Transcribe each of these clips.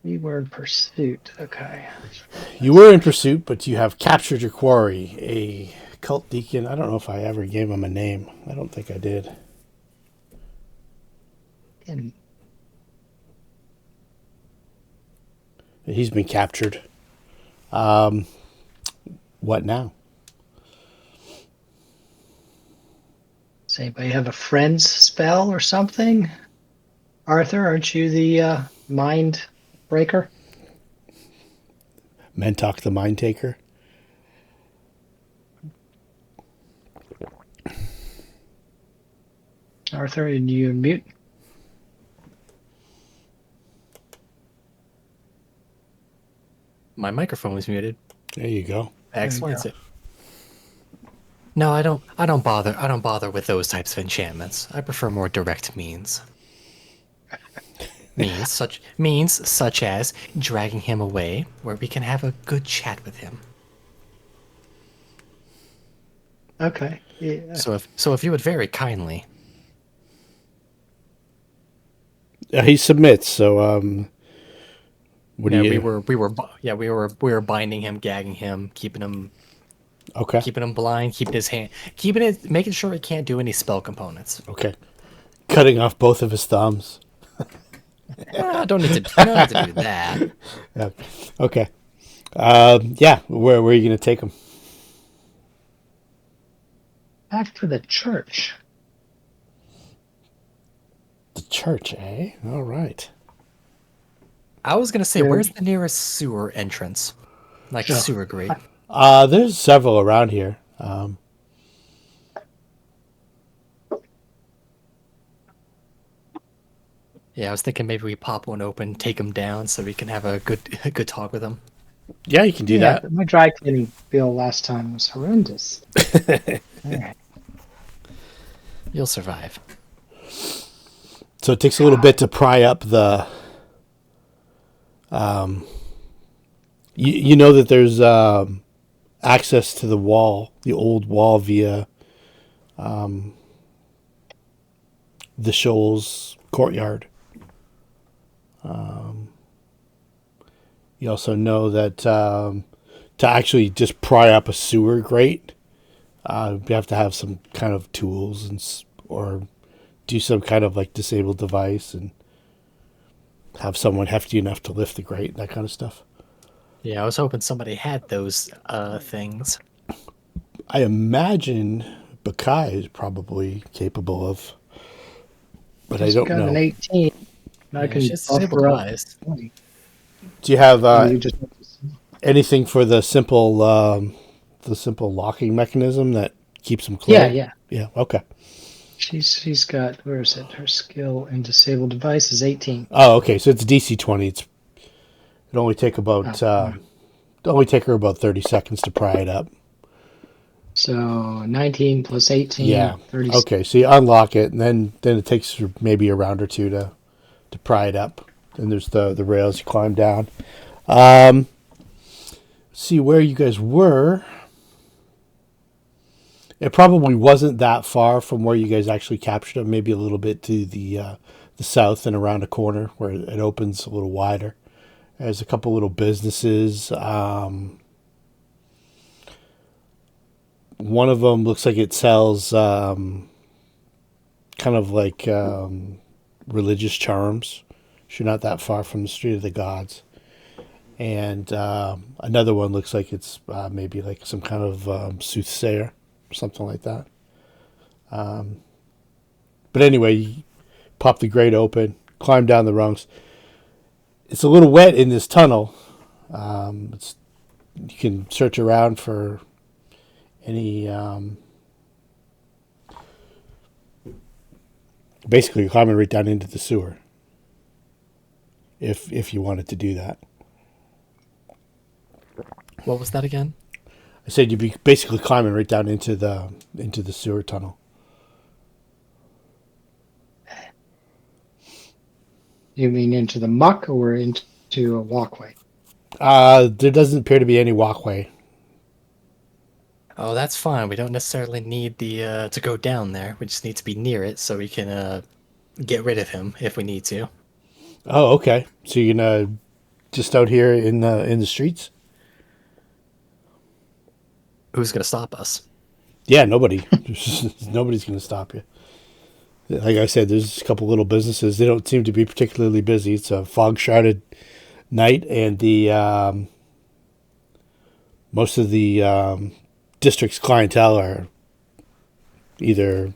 We were in pursuit. Okay. You were in pursuit, but you have captured your quarry, a cult deacon. I don't know if I ever gave him a name. I don't think I did. And He's been captured. Um, what now? does anybody have a friend's spell or something? Arthur, aren't you the mind breaker? Mentok the Mind Taker. Arthur, and you mute? My microphone was muted. There you go. That explains go. it. No, I don't bother with those types of enchantments. I prefer more direct means. Means such as dragging him away where we can have a good chat with him. Okay. Yeah. So if you would very kindly. He submits. So, what do Yeah, you? we were binding him, gagging him, Okay. keeping him blind, making sure he can't do any spell components. Okay. Cutting off both of his thumbs. Don't need to do that. Yeah. Okay. Yeah. Where are you going to take him? Back to the church. The church, eh? All right. I was gonna say, Yeah. where's the nearest sewer entrance? Like Sure. sewer grate. There's several around here. Yeah, I was thinking maybe we pop one open, take him down, so we can have a good talk with him. Yeah, you can do Yeah, that. my dry cleaning bill last time was horrendous. All right. You'll survive. So it takes a little bit to pry up the. You know that there's access to the wall, the old wall via the Shoals courtyard. You also know that to actually just pry up a sewer grate, you have to have some kind of tools or do some kind of like disabled device and have someone hefty enough to lift the grate, that kind of stuff. Yeah, I was hoping somebody had those things. I imagine Baccae is probably capable of, but I Just don't got an know. 18. I Yeah, can she's buffer disabled up. device. 20. Do you have You just anything for the simple locking mechanism that keeps them closed? yeah. Yeah. Okay. She's got, where is it? Her skill in disabled device is 18. Oh, okay. So it's DC 20. It only take only take her about 30 seconds to pry it up. So 19 plus 18, Yeah. 30. Okay. So you unlock it, and then it takes maybe a round or two to pry it up. And there's the rails you climb down. See where you guys were. It probably wasn't that far from where you guys actually captured them. Maybe a little bit to the south and around a corner where it opens a little wider. There's a couple little businesses. One of them looks like it sells kind of like religious charms. You're not that far from the Street of the Gods. And another one looks like it's maybe like some kind of soothsayer or something like that. But anyway, you pop the grate open, climb down the rungs. It's a little wet in this tunnel. You can search around for any. Basically, you're climbing right down into the sewer. If you wanted to do that. What was that again? I said you'd be basically climbing right down into the sewer tunnel. You mean into the muck or into a walkway? There doesn't appear to be any walkway. Oh, that's fine. We don't necessarily need the to go down there. We just need to be near it so we can get rid of him if we need to. Oh, okay. So you're gonna just out here in the streets. Who's gonna stop us? Yeah, nobody. Nobody's going to stop you. Like I said, there's a couple little businesses. They don't seem to be particularly busy. It's a fog shrouded night, and the most of the district's clientele are either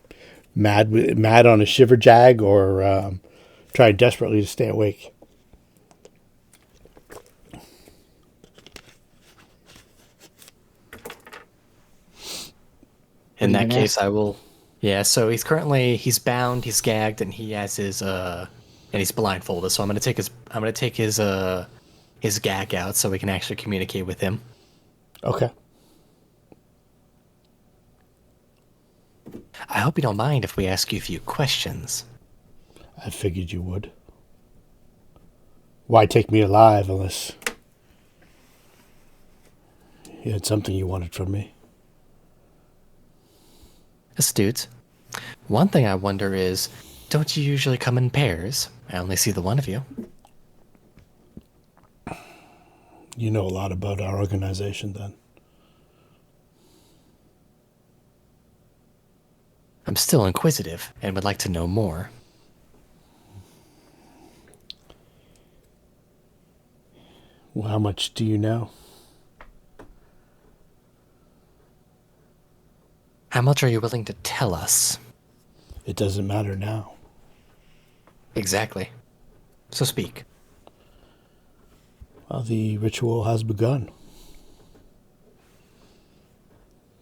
mad on a shiver jag or trying desperately to stay awake. In What are you that gonna case, ask? I will. Yeah. So he's bound, he's gagged, and he has his and he's blindfolded. So I'm gonna take his gag out so we can actually communicate with him. Okay. I hope you don't mind if we ask you a few questions. I figured you would. Why take me alive unless you had something you wanted from me? Astute. One thing I wonder is, don't you usually come in pairs? I only see the one of you. You know a lot about our organization, then. I'm still inquisitive and would like to know more. Well, how much do you know? How much are you willing to tell us? It doesn't matter now. Exactly. So speak. Well, the ritual has begun.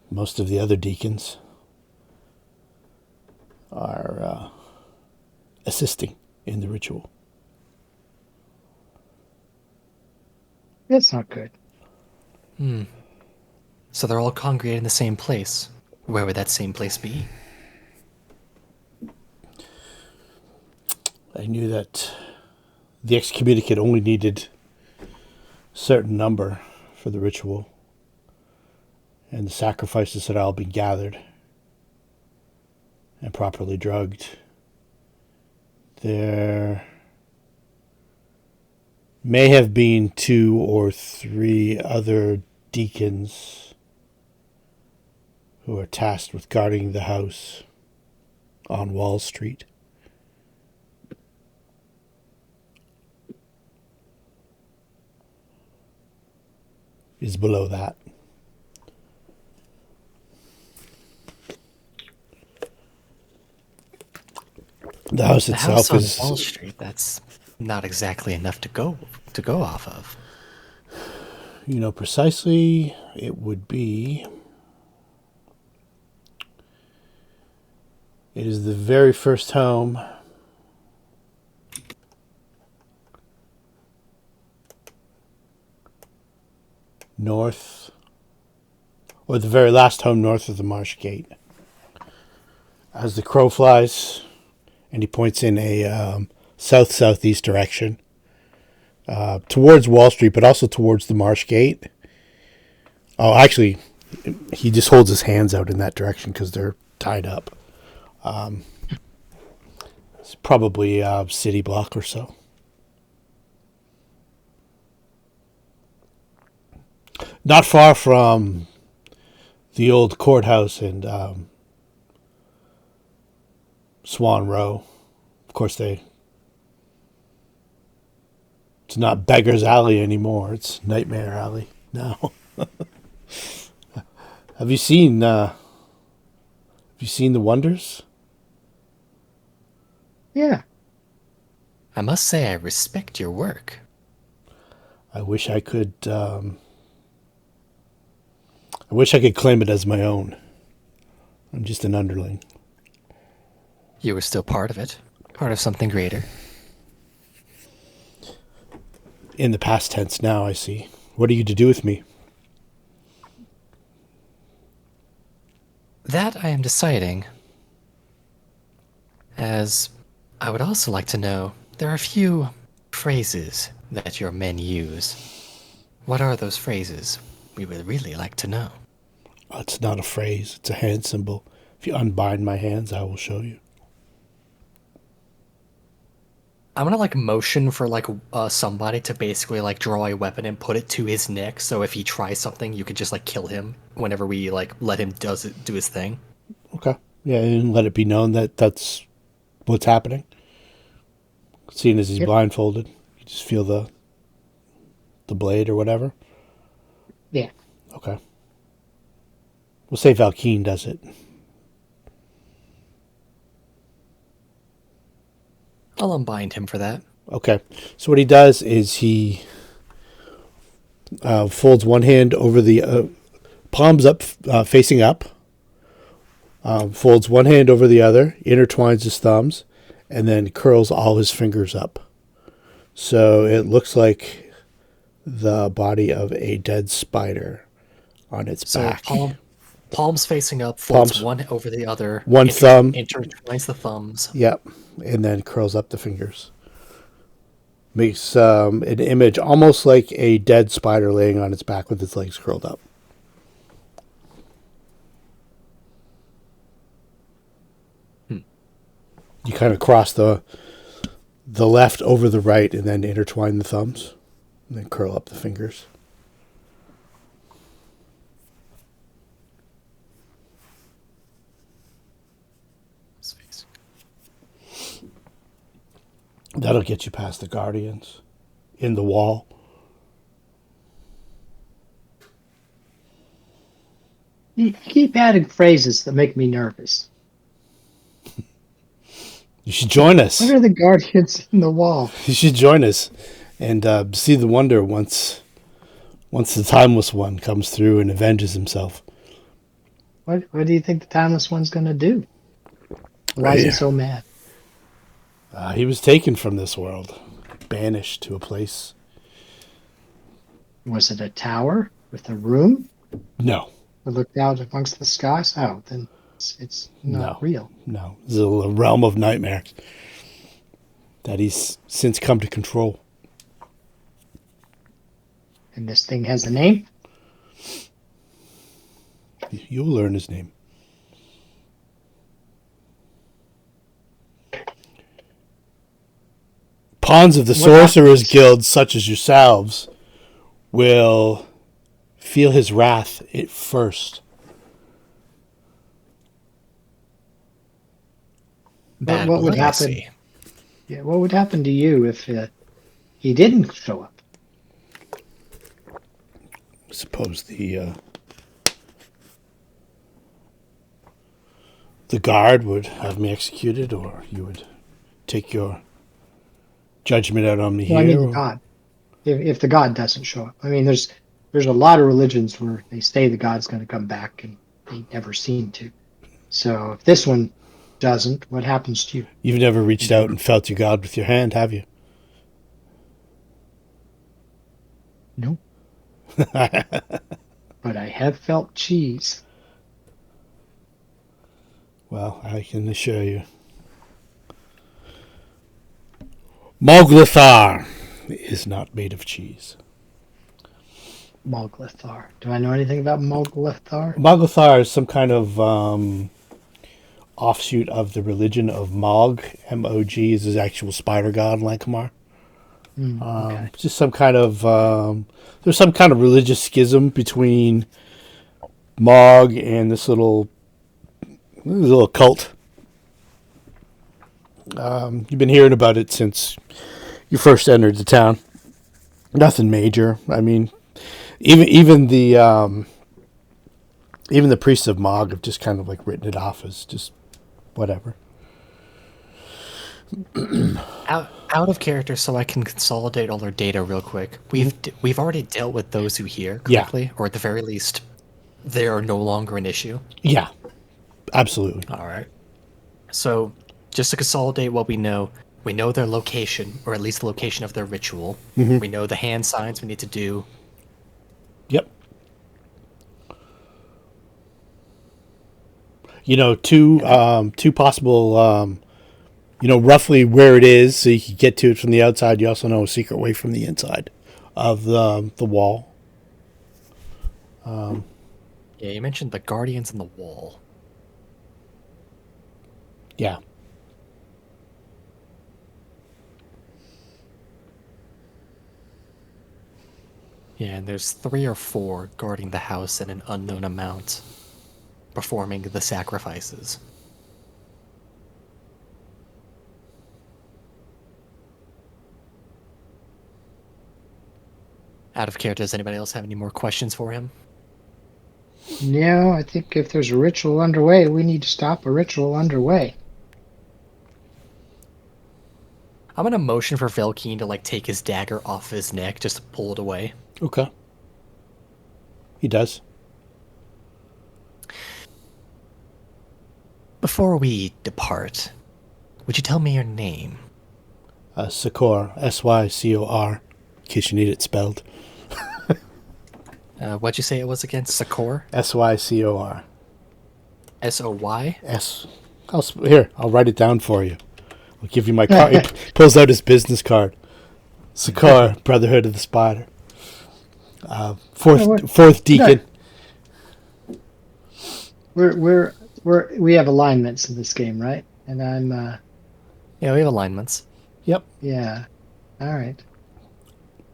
Most of the other deacons are assisting in the ritual. That's not good. So they're all congregated in the same place. Where would that same place be? I knew that the excommunicate only needed a certain number for the ritual, and the sacrifices had all been gathered and properly drugged. There may have been 2 or 3 other deacons who are tasked with guarding the house on Wall Street. Is below that. The house The itself house on is, Wall Street, that's not exactly enough to go off of. you know, precisely it would be. It is the very first home north, or the very last home north of the Marsh Gate. As the crow flies, and he points in a south-southeast direction, towards Wall Street, but also towards the Marsh Gate. Oh, actually, he just holds his hands out in that direction because they're tied up. It's probably a city block or so. Not far from the old courthouse and Swan Row. Of course, it's not Beggar's Alley anymore. It's Nightmare Alley now. Have you seen the Wonders? Yeah. I must say I respect your work. I wish I could. I wish I could claim it as my own. I'm just an underling. You were still part of it. Part of something greater. In the past tense now, I see. What are you to do with me? That I am deciding. As I would also like to know, there are a few phrases that your men use. What are those phrases? We would really like to know. It's not a phrase. It's a hand symbol. If you unbind my hands, I will show you. I'm gonna like motion for like somebody to basically like draw a weapon and put it to his neck. So if he tries something, you could just like kill him whenever we like let him do his thing. Okay. Yeah, and let it be known that that's what's happening. Seeing as he's Yep. blindfolded, you just feel the blade or whatever. Yeah. Okay. We'll say Valkeen does it. I'll unbind him for that. Okay. So what he does is he folds one hand over the palms up, facing up. Folds one hand over the other, intertwines his thumbs, and then curls all his fingers up. So it looks like the body of a dead spider on its So back. palms facing up, folds Palms. one over the other, One thumb. intertwines the thumbs. Yep. And then curls up the fingers. Makes an image almost like a dead spider laying on its back with its legs curled up. You kind of cross the left over the right and then intertwine the thumbs and then curl up the fingers. That'll get you past the guardians in the wall. You keep adding phrases that make me nervous. You should join us. What are the guardians in the wall? You should join us and see the wonder once the Timeless One comes through and avenges himself. What do you think the Timeless One's going to do? Why is he so mad? He was taken from this world, banished to a place. Was it a tower with a room No. that looked out amongst the skies? Oh, then it's not real. No. This is a realm of nightmares that he's since come to control. And this thing has a name? You'll learn his name. Pawns of the Sorcerers Guild, such as yourselves, will feel his wrath at first. Bad What would blood, I happen? see. Yeah, what would happen to you if he didn't show up? I suppose the guard would have me executed, or you would take your judgment out on me Well, I here. mean, God. If the God doesn't show up, I mean, there's a lot of religions where they say the God's going to come back, and they never seem to. So if this one doesn't, what happens to you? You've never reached out and felt your God with your hand, have you? No. But I have felt cheese. Well, I can assure you. Moglithar is not made of cheese. Moglithar. Do I know anything about Moglithar? Moglithar is some kind of offshoot of the religion of Mog. M-O-G is his actual spider god in Lankhmar. Okay. Just some kind of there's some kind of religious schism between Mog and this little cult. You've been hearing about it since you first entered the town. Nothing major. I mean, even the priests of Mog have just kind of like written it off as just whatever. Out of character, so I can consolidate all our data real quick. We've already dealt with those who hear correctly, or at the very least, they are no longer an issue. Yeah, absolutely. All right. So, just to consolidate what we know their location, or at least the location of their ritual. Mm-hmm. We know the hand signs we need to do. Yep. You know, two possible. You know roughly where it is, so you can get to it from the outside. You also know a secret way from the inside of the wall. Yeah, you mentioned the guardians in the wall. Yeah. Yeah, and there's 3 or 4 guarding the house and an unknown amount performing the sacrifices. Out of character, does anybody else have any more questions for him? No, I think if there's a ritual underway, we need to stop a ritual underway. I'm gonna motion for Velkeen to like take his dagger off his neck, just to pull it away. Okay. He does. Before we depart, would you tell me your name? Sycor, Sycor, in case you need it spelled. What'd you say it was again? Sycor? Sycor. S-O-Y? S. Here, I'll write it down for you. I'll give you my card. He pulls out his business card. Sycor, Brotherhood of the Spider. Fourth deacon. We have alignments in this game, right? And I'm Yeah, we have alignments. Yep. yeah. All right.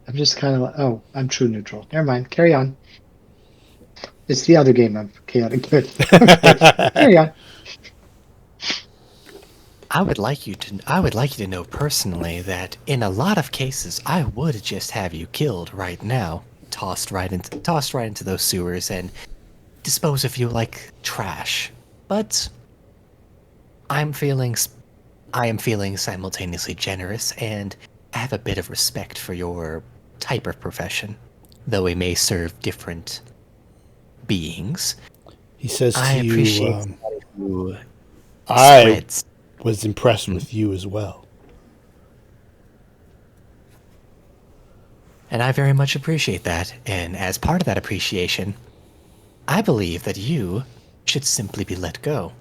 I'm just kind of oh, I'm true neutral. Never mind. Carry on. It's the other game I'm chaotic good. Carry on. I would like you to know personally that in a lot of cases I would just have you killed right now, tossed right into those sewers and dispose of you like trash. But I am feeling simultaneously generous and I have a bit of respect for your type of profession, though we may serve different beings. He says to I you, appreciate who I spreads. was impressed with you as well. And I very much appreciate that, and as part of that appreciation, I believe that you should simply be let go.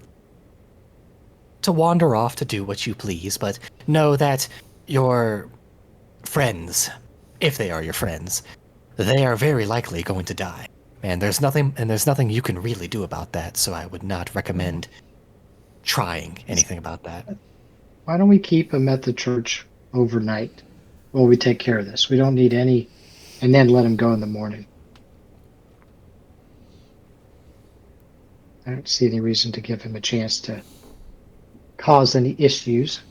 To wander off to do what you please, but know that your friends, if they are your friends, they are very likely going to die. And there's nothing you can really do about that, so I would not recommend trying anything about that. Why don't we keep him at the church overnight while we take care of this? We don't need any, and then let him go in the morning. I don't see any reason to give him a chance to cause any issues,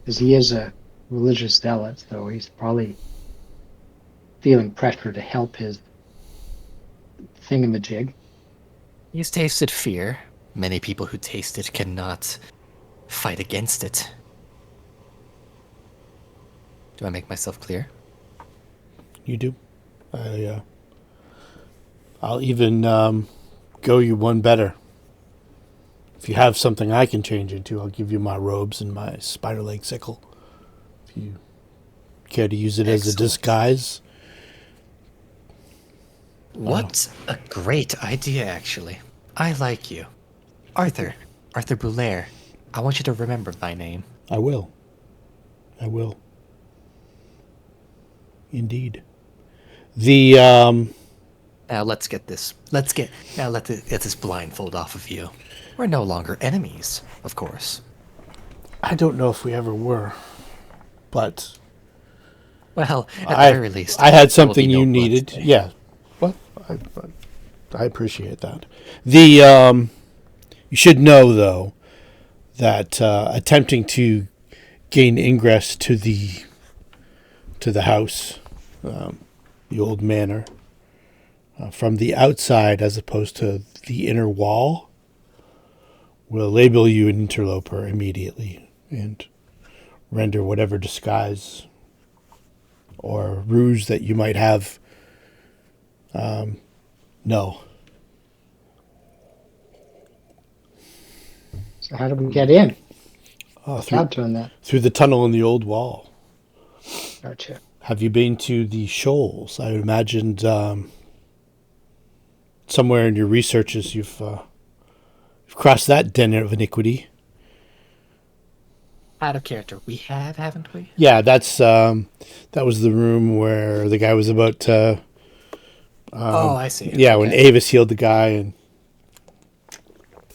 because he is a religious zealot, so he's probably feeling pressure to help his thingamajig. He's tasted fear. Many people who taste it cannot fight against it. Do I make myself clear? You do. I'll even go you one better. If you have something I can change into, I'll give you my robes and my spider leg sickle. If you care to use it as a disguise. What a great idea, actually. I like you. Arthur Boulaire. I want you to remember my name. I will. Indeed. The Now let's get this blindfold off of you. We're no longer enemies, of course. I don't know if we ever were, but Well, at the very least, I had there will be something no you blood needed. today. Yeah. Well, I appreciate that. The you should know though that attempting to gain ingress to the house, the old manor, from the outside as opposed to the inner wall, will label you an interloper immediately and render whatever disguise or ruse that you might have no. So how do we get in? Through Doing that. the tunnel in the old wall. Gotcha. Have you been to the shoals? I imagined somewhere in your researches you've crossed that den of iniquity. Out of character, we have, haven't we? Yeah, that was the room where the guy was about to. Oh, I see. Yeah, when Okay. Avis healed the guy, and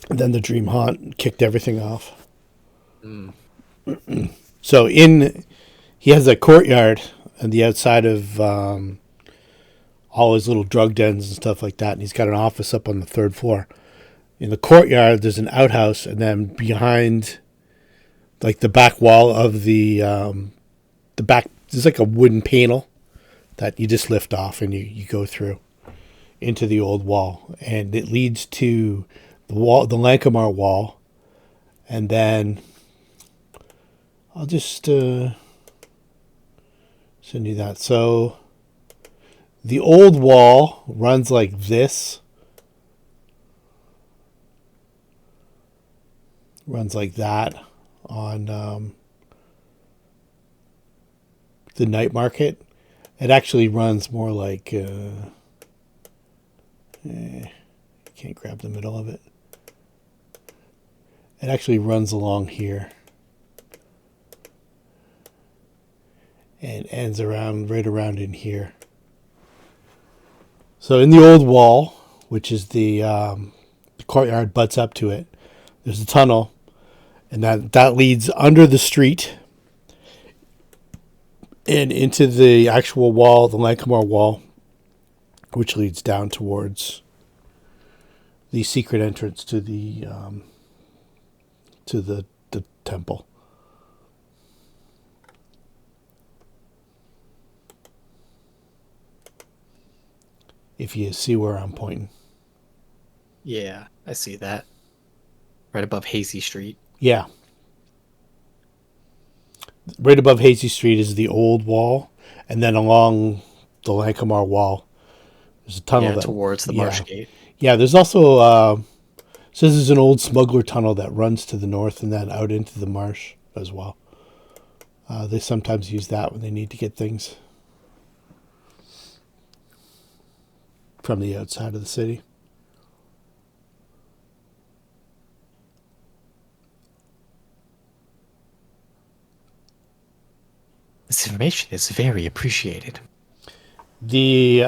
then the dream haunt kicked everything off. So he has a courtyard on the outside of all his little drug dens and stuff like that. And he's got an office up on the 3rd floor. In the courtyard, there's an outhouse, and then behind, like the back wall of the back, there's like a wooden panel that you just lift off and you go through into the old wall, and it leads to the Lankhmar wall, and then I'll just send you that. So the old wall runs like this. Runs like that on the night market. It actually runs more like... can't grab the middle of it. It actually runs along here. And ends right around in here. So in the old wall, which is the courtyard butts up to it, there's a tunnel, and that leads under the street and into the actual wall, the Lankhmar wall, which leads down towards the secret entrance to the temple. If you see where I'm pointing. Yeah, I see that. Right above Hazy Street. Yeah. Right above Hazy Street is the old wall, and then along the Lankhmar wall, there's a tunnel towards the Marsh Gate. Yeah, there's also says there's an old smuggler tunnel that runs to the north and then out into the marsh as well. They sometimes use that when they need to get things from the outside of the city. This information is very appreciated. The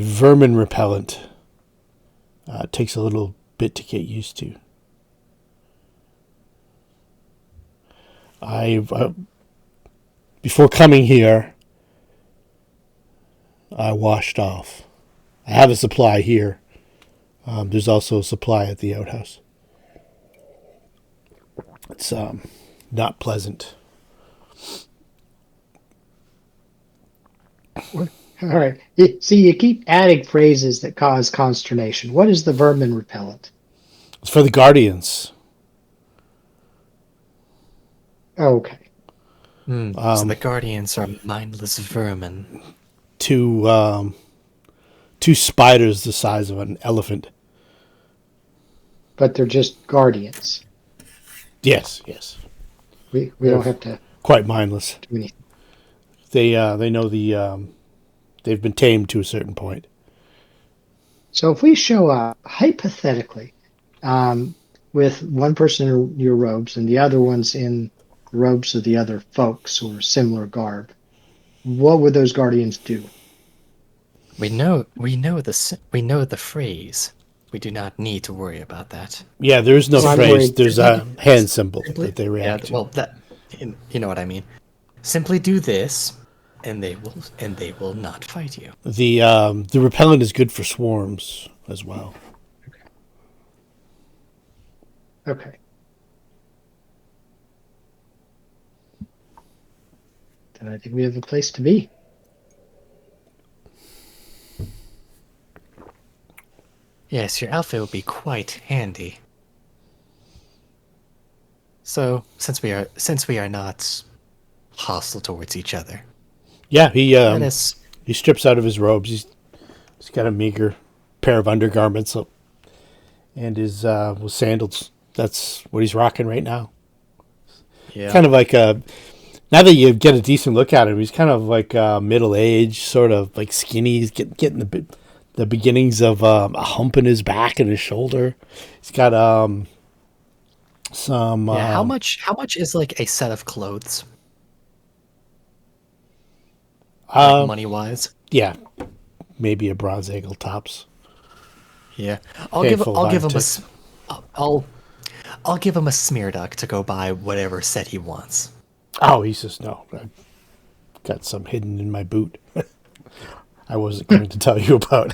vermin repellent takes a little bit to get used to. Before coming here, I washed off. I have a supply here. There's also a supply at the outhouse. It's not pleasant. All right. See, you keep adding phrases that cause consternation. What is the vermin repellent? It's for the guardians. Okay. So the guardians are mindless vermin. Two spiders the size of an elephant. But they're just guardians. Yes. We don't have to Quite mindless. do anything. They know they've been tamed to a certain point. So if we show up, hypothetically, with one person in your robes and the other one's in the robes of the other folks or similar garb, what would those guardians do? We know the phrase. We do not need to worry about that. Yeah, there's no Well, I'm phrase. worried- There's a hand symbol that they react to. Well, you know what I mean. Simply do this, and they will not fight you. The repellent is good for swarms as well. Okay. Then I think we have a place to be. Yes, your outfit will be quite handy. So, since we are not hostile towards each other, Yeah, he let he strips out of his robes. He's got a meager pair of undergarments and his with sandals. That's what he's rocking right now. yeah. Kind of like now that you get a decent look at him, he's kind of like middle-aged, sort of like skinny. He's getting the beginnings of a hump in his back and his shoulder. He's got some. How much is like a set of clothes? Money wise. Yeah, maybe a bronze eagle tops. Yeah, Handful I'll give him of I'll give him a smear duck to go buy whatever set he wants. Oh, he says, no, I got some hidden in my boot. I wasn't going to tell you about.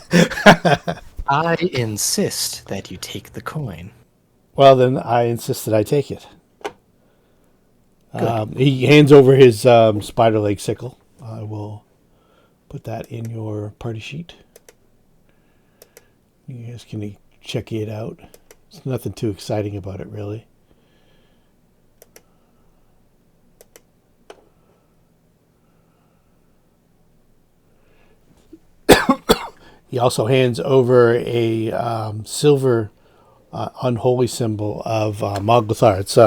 I insist that you take the coin. Well, then I insist that I take it. Good. He hands over his spider leg sickle. I will put that in your party sheet. You guys can check it out. There's nothing too exciting about it, really. He also hands over a silver unholy symbol of Moglothar. It's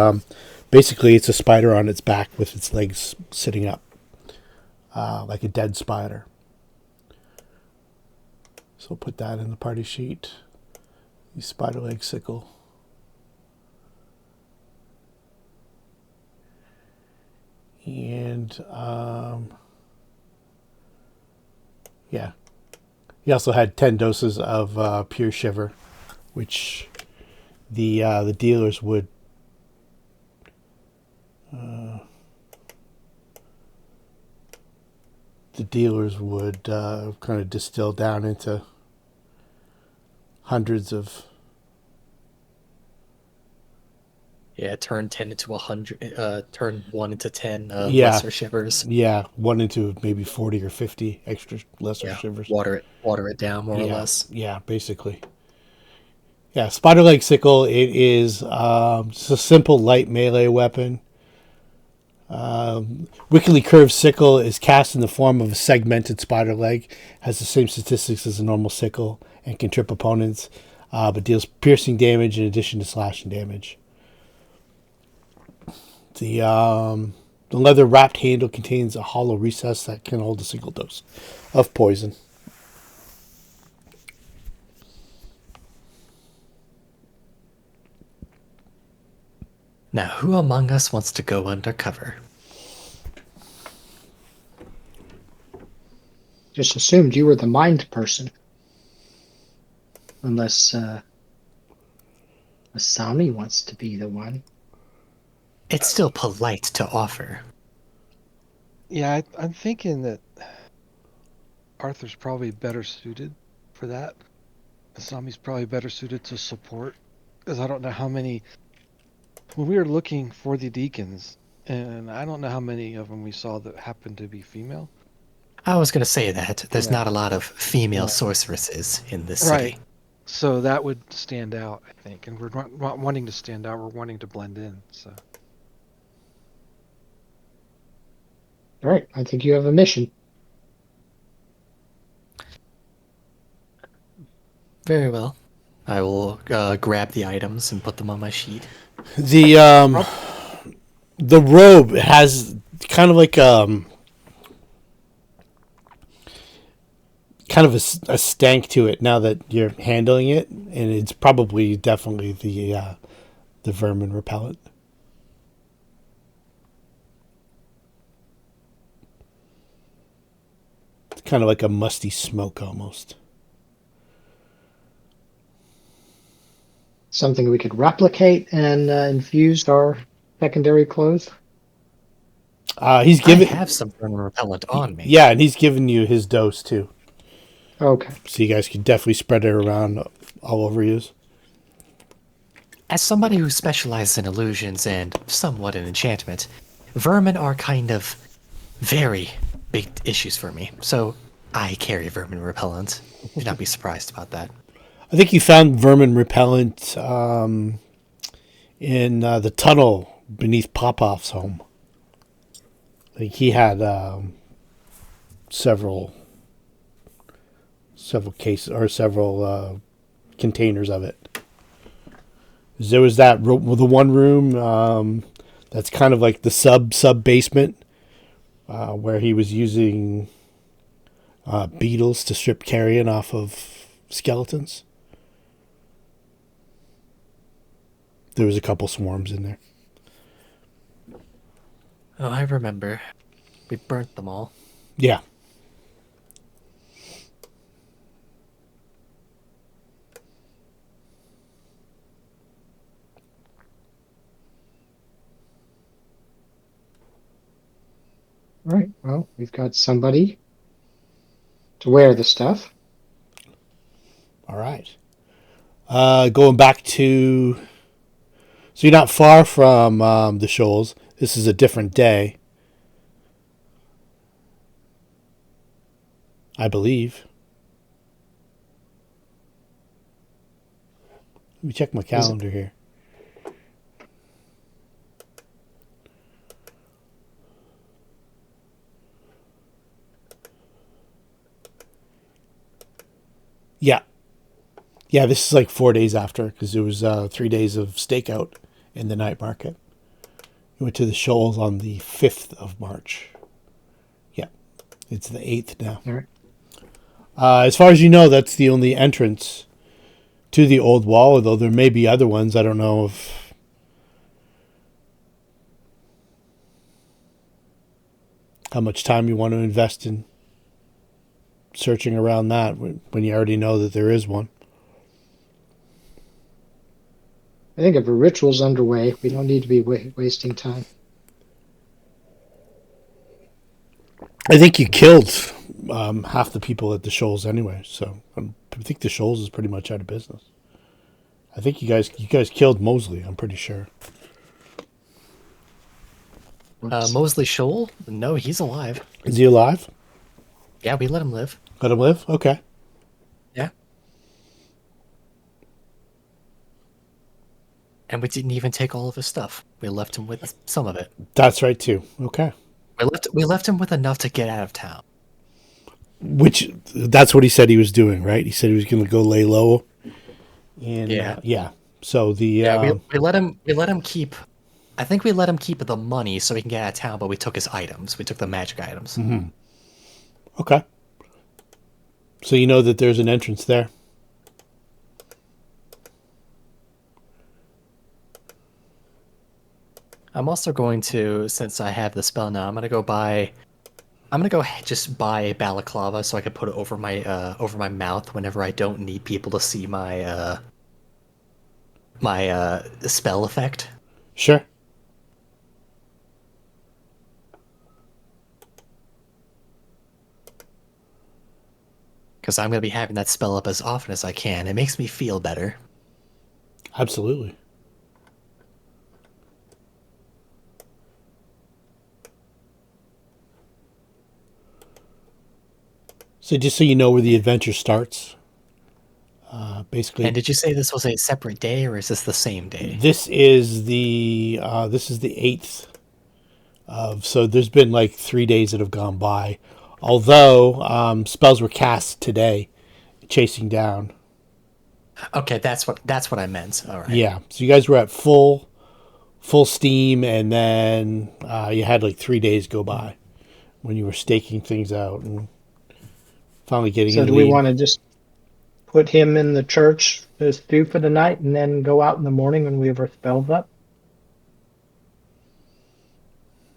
basically it's a spider on its back with its legs sitting up, like a dead spider. So put that in the party sheet. The spider leg sickle. And yeah. He also had 10 doses of pure shiver, which the dealers would kind of distill down into hundreds of. Yeah, turn 10 into 100. Turn 1 into 10 Yeah. lesser shivers. Yeah, 1 into maybe 40 or 50 extra lesser shivers. Water it down more or less. Yeah, basically. Yeah, spider leg sickle. It is just a simple light melee weapon. Wickedly curved sickle is cast in the form of a segmented spider leg. Has the same statistics as a normal sickle and can trip opponents, but deals piercing damage in addition to slashing damage. The leather wrapped handle contains a hollow recess that can hold a single dose of poison. Now, who among us wants to go undercover? Just assumed you were the mind person. Unless Asami wants to be the one. It's still polite to offer. Yeah, I'm thinking that Arthur's probably better suited for that. Asami's probably better suited to support. Because I don't know how many... When we were looking for the deacons, and I don't know how many of them we saw that happened to be female. I was going to say that. There's Yeah. not a lot of female Yeah. sorceresses in this Right. city. So that would stand out, I think. And we're not wanting to stand out, we're wanting to blend in. So All right, I think you have a mission. Very well. I will grab the items and put them on my sheet. The robe has kind of like kind of a stank to it now that you're handling it, and it's probably definitely the vermin repellent. It's kind of like a musty smoke almost. Something we could replicate and infuse our secondary clothes. He's given. I have some vermin repellent on me. Yeah, and he's given you his dose too. Okay. So you guys can definitely spread it around all over you. As somebody who specializes in illusions and somewhat in enchantment, vermin are kind of very big issues for me. So I carry vermin repellent. Do not be surprised about that. I think you found vermin repellent in the tunnel beneath Popoff's home. Like he had several cases or several containers of it. There was the one room that's kind of like the sub basement where he was using beetles to strip carrion off of skeletons. There was a couple swarms in there. Oh, I remember. We burnt them all. Yeah. All right. Well, we've got somebody to wear the stuff. All right. Going back to. So you're not far from the shoals. This is a different day, I believe. Let me check my calendar here. Yeah. Yeah, this is like 4 days after because it was 3 days of stakeout in the night market. We went to the shoals on the 5th of March. Yeah, it's the 8th now. All right. As far as you know, that's the only entrance to the old wall, although there may be other ones. I don't know if. How much time you want to invest in searching around that when you already know that there is one. I think if a ritual's underway, we don't need to be wasting time. I think you killed half the people at the shoals anyway, so I think the shoals is pretty much out of business. I think you guys killed Mosley. I'm pretty sure. Mosley Shoal? No, he's alive. Is he alive? Yeah, we let him live. Let him live? Okay. Yeah. And we didn't even take all of his stuff. We left him with some of it. That's right too. Okay. We left him with enough to get out of town. Which that's what he said he was doing, right? He said he was going to go lay low. And Yeah. yeah. So the Yeah, we let him keep. I think we let him keep the money so he can get out of town, but we took his items. We took the magic items. Mm-hmm. Okay. So you know that there's an entrance there. I'm also going to, since I have the spell now, I'm gonna go just buy a balaclava so I can put it over my mouth whenever I don't need people to see my spell effect. Sure. Because I'm gonna be having that spell up as often as I can. It makes me feel better. Absolutely. So just so you know where the adventure starts, basically. And did you say this was a separate day, or is this the same day? This is the 8th of. So there's been like 3 days that have gone by, although spells were cast today, chasing down. Okay, that's what I meant. All right. Yeah. So you guys were at full steam, and then you had like 3 days go by when you were staking things out and finally getting So in do the we lead. want to just put him in the church to stew for the night and then go out in the morning when we have our spells up?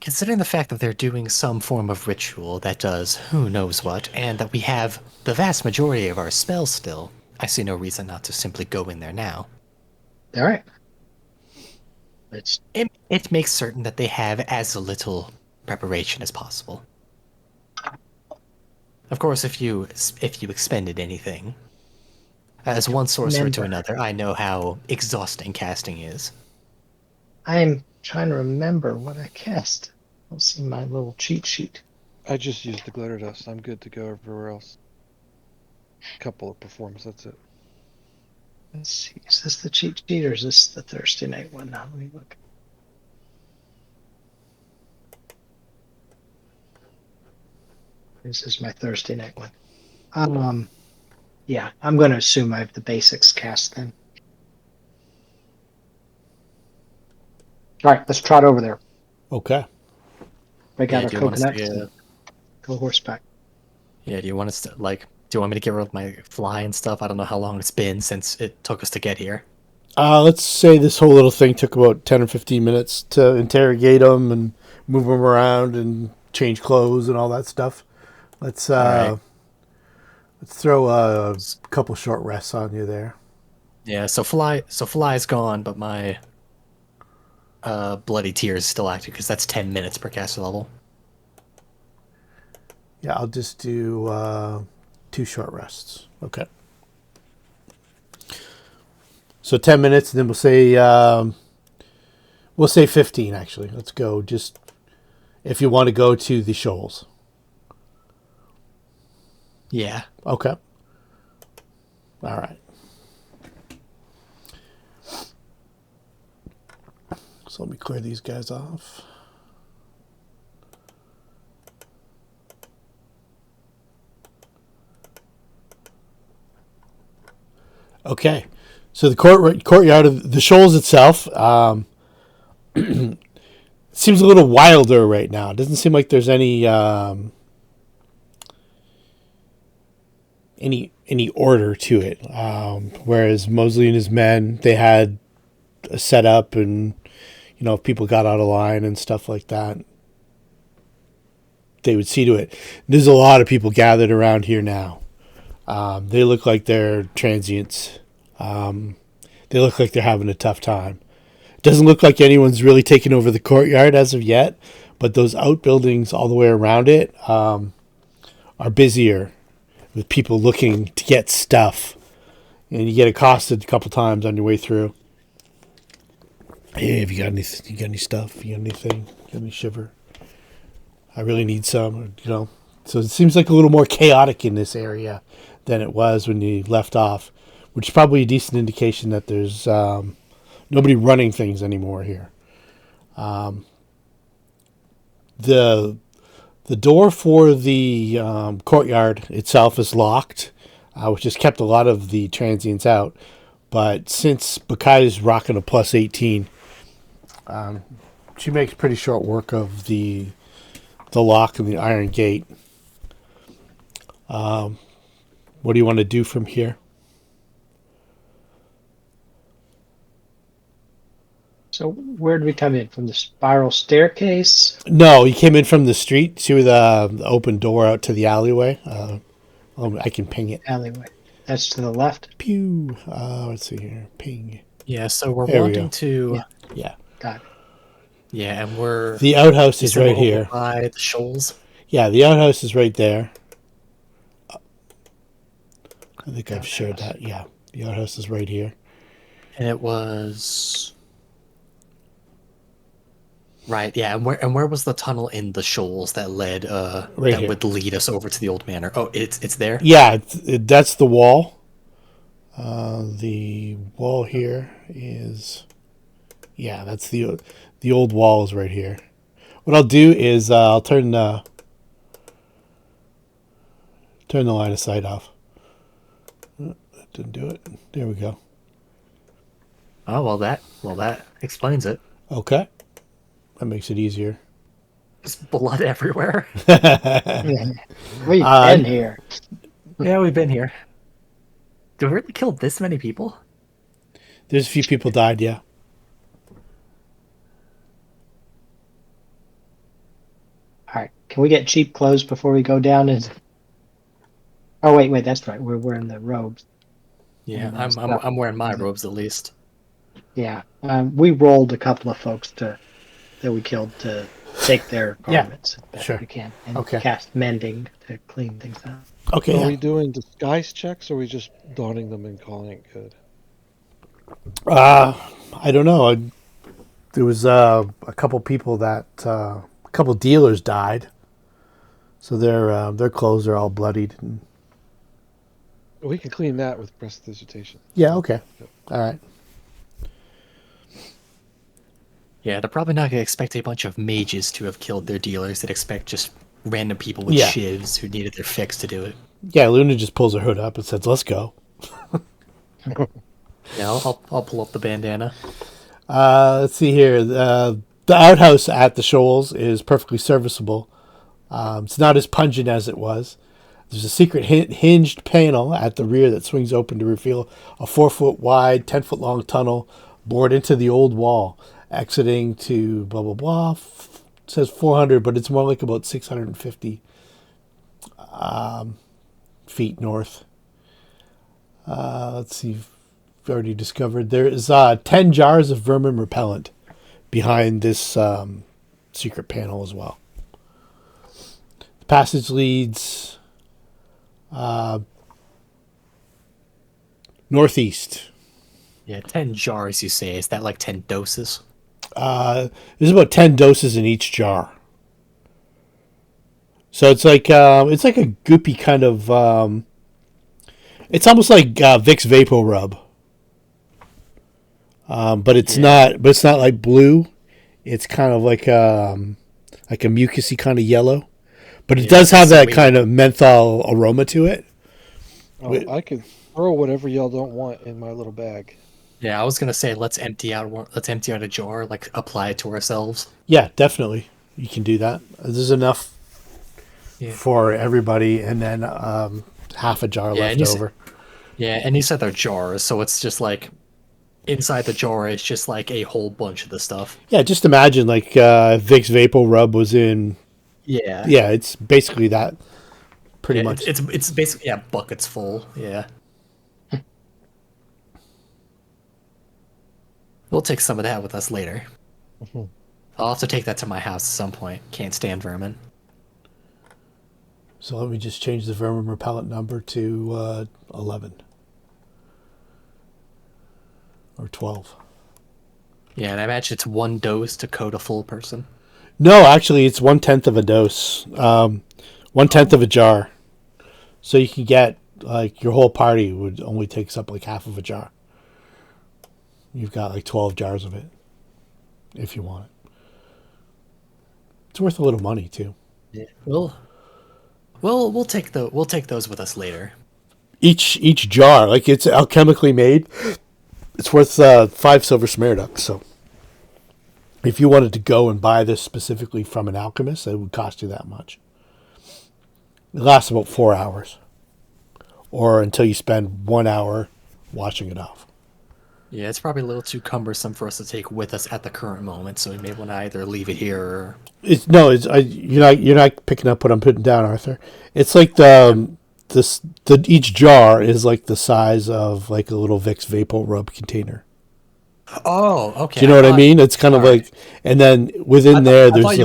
Considering the fact that they're doing some form of ritual that does who knows what, and that we have the vast majority of our spells still, I see no reason not to simply go in there now. All right. Let's. It makes certain that they have as little preparation as possible. Of course, if you expended anything, as one sorcerer to Remember. another, I know how exhausting casting is. I'm trying to remember what I cast. I'll see my little cheat sheet. I just used the glitter dust. I'm good to go everywhere else. Couple of performs, that's it. Let's see. Is this the cheat sheet or is this the Thursday night one? Now let me look. This is my Thursday night one. Yeah, I'm going to assume I have the basics cast then. All right, let's trot over there. Okay. Break out Yeah, our do you want us to coconuts and go horseback. Yeah, do you want us to, do you want me to get rid of my fly and stuff? I don't know how long it's been since it took us to get here. Let's say this whole little thing took about 10 or 15 minutes to interrogate them and move them around and change clothes and all that stuff. Let's right. let's throw a couple short rests on you there. Yeah, so fly's gone, but my bloody tear is still active because that's 10 minutes per caster level. Yeah, I'll just do 2 short rests. Okay. So 10 minutes, and then we'll say 15 actually. Let's go. Just if you want to go to the shoals. Yeah. Okay. All right. So let me clear these guys off. Okay. So the courtyard of the shoals itself seems a little wilder right now. It doesn't seem like there's any order to it. Whereas Mosley and his men, they had a setup, and if people got out of line and stuff like that, they would see to it. There's a lot of people gathered around here now. They look like they're transients. They look like they're having a tough time. It doesn't look like anyone's really taken over the courtyard as of yet, but those outbuildings all the way around it are busier with people looking to get stuff. And you get accosted a couple times on your way through. Hey, have you got anything? You got any stuff? You got anything? Got any shiver? I really need some, So it seems like a little more chaotic in this area than it was when you left off, which is probably a decent indication that there's nobody running things anymore here. The door for the courtyard itself is locked, which has kept a lot of the transients out. But since Baccae is rocking a plus 18, she makes pretty short work of the lock and the iron gate. What do you want to do from here? So where did we come in? From the spiral staircase? No, you came in from the street through the open door out to the alleyway. I can ping it. Alleyway. That's to the left? Pew. Let's see here. Ping. Yeah, so we're There we wanting go. to... Yeah. Got it. Yeah, and we're... The outhouse is right here. By the shoals. Yeah, the outhouse is right there. I think I've shared that. Yeah, the outhouse is right here. And it was... Right, yeah, and where was the tunnel in the shoals that led Right here. would lead us over to the old manor? Oh, it's there? Yeah, that's the wall. The wall here is... Yeah, that's the old wall is right here. What I'll do is I'll turn the line of sight off. That didn't do it. There we go. Oh, well that explains it. Okay. That makes it easier. There's blood everywhere. We've been here. Yeah, we've been here. Did we really kill this many people? There's a few people died, yeah. All right. Can we get cheap clothes before we go down? Oh, wait. That's right. We're wearing the robes. Yeah, I'm wearing my robes at least. Yeah. We rolled a couple of folks that we killed to take their garments as best sure. we can, and Okay. cast mending to clean things up. Okay. Are we doing disguise checks, or are we just donning them and calling it good? I don't know. There was a couple people that a couple dealers died, so their clothes are all bloodied. And... We can clean that with prestidigitation. Yeah. Okay. All right. Yeah, they're probably not going to expect a bunch of mages to have killed their dealers. They'd expect just random people with Yeah. shivs who needed their fix to do it. Yeah. Luna just pulls her hood up and says, "Let's go." Yeah, I'll pull up the bandana. Let's see here. The outhouse at the shoals is perfectly serviceable. It's not as pungent as it was. There's a secret hinged panel at the rear that swings open to reveal a 4-foot wide, 10-foot long tunnel bored into the old wall, exiting to blah, blah, blah. It says 400, but it's more like about 650 feet north. Let's see. We've already discovered there is 10 jars of vermin repellent behind this secret panel as well. The passage leads northeast. Yeah, 10 jars, you say. Is that like 10 doses? There's about 10 doses in each jar. So it's like a goopy kind of. It's almost like Vicks Vapor Rub, but it's not. But it's not like blue. It's kind of like a mucusy kind of yellow, but it does have that kind of menthol aroma to it. Oh, I could throw whatever y'all don't want in my little bag. Yeah, I was gonna say let's empty out a jar, like apply it to ourselves. Yeah, definitely, you can do that. There's enough for everybody, and then half a jar left over. And you said they're jars, so it's just like inside the jar is just like a whole bunch of the stuff. Yeah, just imagine like Vicks Vapor Rub was in. Yeah. Yeah, it's basically that. Pretty much. It's basically buckets full. Yeah. We'll take some of that with us later. Mm-hmm. I'll have to take that to my house at some point. Can't stand vermin. So let me just change the vermin repellent number to 11. Or 12. Yeah, and I imagine it's 1 dose to coat a full person. No, actually, it's 1/10 of a dose. 1/10 of a jar. So you can get, like, your whole party would only takes up like half of a jar. You've got like 12 jars of it, if you want it. It's worth a little money too. Yeah. We'll take those with us later. Each jar, like it's alchemically made, it's worth 5 silver smaragds. So if you wanted to go and buy this specifically from an alchemist, it would cost you that much. It lasts about 4 hours, or until you spend 1 hour washing it off. Yeah, it's probably a little too cumbersome for us to take with us at the current moment, so we may want to either leave it here or... You're not picking up what I'm putting down, Arthur. It's like each jar is like the size of like a little Vicks Vapor Rub container. Oh, okay. Do you know what I mean? It's kind of like, and then within there's like...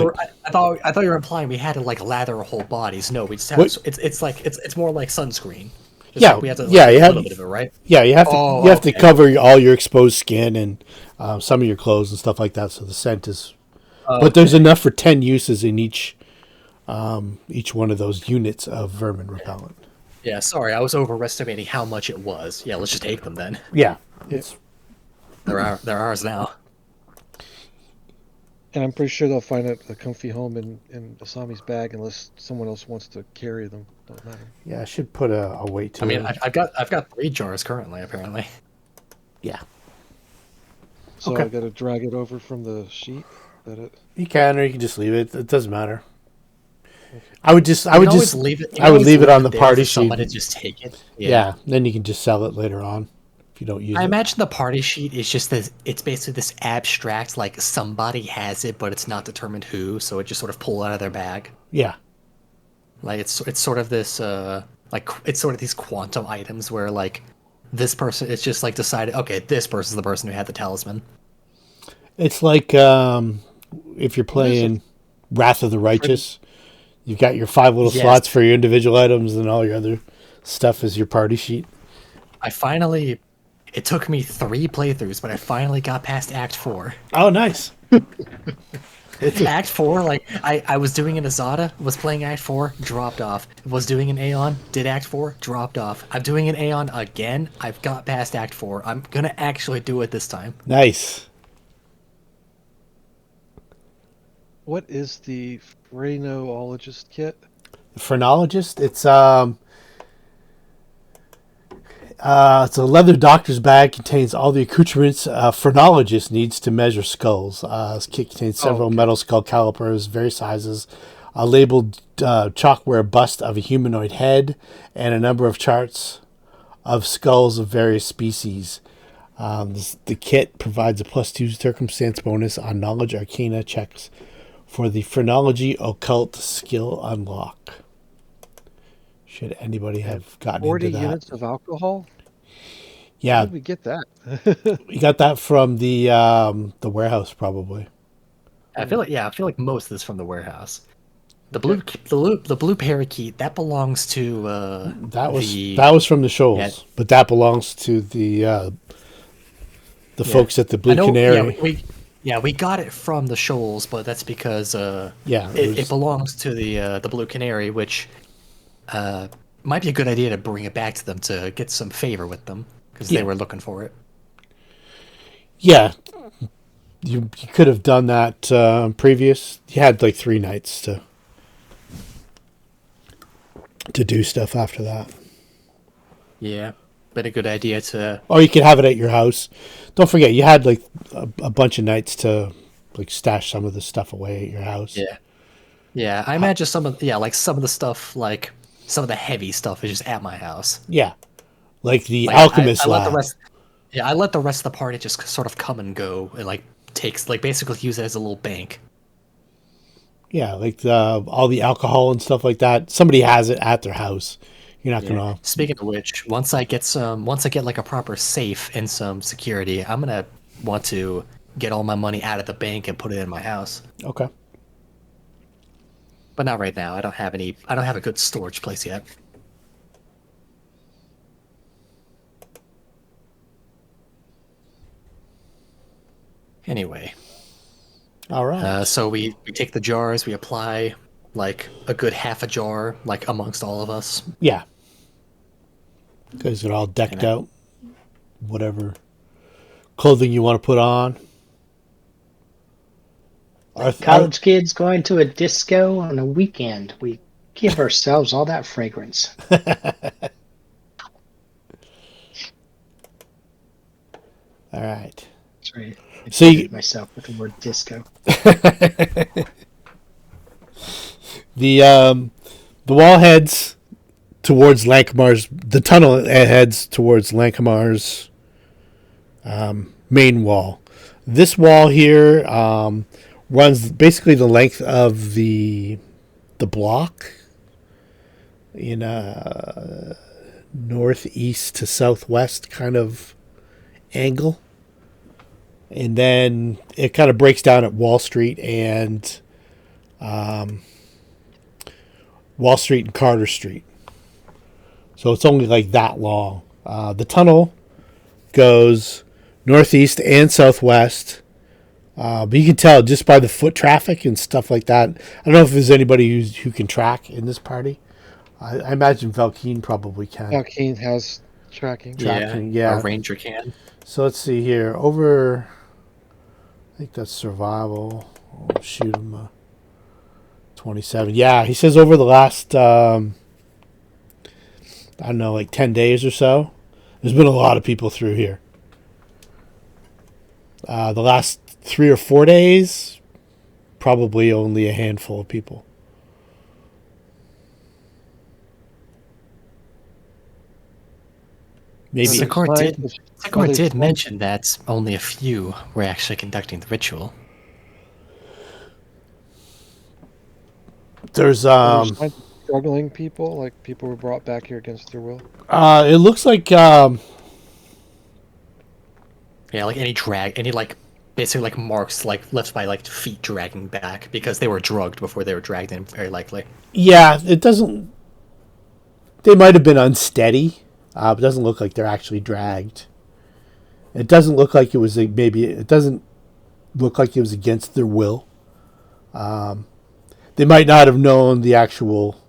I thought you were implying we had to like lather our whole bodies. No, we just have... It's more like sunscreen. We have to, you have a little bit of it, right? Yeah, you have to cover all your exposed skin and some of your clothes and stuff like that, so the scent is. But there's enough for 10 uses in each one of those units of vermin repellent. Yeah, sorry, I was overestimating how much it was. Yeah, let's just take them then. Yeah, they're ours now. And I'm pretty sure they'll find a comfy home in Asami's bag unless someone else wants to carry them. Don't matter. Yeah, I should put a weight to it. I mean, I've got 3 jars currently, apparently. Yeah. So I got to drag it over from the sheet. Is that it? You can, or you can just leave it. It doesn't matter. I would leave it on the party sheet. Somebody just take it. Yeah. Then you can just sell it later on if you don't use it. I imagine the party sheet is just this. It's basically this abstract, like somebody has it, but it's not determined who. So it just sort of pull out of their bag. Yeah. Like it's sort of this it's sort of these quantum items where like this person, it's just like decided, okay, this person's the person who had the talisman. It's like if you're playing Wrath of the Righteous, you've got your 5 little slots for your individual items, and all your other stuff is your party sheet. It took me 3 playthroughs, but I finally got past Act 4. Oh, nice. Act 4, like, I was doing an Azada, was playing Act 4, dropped off. Was doing an Aeon, did Act 4, dropped off. I'm doing an Aeon again, I've got past Act 4. I'm gonna actually do it this time. Nice. What is the phrenologist kit? The phrenologist, it's a leather doctor's bag, contains all the accoutrements a phrenologist needs to measure skulls. This kit contains several metal skull calipers, various sizes, a labeled chalkware bust of a humanoid head, and a number of charts of skulls of various species. The kit provides a +2 circumstance bonus on knowledge arcana checks for the phrenology occult skill unlock. Should anybody have gotten 40 into that? units of alcohol? Yeah. How did we get that? We got that from the warehouse, probably. I feel like most of this from the warehouse. the blue parakeet that belongs to That the was from the yeah shoals, but that belongs to the yeah. folks at the I Blue know. Canary. We got it from the shoals, but that's because Yeah, it belongs to the blue canary, which might be a good idea to bring it back to them to get some favor with them because they yeah, were looking for it. yeah. You could have done that previous. You had like 3 nights to do stuff after that. Yeah, been a good idea to. Or you could have it at your house. Don't forget, you had like a bunch of nights to like stash some of the stuff away at your house. Yeah, yeah. I imagine some of the stuff, like some of the heavy stuff, is just at my house. Yeah, like the Like alchemist I let the lab. rest. Yeah, I let the rest of the party just sort of come and go and like takes like basically use it as a little bank. Yeah, like all the alcohol and stuff like that. Somebody has it at their house. You're not Yeah. gonna. Speaking of which, once I get like a proper safe and some security, I'm gonna want to get all my money out of the bank and put it in my house. Okay. But not right now. I don't have any. I don't have a good storage place yet. Anyway, All right. so we take the jars, we apply like a good half a jar, like amongst all of us. Yeah. Guys are all decked And I- out. Whatever clothing you want to put on. College kids going to a disco on a weekend. We give ourselves all that fragrance. All right. Sorry, I So you- dated myself with the word disco. The wall heads towards Lankhmar's. The tunnel heads towards Lankhmar's main wall. This wall here runs basically the length of the block in a northeast to southwest kind of angle, and then it kind of breaks down at Wall Street and Carter Street. So it's only like that long. The tunnel goes northeast and southwest. But you can tell just by the foot traffic and stuff like that. I don't know if there's anybody who can track in this party. I imagine Valkeen probably can. Valkeen has tracking. Tracking, yeah. Our ranger can. So let's see here. Over, I think that's survival. I'll shoot him 27. Yeah, he says over the last, I don't know, like 10 days or so, there's been a lot of people through here. The last 3 or 4 days, probably only a handful of people. Maybe. Sycor Mine did. is Sycor probably did 20. mention that only a few were actually conducting the ritual. There's There's struggling people, like people were brought back here against their will. it looks like Yeah, like any like basically like marks like left by like feet dragging back because they were drugged before they were dragged in, very likely. yeah, it doesn't. They might have been unsteady. It doesn't look like they're actually dragged. It doesn't look like it was maybe. It doesn't look like it was against their will. They might not have known the actual.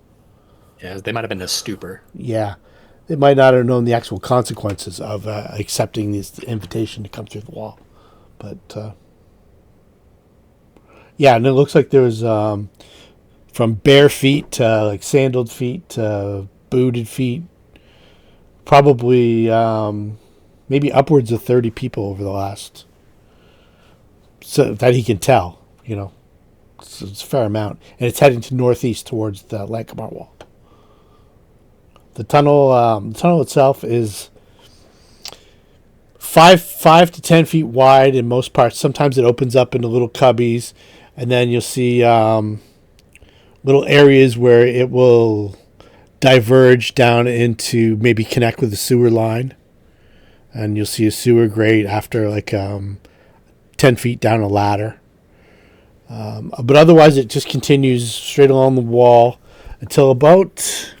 Yeah, they might have been in a stupor. Yeah, they might not have known the actual consequences of accepting this invitation to come through the wall. But yeah, and it looks like there was from bare feet to like sandaled feet to booted feet. Probably maybe upwards of 30 people over the last, so that he can tell, so it's a fair amount, and it's heading to northeast towards the Lankhmar wall. The tunnel itself is 5 to 10 feet wide in most parts. Sometimes it opens up into little cubbies, and then you'll see little areas where it will diverge down into maybe connect with the sewer line, and you'll see a sewer grate after like 10 feet down a ladder. But otherwise, it just continues straight along the wall until about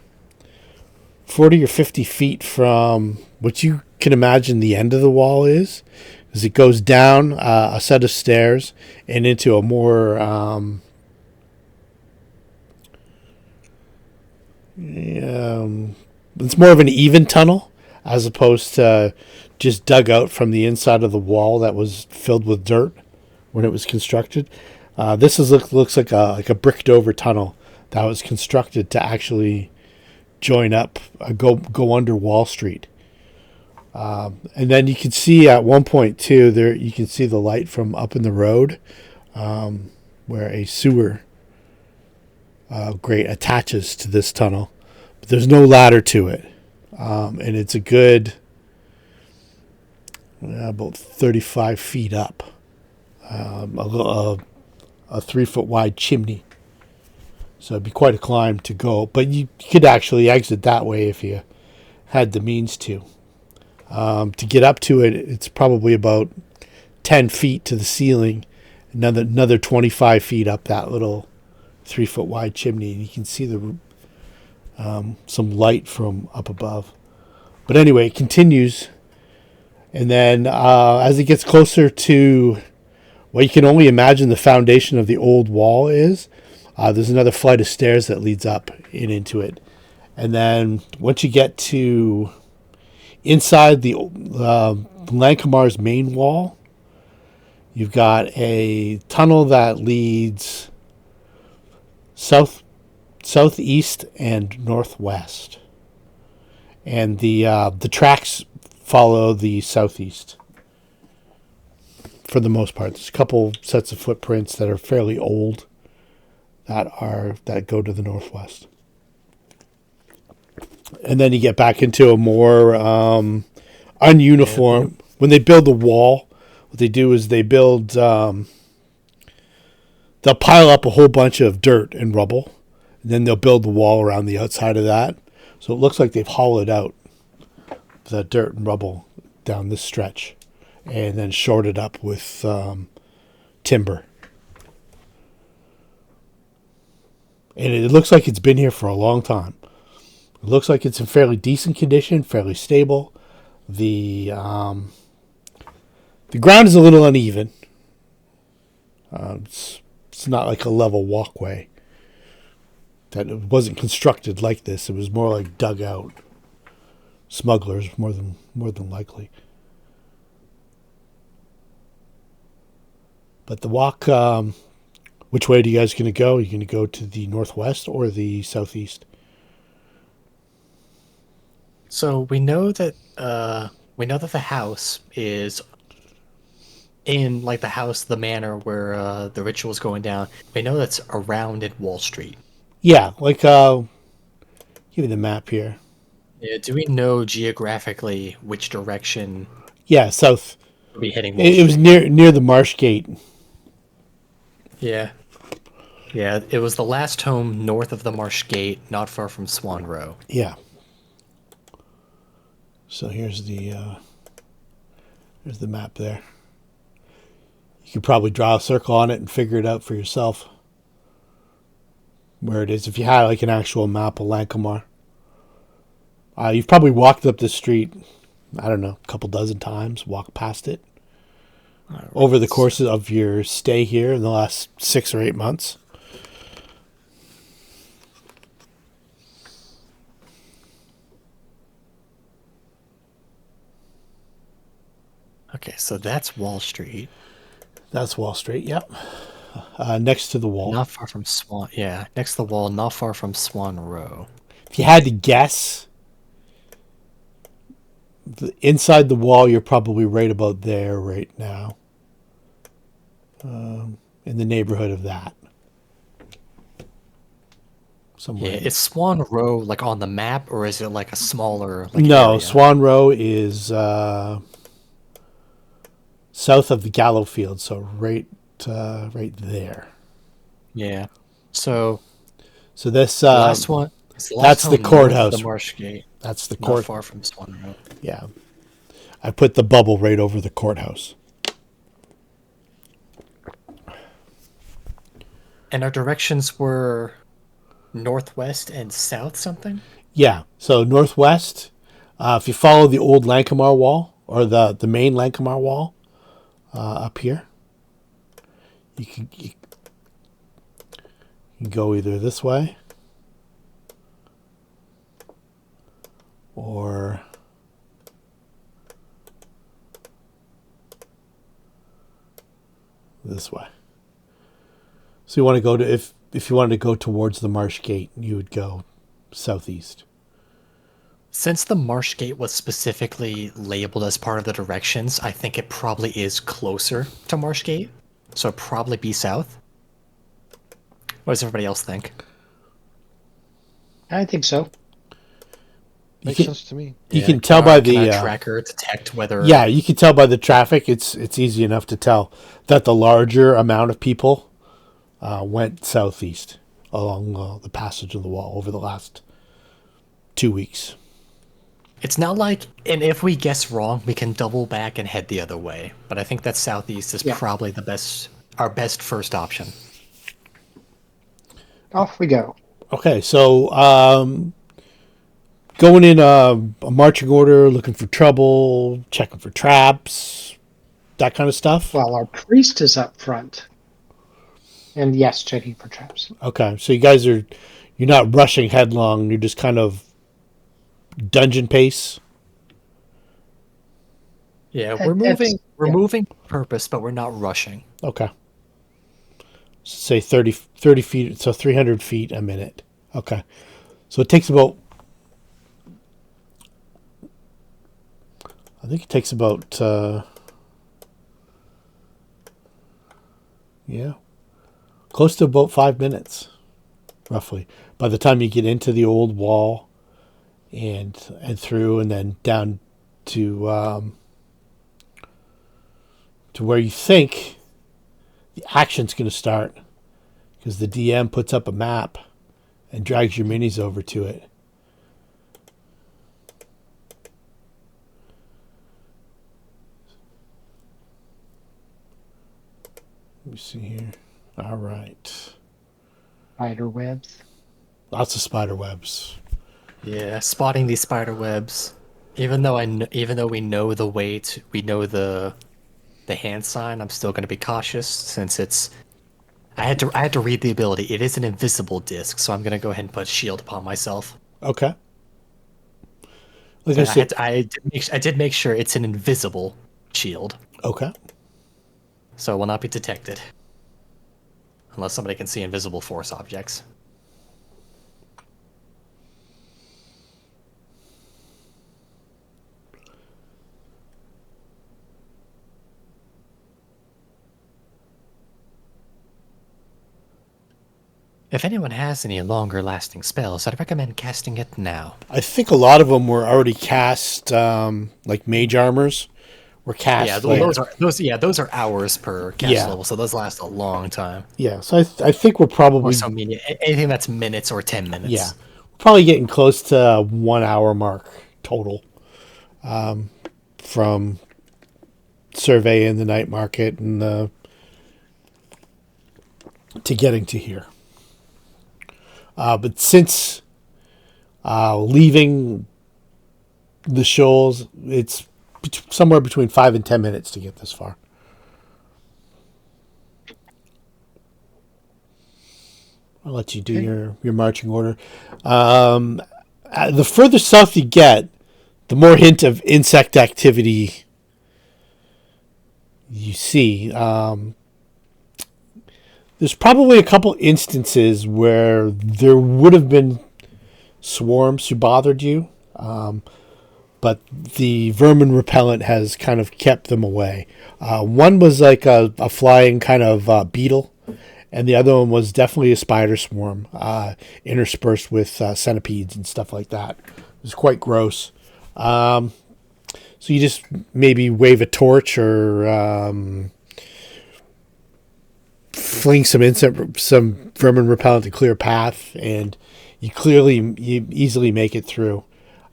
40 or 50 feet from what you can imagine the end of the wall is. As it goes down a set of stairs and into a more it's more of an even tunnel as opposed to just dug out from the inside of the wall that was filled with dirt when it was constructed. Looks like a bricked over tunnel that was constructed to actually join up, go under Wall Street. And then you can see at one point too there you can see the light from up in the road, where a sewer grate attaches to this tunnel, but there's no ladder to it, and it's a good about 35 feet up, a 3 foot wide chimney. So it'd be quite a climb to go, but you could actually exit that way if you had the means to. To get up to it, it's probably about 10 feet to the ceiling, another 25 feet up that little 3 foot wide chimney, and you can see the some light from up above. But anyway, it continues, and then as it gets closer to what you can only imagine the foundation of the old wall is, there's another flight of stairs that leads up and into it, and then once you get to inside the Lankhmar's main wall, you've got a tunnel that leads southeast and northwest, and the tracks follow the southeast for the most part. There's a couple sets of footprints that are fairly old that go to the northwest. And then you get back into a more ununiform. When they build the wall, what they do is they build. They'll pile up a whole bunch of dirt and rubble, and then they'll build the wall around the outside of that. So it looks like they've hollowed out the dirt and rubble down this stretch, and then shored it up with timber. And it looks like it's been here for a long time. It looks like it's in fairly decent condition, fairly stable. The ground is a little uneven. It's not like a level walkway. That it wasn't constructed like this. It was more like dug out. Smugglers, more than likely. But the walk. Which way are you guys going to go? Are you going to go to the northwest or the southeast? So we know that the house is in like the manor where the ritual is going down. We know that's around at Wall Street. Yeah, like give me the map here. Yeah, do we know geographically which direction? Yeah, south. We'll be heading. It was near the Marsh Gate. Yeah. Yeah, it was the last home north of the Marsh Gate, not far from Swan Row. Yeah. So here's the map there. You could probably draw a circle on it and figure it out for yourself where it is. If you had like an actual map of Lankhmar, you've probably walked up this street, I don't know, a couple dozen times, walked past it over the course of your stay here in the last 6 or 8 months. Okay, so that's Wall Street. That's Wall Street, yep. Next to the wall. Not far from Swan. Yeah, next to the wall, not far from Swan Row. If you had to guess, inside the wall, you're probably right about there right now. In the neighborhood of that. Somewhere. Yeah, is Swan Row like on the map, or is it like a smaller? No, area? Swan Row is south of the Gallow Field, so right there. Yeah. So this last one. That's the courthouse. The Marsh Gate. That's the Not far from Swan Row. Yeah, I put the bubble right over the courthouse. And our directions were northwest and south something? Yeah, so northwest, if you follow the old Lankhmar wall, or the main Lankhmar wall up here, you can go either this way or this way. So you want to go to, if you wanted to go towards the Marsh Gate, you would go southeast. Since the Marsh Gate was specifically labeled as part of the directions, I think it probably is closer to Marsh Gate. So it'd probably be south. What does everybody else think? I think so. Makes sense to me. You can tell by the tracker detect whether. Yeah, you can tell by the traffic. It's easy enough to tell that the larger amount of people went southeast along the passage of the wall over the last 2 weeks. It's not like, and if we guess wrong, we can double back and head the other way. But I think that southeast is probably our best first option. Off we go. Okay, so going in a marching order, looking for trouble, checking for traps, that kind of stuff. Well, our priest is up front. And yes, checking for traps. Okay, so you're not rushing headlong, you're just kind of dungeon pace. Yeah, we're moving purpose, but we're not rushing. Okay. Say 30 feet, so 300 feet a minute. Okay. So it takes about, I think it takes about, close to about 5 minutes, roughly. By the time you get into the old wall and through and then down to where you think the action's going to start, because the DM puts up a map and drags your minis over to it. Let me see here. All right. Spider webs. Lots of spider webs. Yeah, spotting these spider webs. Even though we know the weight, we know the hand sign, I'm still going to be cautious since it's. I had to read the ability. It is an invisible disc, so I'm going to go ahead and put shield upon myself. Okay. Like So I said, I did make sure it's an invisible shield. Okay. So it will not be detected. Unless somebody can see invisible force objects. If anyone has any longer lasting spells, I'd recommend casting it now. I think a lot of them were already cast, like mage armors were cast. Yeah, those are hours per cast level, so those last a long time. Yeah, so I think we're probably anything that's minutes or 10 minutes. Yeah, probably getting close to 1 hour mark total, from surveying the night market and to getting to here. But since leaving the shoals, it's somewhere between 5 and 10 minutes to get this far. I'll let you do your marching order. The further south you get, the more hint of insect activity you see. There's probably a couple instances where there would have been swarms who bothered you, but the vermin repellent has kind of kept them away. One was like a flying kind of beetle, and the other one was definitely a spider swarm, interspersed with centipedes and stuff like that. It was quite gross. So you just maybe wave a torch or fling some vermin repellent to clear a path, and you easily make it through.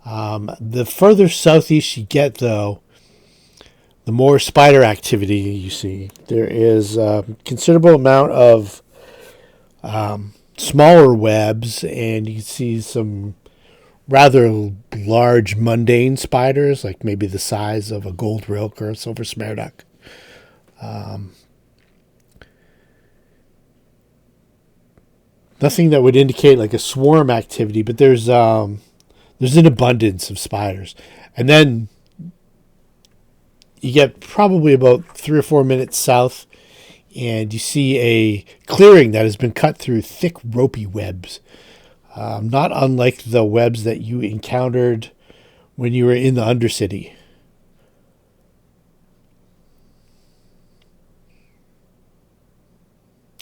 The further southeast you get, though, the more spider activity you see. There is a considerable amount of smaller webs, and you can see some rather large mundane spiders, like maybe the size of a gold rilk or a silver smearduck. Nothing that would indicate like a swarm activity, but there's an abundance of spiders. And then you get probably about 3 or 4 minutes south, and you see a clearing that has been cut through thick ropey webs. Not unlike the webs that you encountered when you were in the undercity.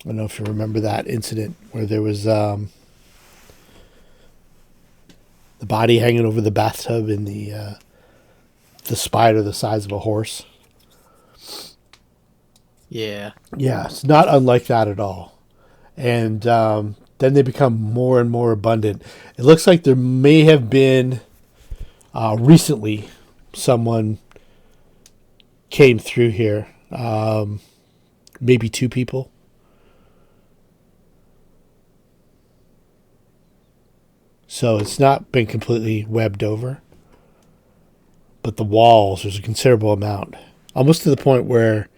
I don't know if you remember that incident where there was the body hanging over the bathtub and the spider the size of a horse. Yeah. Yeah, it's not unlike that at all. And then they become more and more abundant. It looks like there may have been recently someone came through here. Maybe 2 people. So it's not been completely webbed over. But the walls, there's a considerable amount. Almost to the point where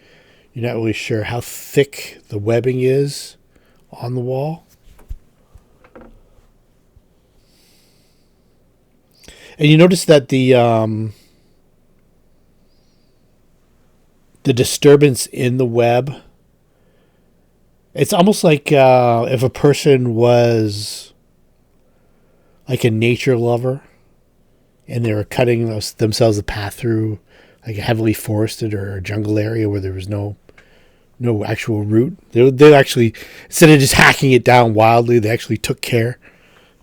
you're not really sure how thick the webbing is on the wall. And you notice that the disturbance in the web, it's almost like if a person was like a nature lover and they were cutting themselves a path through like a heavily forested or a jungle area where there was no actual route. They actually, instead of just hacking it down wildly, they actually took care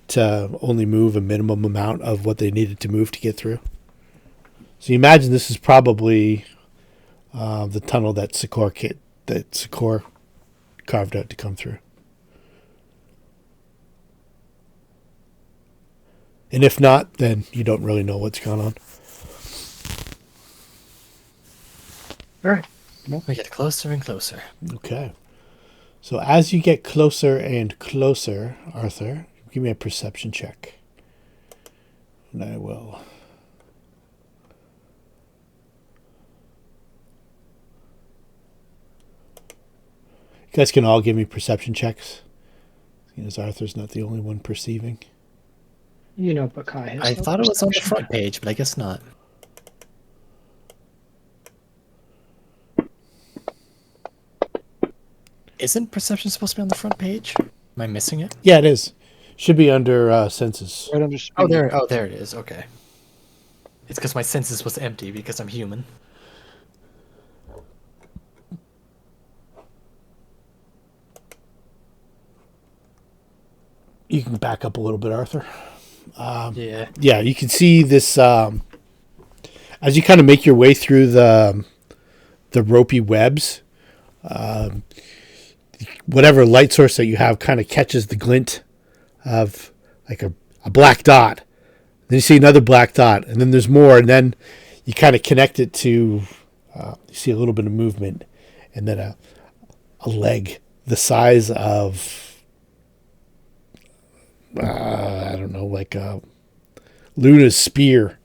to only move a minimum amount of what they needed to move to get through. So you imagine this is probably the tunnel that Sycor carved out to come through. And if not, then you don't really know what's going on. All right. We get closer and closer. Okay. So as you get closer and closer, Arthur, give me a perception check. And I will. You guys can all give me perception checks. As Arthur's not the only one perceiving. You know, Baccae has I no thought it was on the perception. front page, but I guess not. Isn't perception supposed to be on the front page? Am I missing it? Yeah, it is. Should be under senses. Right under speed. Oh, there it is. Okay. It's because my senses was empty because I'm human. You can back up a little bit, Arthur. Yeah. Yeah, you can see this as you kind of make your way through the ropey webs. Whatever light source that you have kind of catches the glint of like a black dot. Then you see another black dot, and then there's more, and then you kind of connect it to you see a little bit of movement, and then a leg the size of I don't know, like Luna's spear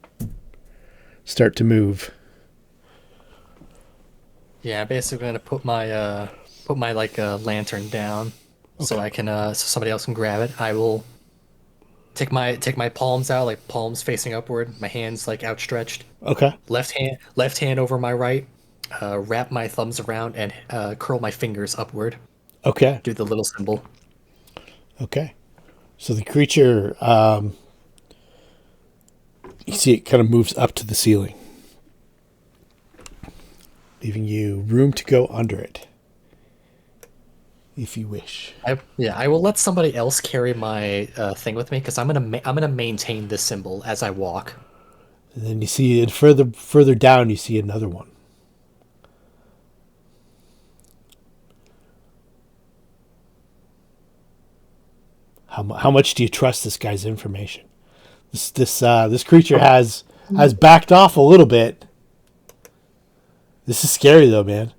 start to move. Yeah, basically gonna put my like lantern down so I can so somebody else can grab it. I will take my palms out, like palms facing upward, my hands like outstretched. Okay. Left hand over my right. Wrap my thumbs around and curl my fingers upward. Okay. Do the little symbol. Okay. So the creature, you see it kind of moves up to the ceiling, leaving you room to go under it, if you wish. I will let somebody else carry my thing with me because I'm gonna maintain this symbol as I walk. And then you see it further down. You see another one. How much do you trust this guy's information? This creature has backed off a little bit. This is scary though, man.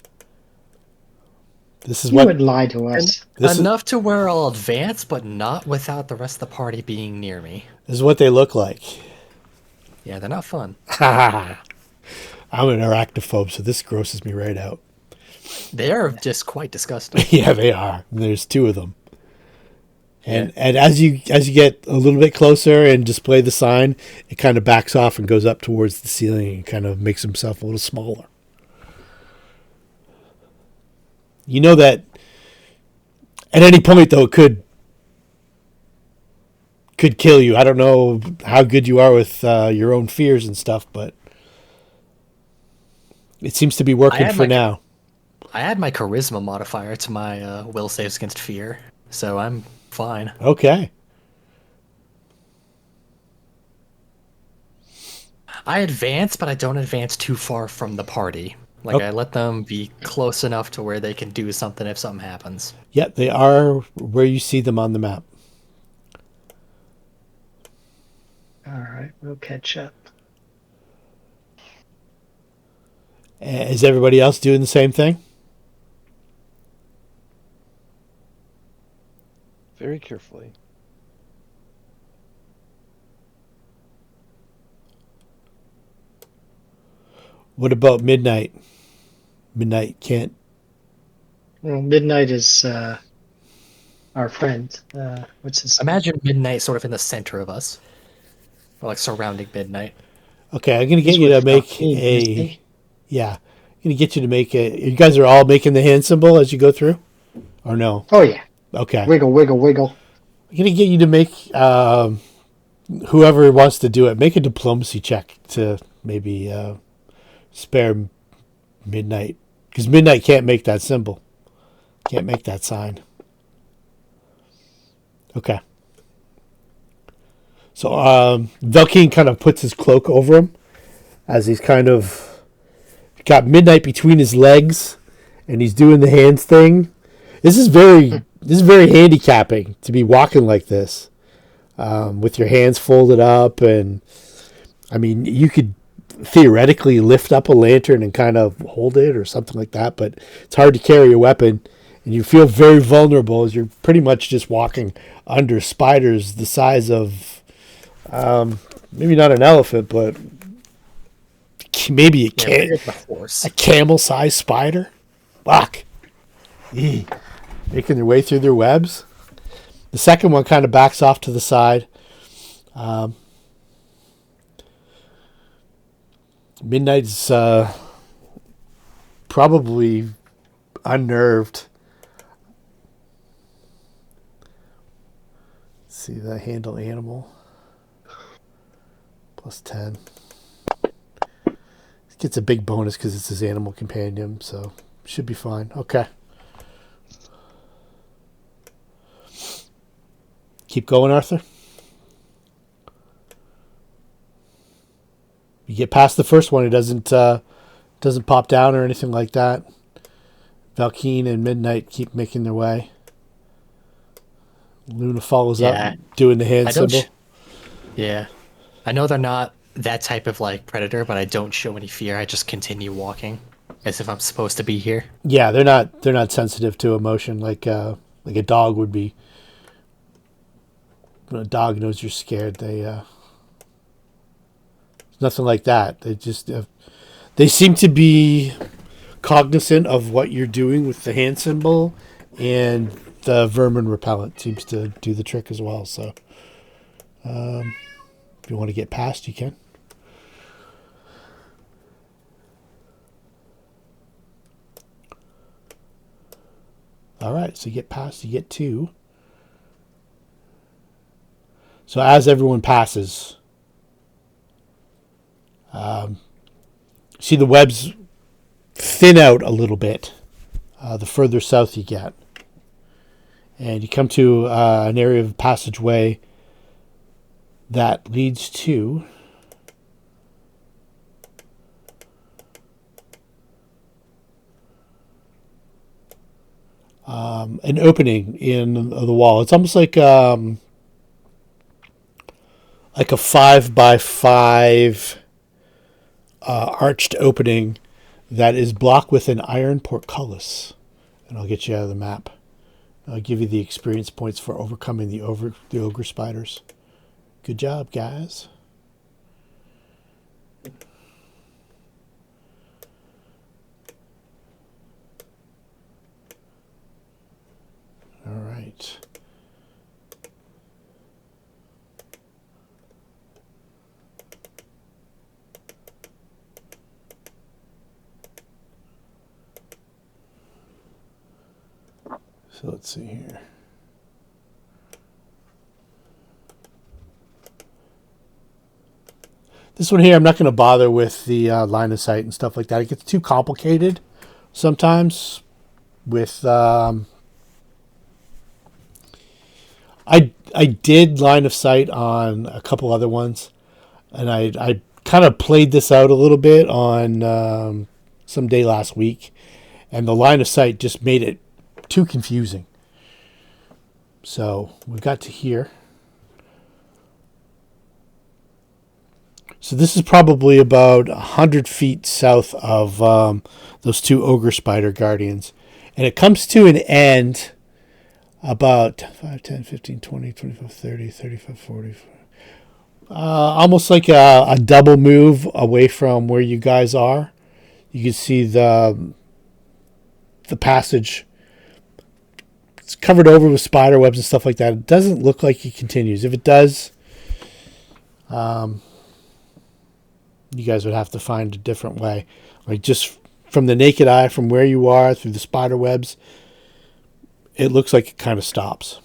This is You what wouldn't lie to us. Enough to where I'll advance, but not without the rest of the party being near me. this is what they look like. Yeah, they're not fun. I'm an arachnophobe, so this grosses me right out. They are just quite disgusting. Yeah, they are. There's two of them. And Yeah. and as you get a little bit closer and display the sign, it kind of backs off and goes up towards the ceiling and kind of makes himself a little smaller. You know that at any point though it could kill you. I don't know how good you are with your own fears and stuff, but it seems to be working for now. I add my charisma modifier to my will saves against fear, so I'm fine. Okay. I advance, but I don't advance too far from the party. Like, I let them be close enough to where they can do something if something happens. Yeah, they are where you see them on the map. All right, we'll catch up. Is everybody else doing the same thing? Very carefully. What about Midnight? Midnight can't. Well, Midnight is our friend. What's his name? Imagine Midnight sort of in the center of us. Or like surrounding Midnight. Okay, I'm gonna get He's you to with make Baccae, isn't a. he? Yeah, I'm gonna get you to make a. You guys are all making the hand symbol as you go through, or no? Oh yeah. Okay, Wiggle, wiggle, wiggle. I'm gonna get you to make whoever wants to do it make a diplomacy check to maybe spare Midnight, because Midnight can't make that symbol, can't make that sign. Okay. So Velkeen kind of puts his cloak over him as he's kind of got Midnight between his legs, and he's doing the hands thing. This is very handicapping to be walking like this, with your hands folded up, and I mean you could theoretically lift up a lantern and kind of hold it or something like that, but it's hard to carry a weapon, and you feel very vulnerable as you're pretty much just walking under spiders the size of maybe not an elephant, but maybe a camel-sized spider. Fuck. Eee. Making their way through their webs. The second one kind of backs off to the side. Midnight's probably unnerved. Let's see, the handle animal. Plus 10. He gets a big bonus because it's his animal companion, so should be fine. Okay. Keep going, Arthur. You get past the first one, it doesn't pop down or anything like that. Velkeen and Midnight keep making their way. Luna follows up, doing the hand symbol. Yeah. I know they're not that type of like predator, but I don't show any fear. I just continue walking as if I'm supposed to be here. Yeah, they're not sensitive to emotion like a dog would be. When a dog knows you're scared, it's nothing like that. They just they seem to be cognizant of what you're doing with the hand symbol, and the vermin repellent seems to do the trick as well. So, if you want to get past, you can. All right, so you get past, you get 2. So as everyone passes, see the webs thin out a little bit the further south you get. And you come to an area of passageway that leads to an opening in the wall. It's almost like a 5x5 arched opening that is blocked with an iron portcullis and I'll get you out of the map. I'll give you the experience points for overcoming the ogre spiders. Good job, guys. All right. So let's see here. This one here, I'm not going to bother with the line of sight and stuff like that. It gets too complicated sometimes with... I did line of sight on a couple other ones, and I kind of played this out a little bit on some day last week, and the line of sight just made it too confusing. So we've got to here. So this is probably about 100 feet south of those two ogre spider guardians, and it comes to an end about 5, 10, 15, 20, 25, 30, 35, 40. Almost like a double move away from where you guys are. You can see the passage. It's covered over with spider webs and stuff like that. It doesn't look like it continues. If it does, you guys would have to find a different way. Like just from the naked eye, from where you are through the spider webs, it looks like it kind of stops.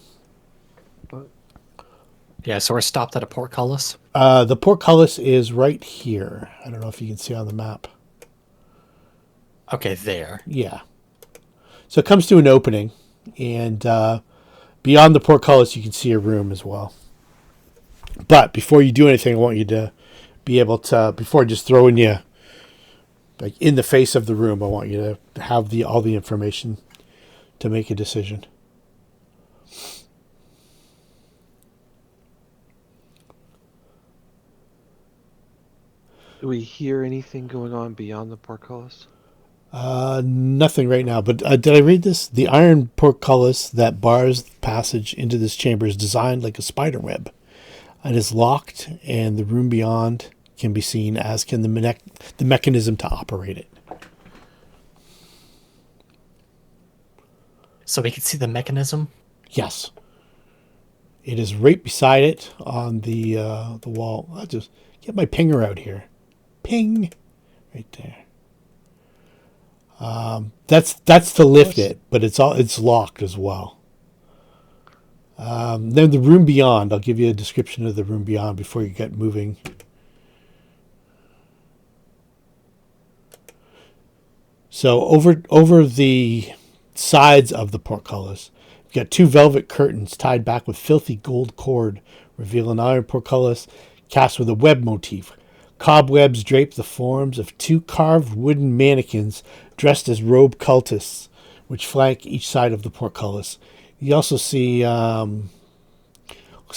Yeah, so we're stopped at a portcullis. The portcullis is right here. I don't know if you can see on the map. Okay, there. Yeah. So it comes to an opening, and beyond the portcullis, you can see a room as well. But before you do anything, I want you to be able to, before just throwing you like in the face of the room, I want you to have all the information to make a decision. Do we hear anything going on beyond the portcullis? Nothing right now, but did I read this? The iron portcullis that bars the passage into this chamber is designed like a spider web. It is locked, and the room beyond can be seen, as can the mechanism to operate it. So we can see the mechanism? Yes. It is right beside it on the wall. I'll just get my pinger out here. Ping! Right there. That's to lift it, but it's locked as well. Then the room beyond, I'll give you a description of the room beyond before you get moving. So over the sides of the portcullis, you've got two velvet curtains tied back with filthy gold cord, reveal an iron portcullis cast with a web motif. Cobwebs drape the forms of two carved wooden mannequins dressed as robed cultists, which flank each side of the portcullis. You also see, looks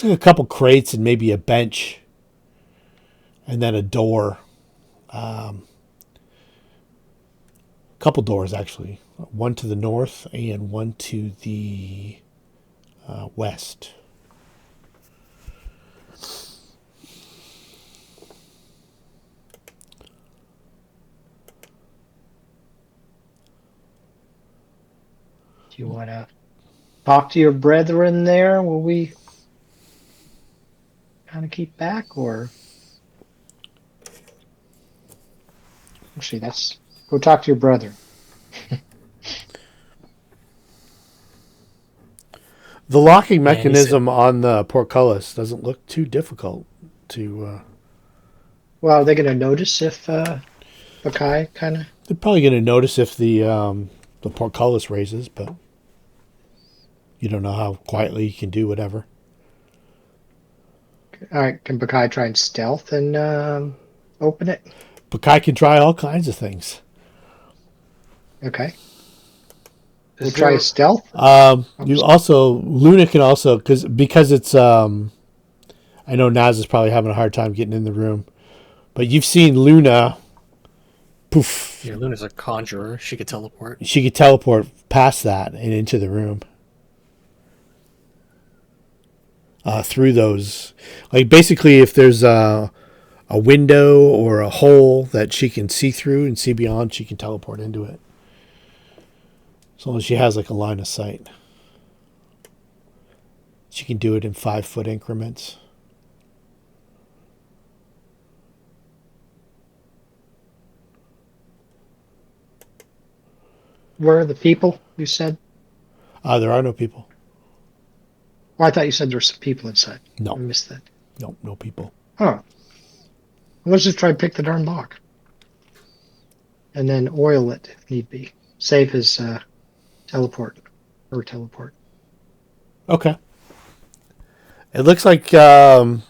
like a couple crates and maybe a bench, and then a door. Couple doors, actually. One to the north and one to the west. Do you want to talk to your brethren there? Will we kind of keep back, or actually, go talk to your brother. The locking mechanism on the portcullis doesn't look too difficult to. Well, are they going to notice if Baccae kind of? They're probably going to notice if the portcullis raises, but you don't know how quietly you can do whatever. All right, can Baccae try and stealth and open it? Baccae can try all kinds of things. Okay. We'll try stealth. You also Luna can also because it's I know Naz is probably having a hard time getting in the room, but you've seen Luna poof. Yeah, Luna's a conjurer. She could teleport. She could teleport past that and into the room. Through those. Like, basically, if there's a window or a hole that she can see through and see beyond, she can teleport into it. As long as she has, like, a line of sight. She can do it in 5-foot increments. Where are the people, you said? There are no people. Well, I thought you said there were some people inside. No. I missed that. No people. Oh. Let's just try to pick the darn lock. And then oil it if need be. Save his teleport. Or teleport. Okay. It looks like not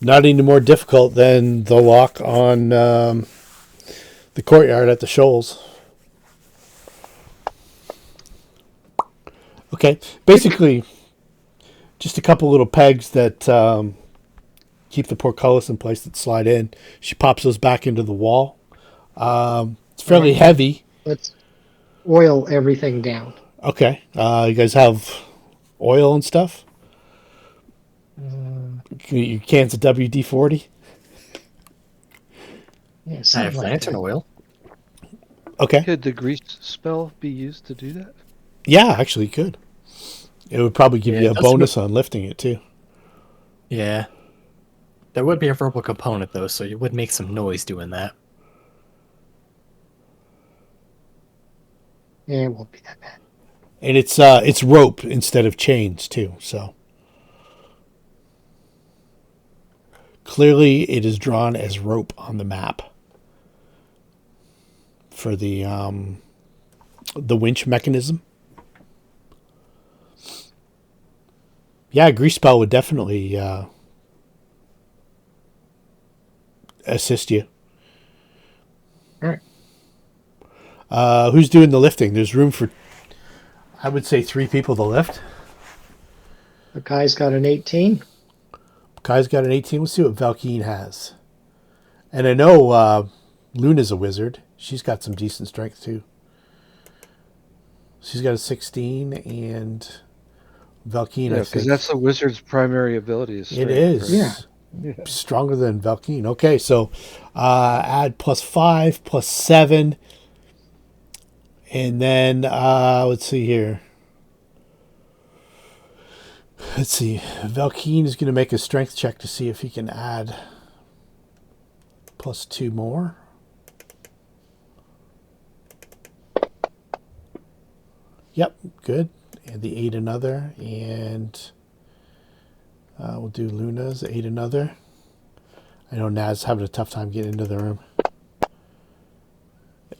any more difficult than the lock on the courtyard at the Shoals. Okay. Basically, just a couple little pegs that keep the portcullis in place that slide in. She pops those back into the wall. It's fairly heavy. Let's oil everything down. Okay. You guys have oil and stuff? Your cans of WD-40? Yeah, I have something like lantern that. oil. Okay. Could the grease spell be used to do that? Yeah, actually you could. It would probably give Yeah, you it a does bonus on lifting it, too. Yeah. There would be a verbal component, though, so you would make some noise doing that. Yeah, it won't be that bad. And it's rope instead of chains, too, so. Clearly, it is drawn as rope on the map for the winch mechanism. Yeah, a grease spell would definitely assist you. All right. Who's doing the lifting? There's room for, I would say, 3 people to lift. The guy's got an 18. Kai's got an 18. Let's see what Valkeen has. And I know Luna's a wizard. She's got some decent strength, too. She's got a 16, and Valkeen, Yeah, I because think. that's the wizard's primary ability. Is It strength, is. right? Yeah. Yeah. Stronger than Valkeen. Okay, so add +5, +7. And then, let's see here. Let's see. Valkeen is going to make a strength check to see if he can add +2 more. Yep, good. And the 8 another. And we'll do Luna's 8 another. I know Naz's having a tough time getting into the room.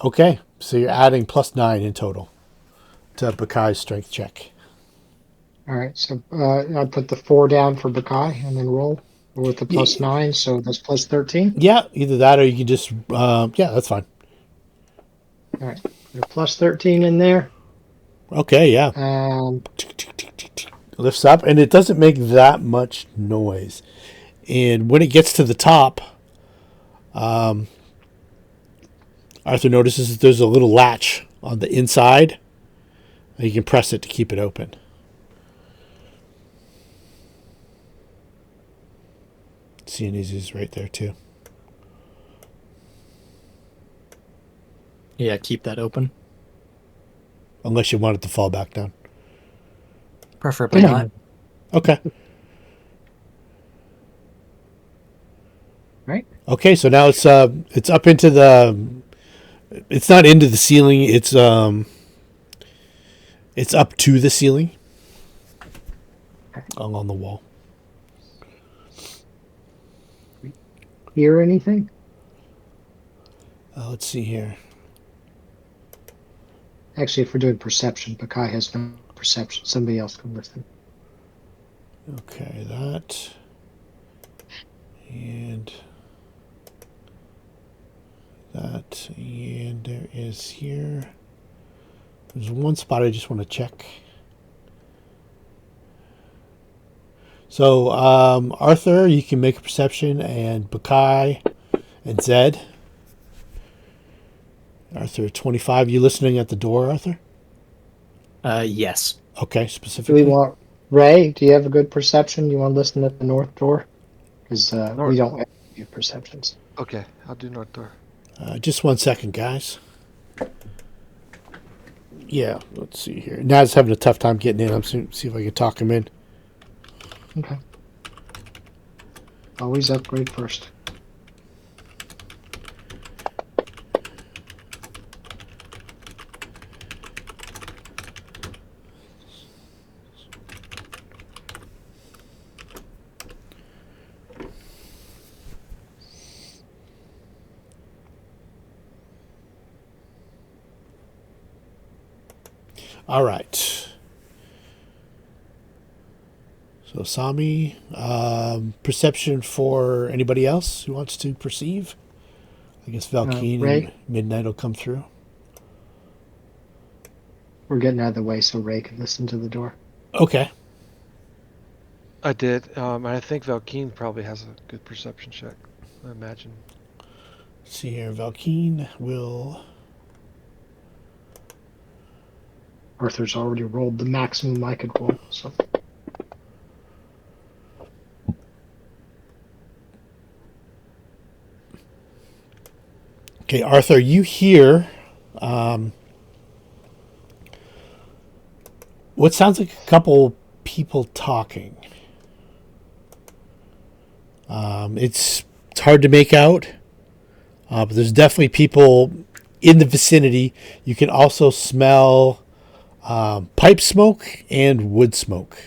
Okay, so you're adding +9 in total to Baccae's strength check. All right, so I put the 4 down for Baccae and then roll with the +9, so that's +13. Yeah, either that or you can just, yeah, that's fine. All right, there's +13 in there. Okay, yeah. Lifts up, and it doesn't make that much noise. And when it gets to the top, Arthur notices that there's a little latch on the inside. And you can press it to keep it open. Seeing is right there, too. Yeah, keep that open. Unless you want it to fall back down. Preferably not. Okay. Right. Okay, so now it's up into the. It's not into the ceiling. It's up to the ceiling. Along the wall. Hear anything? Let's see here. Actually, if we're doing perception, Baccae has no perception. Somebody else can listen. Okay, that. And that. And there is here. There's one spot I just want to check. So, Arthur, you can make a perception, and Baccae and Zed. Arthur, 25. You listening at the door, Arthur? Yes. Okay, Do we specifically. want Ray? Do you have a good perception? You want to listen at the north door? Because we don't have any perceptions. Okay, I'll do north door. Just 1 second, guys. Yeah, let's see here. Nad's having a tough time getting in. I'm see if I can talk him in. Okay. Always upgrade first. All right. So, Asami, perception for anybody else who wants to perceive? I guess Valkeen Ray? and Midnight will come through. We're getting out of the way so Ray can listen to the door. Okay. I did. And I think Valkeen probably has a good perception check. I imagine. Let's see here. Valkeen will. Arthur's already rolled the maximum I could roll, so. Okay, Arthur, you hear what sounds like a couple people talking. It's hard to make out, but there's definitely people in the vicinity. You can also smell pipe smoke and wood smoke.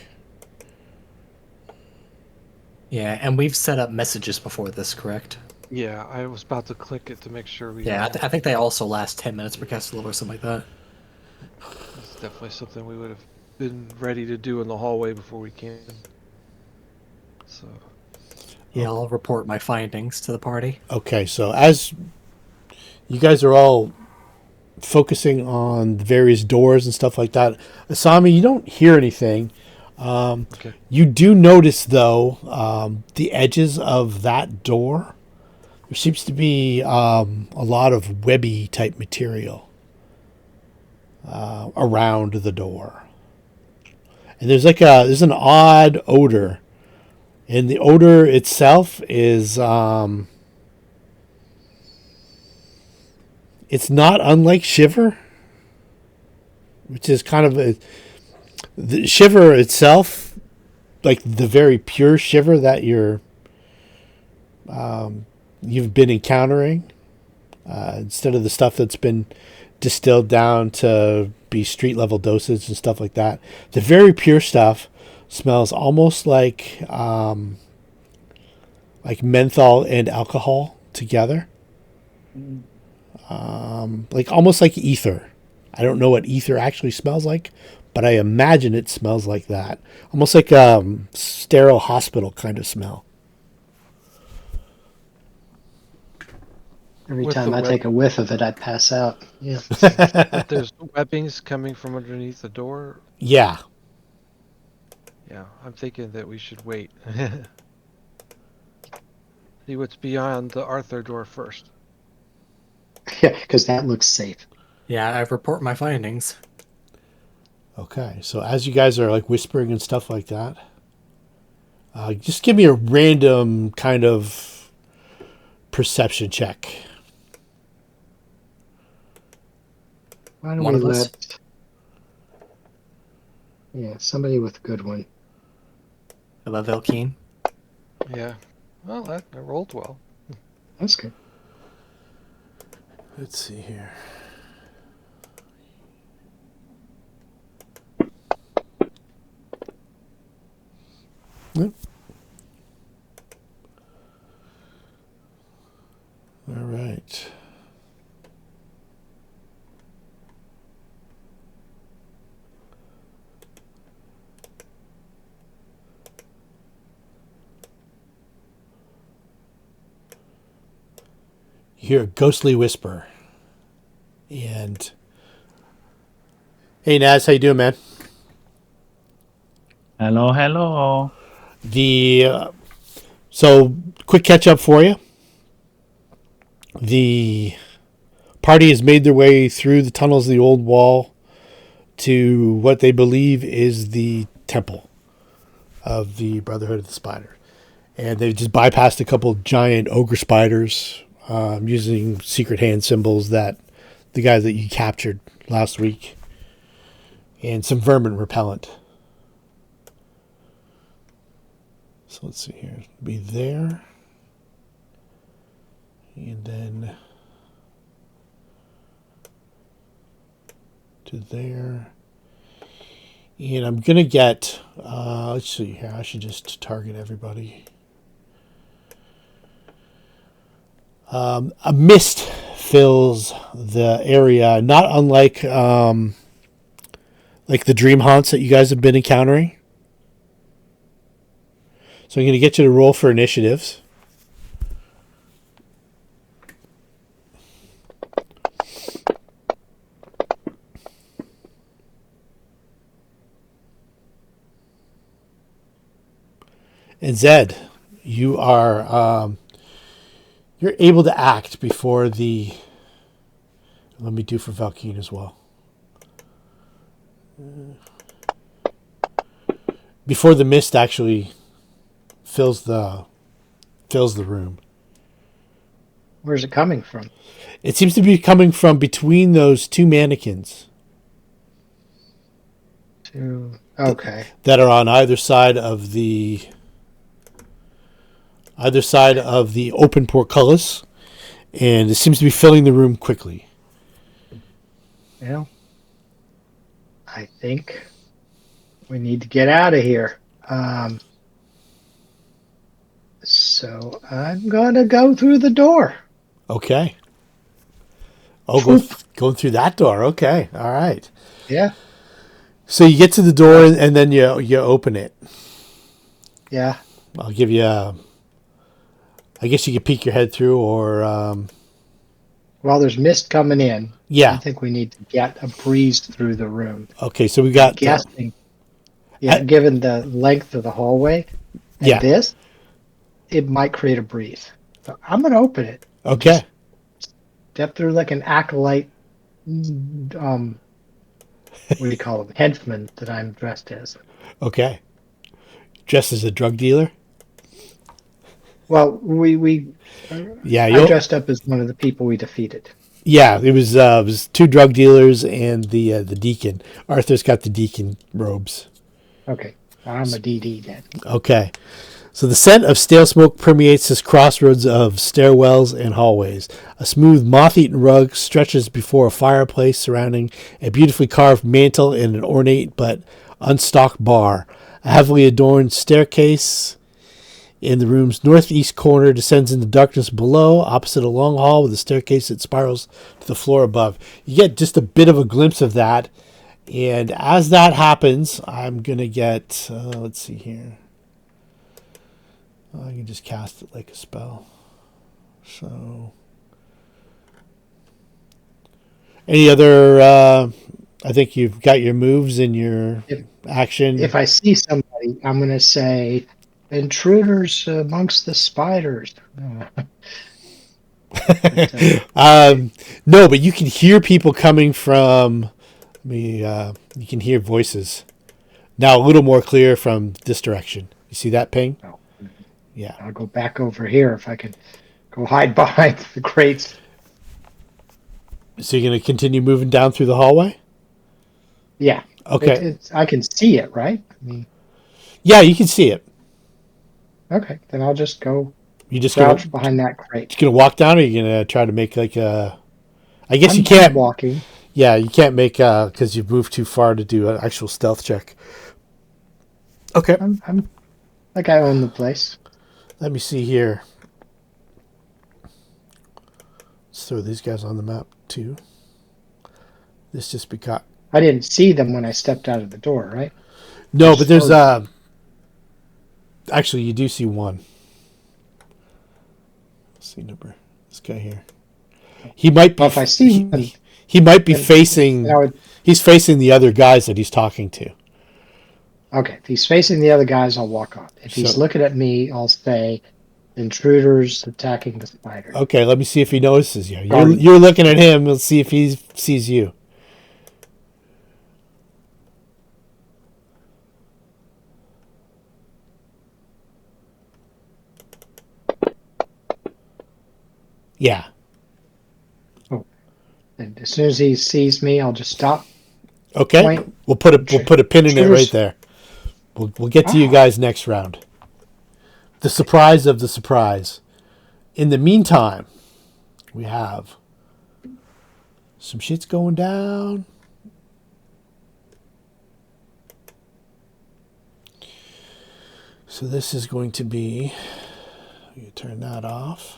Yeah, and we've set up messages before this, correct? Yeah, I was about to click it to make sure we. Yeah, I think they also last 10 minutes per cast level or something like that. It's definitely something we would have been ready to do in the hallway before we came. So. Yeah, I'll report my findings to the party. Okay, so as you guys are all focusing on the various doors and stuff like that, Asami, you don't hear anything. Okay. You do notice, though, the edges of that door. There seems to be a lot of webby type material around the door, and there's an odd odor, and the odor itself is it's not unlike shiver, which is kind of the shiver itself, like the very pure shiver that you've been encountering, instead of the stuff that's been distilled down to be street level dosage and stuff like that. The very pure stuff smells almost like menthol and alcohol together, like almost like ether. I don't know what ether actually smells like, but I imagine it smells like that, almost like sterile hospital kind of smell. Every With time the I web- take a whiff of it, I pass out. Yeah. If there's webbings coming from underneath the door, Yeah. yeah, I'm thinking that we should wait. See what's beyond the Arthur door first. Yeah, because that looks safe. Yeah, I report my findings. Okay, so as you guys are like whispering and stuff like that, just give me a random kind of perception check. Why don't One we of us? Yeah, somebody with a good one. Hello, Valkeen. Yeah. Well, I rolled well. That's good. Let's see here. Yep. All right. You hear a ghostly whisper. And hey, Naz, how you doing, man? Hello, hello. So quick catch up for you. The party has made their way through the tunnels of the old wall to what they believe is the temple of the Brotherhood of the Spider. And they've just bypassed a couple of giant ogre spiders using secret hand symbols that the guy that you captured last week, and some vermin repellent. So let's see here. Be there. And then to there. And I'm going to get, let's see here. I should just target everybody. A mist fills the area, not unlike like the dream haunts that you guys have been encountering. So I'm going to get you to roll for initiatives. And Zed, you are you're able to act before the. Let me do for Valkeen as well. Before the mist actually fills the room. Where's it coming from? It seems to be coming from between those two mannequins Okay. that are on either side of the open portcullis, and it seems to be filling the room quickly. Well, I think we need to get out of here. So I'm gonna go through the door. Okay. Oh, going through that door. Okay. All right. Yeah. So you get to the door and then you open it. Yeah. I'll give you I guess you could peek your head through, or Well, there's mist coming in. yeah. I think we need to get a breeze through the room. Okay, so we got Guessing. Given the length of the hallway and Yeah. this, it might create a breeze. So I'm gonna open it. okay. Step through like an acolyte. What do you call them? Henchman that I'm dressed as. Okay. Dressed as a drug dealer? Well, Yeah, I dressed up as one of the people we defeated. yeah, it was two drug dealers and the deacon. Arthur's got the deacon robes. Okay, I'm a DD then. Okay. So the scent of stale smoke permeates this crossroads of stairwells and hallways. A smooth, moth-eaten rug stretches before a fireplace surrounding a beautifully carved mantel and an ornate but unstocked bar. A heavily adorned staircase in the room's northeast corner descends into darkness below, opposite a long hall with a staircase that spirals to the floor above. You get just a bit of a glimpse of that. And as that happens, I'm going to get, let's see here. I can just cast it like a spell. So, any other? I think you've got your moves and your action. If I see somebody, I'm going to say, "Intruders amongst the spiders." No, but you can hear people coming from. You can hear voices now, a little more clear from this direction. You see that ping? Oh. Yeah. I'll go back over here if I can go hide behind the crates. So you're going to continue moving down through the hallway? Yeah. Okay. I can see it, right? I mean, yeah, you can see it. okay, then I'll just go You just crouch behind that crate. You're going to walk down, or you're going to try to make like a... I guess I'm you can't... walking. Yeah, you can't make... Because you've moved too far to do an actual stealth check. Okay. I'm like I own the place. Let me see here. Let's throw these guys on the map, too. This just got... I didn't see them when I stepped out of the door, right? No, but there's... Actually, you do see one. Let's see number. This guy here. He might be... Well, if I see him, he might be facing... He's facing the other guys that he's talking to. Okay, if he's facing the other guys, I'll walk on. If he's looking at me, I'll say, Intruders attacking the spider. Okay, let me see if he notices you. Sorry. You're looking at him. Let's see if he sees you. Yeah. And as soon as he sees me, I'll just stop. Okay. Point. We'll put a pin in it right there. We'll get to you guys next round. The surprise of the surprise. In the meantime, we have some shit's going down. So this is going to be, you turn that off.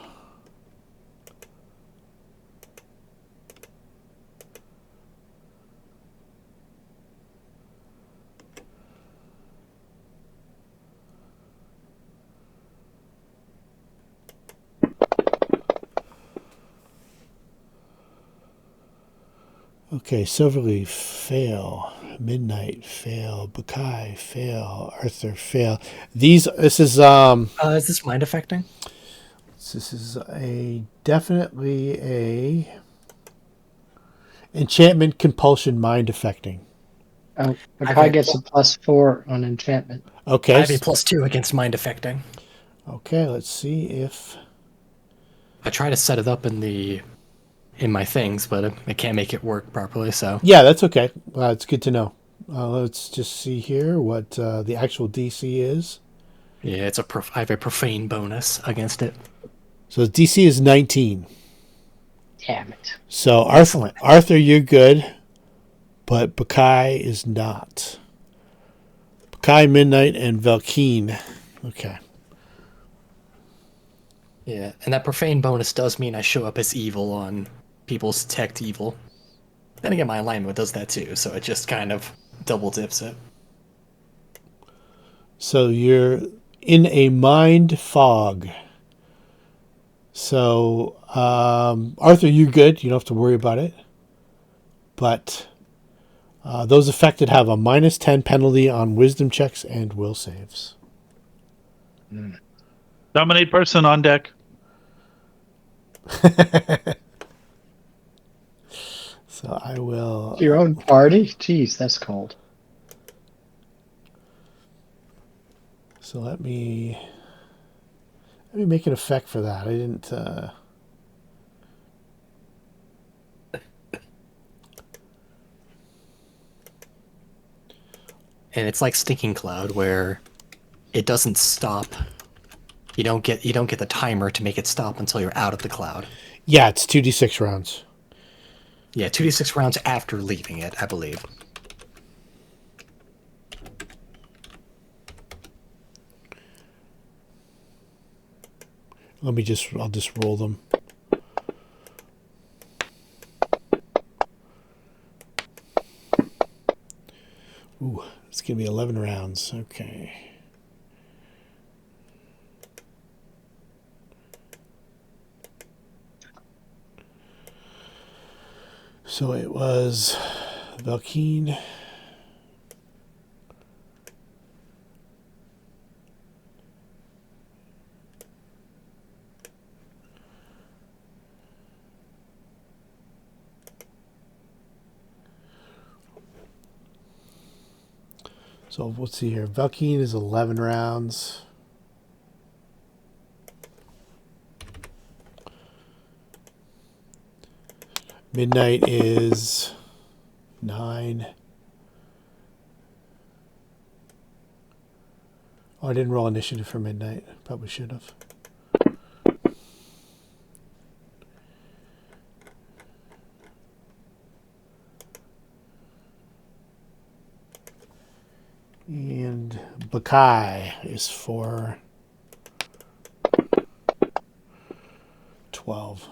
Okay, Silverleaf, fail. Midnight, fail. Baccae, fail. Arthur, fail. This is Is this mind affecting? this is definitely a enchantment compulsion mind affecting. Oh, Baccae gets a +4 on enchantment. I Okay. have a +2 against mind affecting. Okay, let's see if I try to set it up in my things, but I can't make it work properly. So yeah, that's okay. It's good to know. Let's just see here what the actual DC is. yeah, I have a profane bonus against it. So DC is 19. Damn it. So Excellent. Arthur, you're good, but Baccae is not. Baccae, Midnight, and Valkeen. Okay. Yeah, and that profane bonus does mean I show up as evil on people's detect evil. Then again, my alignment does that too, so it just kind of double dips it. So you're in a mind fog. So Arthur, you're good. You don't have to worry about it. But those affected have a -10 penalty on wisdom checks and will saves. Dominate person on deck. So I will. Your own party? Jeez, that's cold. So let me make an effect for that. I didn't. And it's like Stinking Cloud, where it doesn't stop. You don't get the timer to make it stop until you're out of the cloud. Yeah, it's 2d6 rounds. Yeah, 2d6 rounds after leaving it, I believe. I'll just roll them. Ooh, it's gonna be 11 rounds. Okay. So it was Valkeen. So let's see here. Valkeen is 11 rounds. Midnight is 9. Oh, I didn't roll initiative for Midnight. Probably should have. And Baccae is for 12.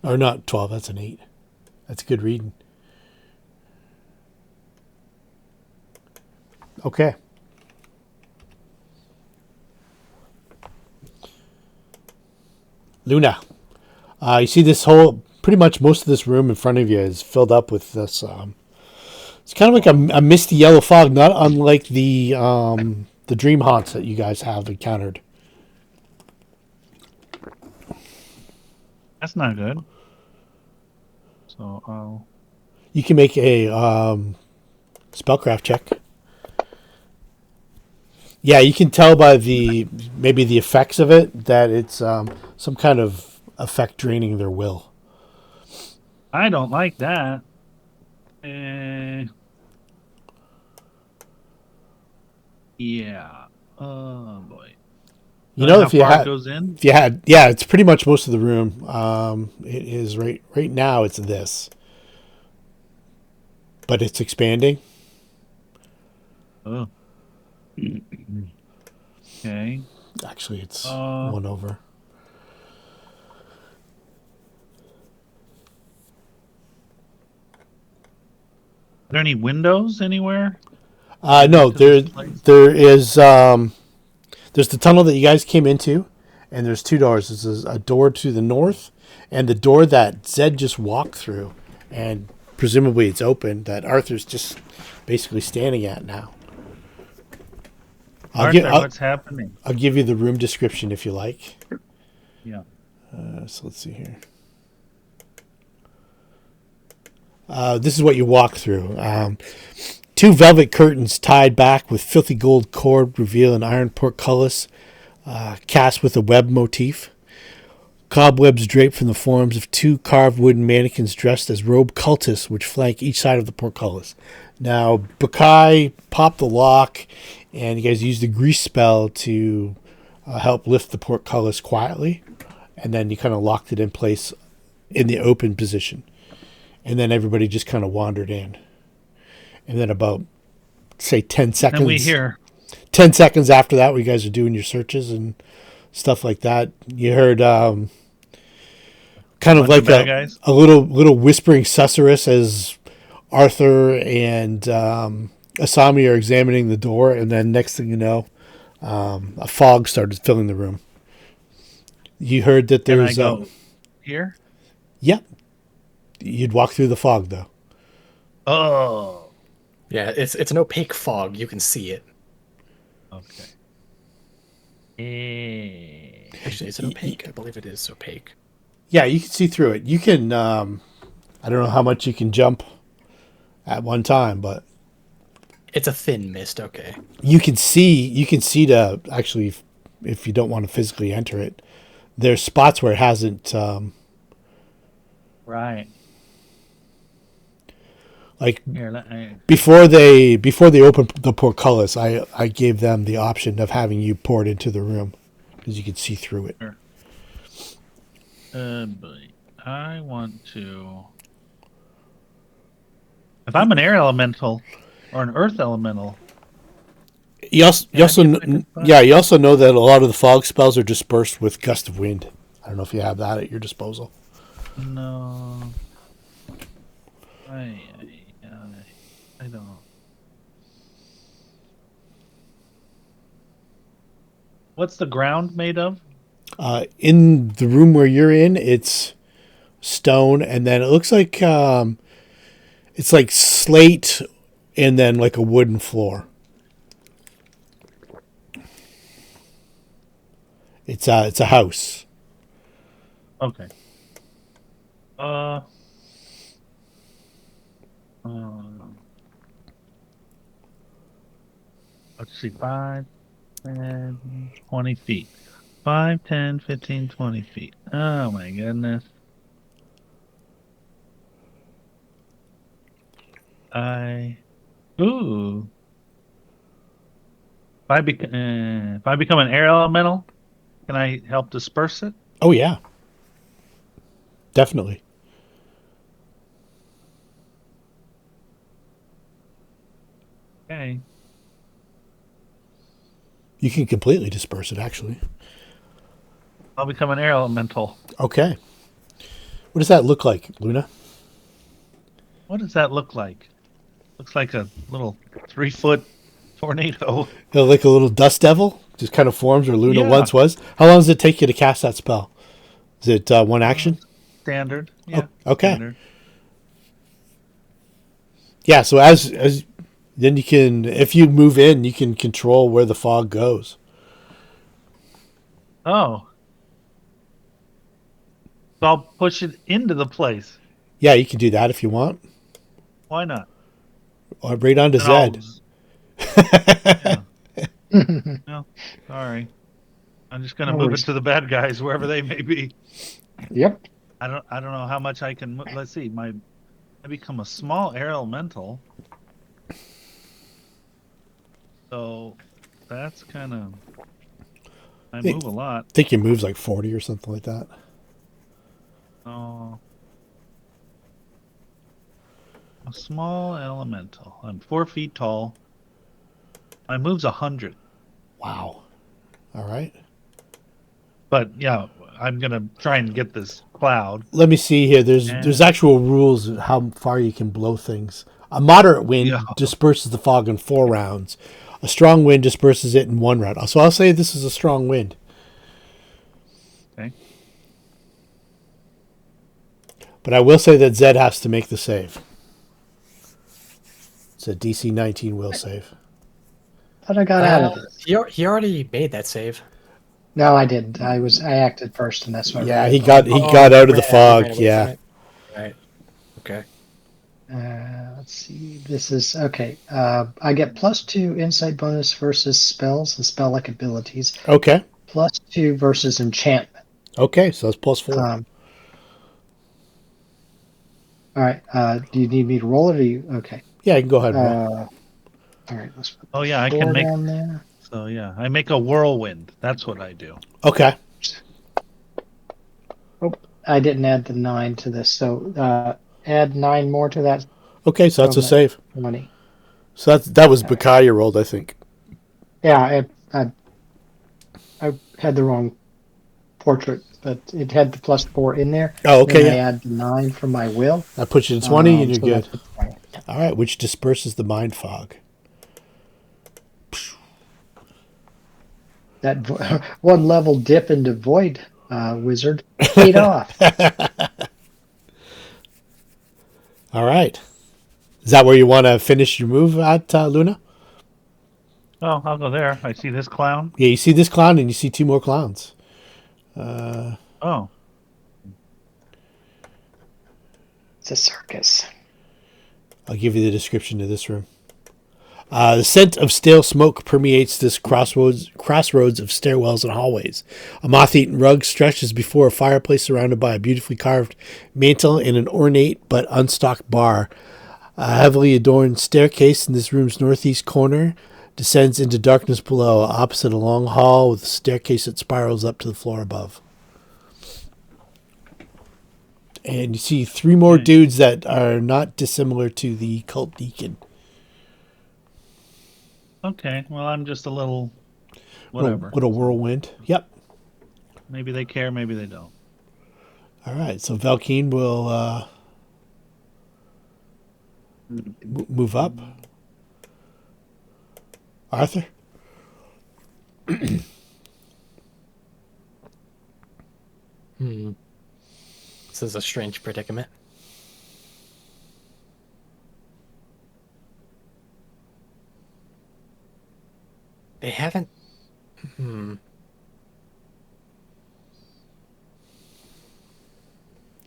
Or not 12, that's an 8. That's good reading. Okay. Luna. You see this whole, pretty much most of this room in front of you is filled up with this, it's kind of like a misty yellow fog, not unlike the dream haunts that you guys have encountered That's not good. So, You can make a spellcraft check. Yeah, you can tell by maybe the effects of it that it's some kind of effect draining their will. I don't like that. Eh, yeah. Oh boy. You know, how far it goes in? if you had, yeah, it's pretty much most of the room. It is right now. It's this, but it's expanding. Oh. Okay. Actually, it's one over. Are there any windows anywhere? No, there is. There's the tunnel that you guys came into, and there's two doors. There's a door to the north, and the door that Zed just walked through, and presumably it's open. That Arthur's just basically standing at now. What's happening? I'll give you the room description if you like. Yeah. So let's see here. This is what you walk through. Two velvet curtains tied back with filthy gold cord reveal an iron portcullis cast with a web motif. Cobwebs drape from the forms of two carved wooden mannequins dressed as robed cultists which flank each side of the portcullis. Now, Baccae popped the lock, and you guys used a grease spell to help lift the portcullis quietly, and then you kind of locked it in place in the open position. And then everybody just kind of wandered in. And then about, say, 10 seconds. And we hear 10 seconds after that, where you guys are doing your searches and stuff like that, you heard kind of like a little whispering susurrus as Arthur and Asami are examining the door, and then next thing you know, a fog started filling the room. You heard that there's here. Yep. You'd walk through the fog though. Oh. Yeah, it's an opaque fog. You can see it. Okay. Actually, is it opaque? I believe it is opaque. Yeah, you can see through it. You can. I don't know how much you can jump at one time, but it's a thin mist. Okay. You can see. You can see to actually, if you don't want to physically enter it, there's spots where it hasn't. Right. Like before they opened the portcullis, I gave them the option of having you poured into the room because you could see through it. Sure. But I want to. If I'm an air elemental or an earth elemental, you also know that a lot of the fog spells are dispersed with gust of wind. I don't know if you have that at your disposal. No. I don't. What's the ground made of? In the room where you're in, it's stone, and then it looks like it's like slate, and then like a wooden floor. It's a house. Okay. Let's see, 5, 10, 20 feet. 5, 10, 15, 20 feet. Oh my goodness. Ooh. If I become an air elemental, can I help disperse it? Oh yeah. Definitely. Okay. You can completely disperse it, actually. I'll become an air elemental. Okay. What does that look like, Luna? What does that look like? Looks like a little 3-foot tornado. Like a little dust devil? Just kind of forms where Luna once was? How long does it take you to cast that spell? Is it one action? Standard. Yeah. Oh, okay. Standard. Yeah, so as then you can, if you move in, you can control where the fog goes. Oh. So I'll push it into the place. Yeah, you can do that if you want. Why not? Or right onto And I'll, Zed. yeah. No, sorry. I'm just gonna No move it worries. to the bad guys wherever they may be. Yep. I don't know how much I can. Let's see. I become a small air elemental. So that's kind of. I move a lot. I think your move's like 40 or something like that. Oh, a small elemental. I'm 4 feet tall. My move's 100. Wow. All right. But yeah, I'm gonna try and get this cloud. Let me see here. There's And actual rules of how far you can blow things. A moderate yeah, wind disperses the fog in 4 rounds. A strong wind disperses it in 1 round. So I'll say this is a strong wind. okay. But I will say that Zed has to make the save. It's a DC 19 will save. Thought I got out of this. He already made that save. No, I didn't. I acted first, and that's why. Yeah, I he ran got out of the He fog. ran away Yeah. from it. Right. Okay. Let's see. This is okay. I get +2 insight bonus versus spells and spell-like abilities. Okay. +2 versus enchantment. Okay. So that's +4. All right. Do you need me to roll it, or do you? Okay. Yeah, you can go ahead and roll. All right. Let's put Oh the yeah, I 4 can make. down there. So yeah, I make a whirlwind. That's what I do. Okay. Oh, I didn't add the 9 to this, so add 9 more to that. Okay. So that's So a I'm at save. 20. So that was All right. Baccae you rolled, I think. Yeah, I had the wrong portrait, but it had the +4 in there. Oh, okay. Then I Yeah. add the 9 from my will. That puts you to 20 and you're So good. that's a 20. All right. Which disperses the mind fog. That one level dip into void wizard paid off. All right. Is that where you want to finish your move at, Luna? Oh, I'll go there. I see this clown. Yeah, you see this clown and you see 2 more clowns. Oh, It's a circus. I'll give you the description of this room. The scent of stale smoke permeates this crossroads of stairwells and hallways. A moth-eaten rug stretches before a fireplace surrounded by a beautifully carved mantel and an ornate but unstocked bar. A heavily adorned staircase in this room's northeast corner descends into darkness below, opposite a long hall with a staircase that spirals up to the floor above. And you see 3 more Okay. dudes that are not dissimilar to the cult deacon. okay. Well, I'm just a little whatever. What a whirlwind. Yep. Maybe they care, maybe they don't. All right. So Valkeen will move up. Arthur? This is a strange predicament. They haven't.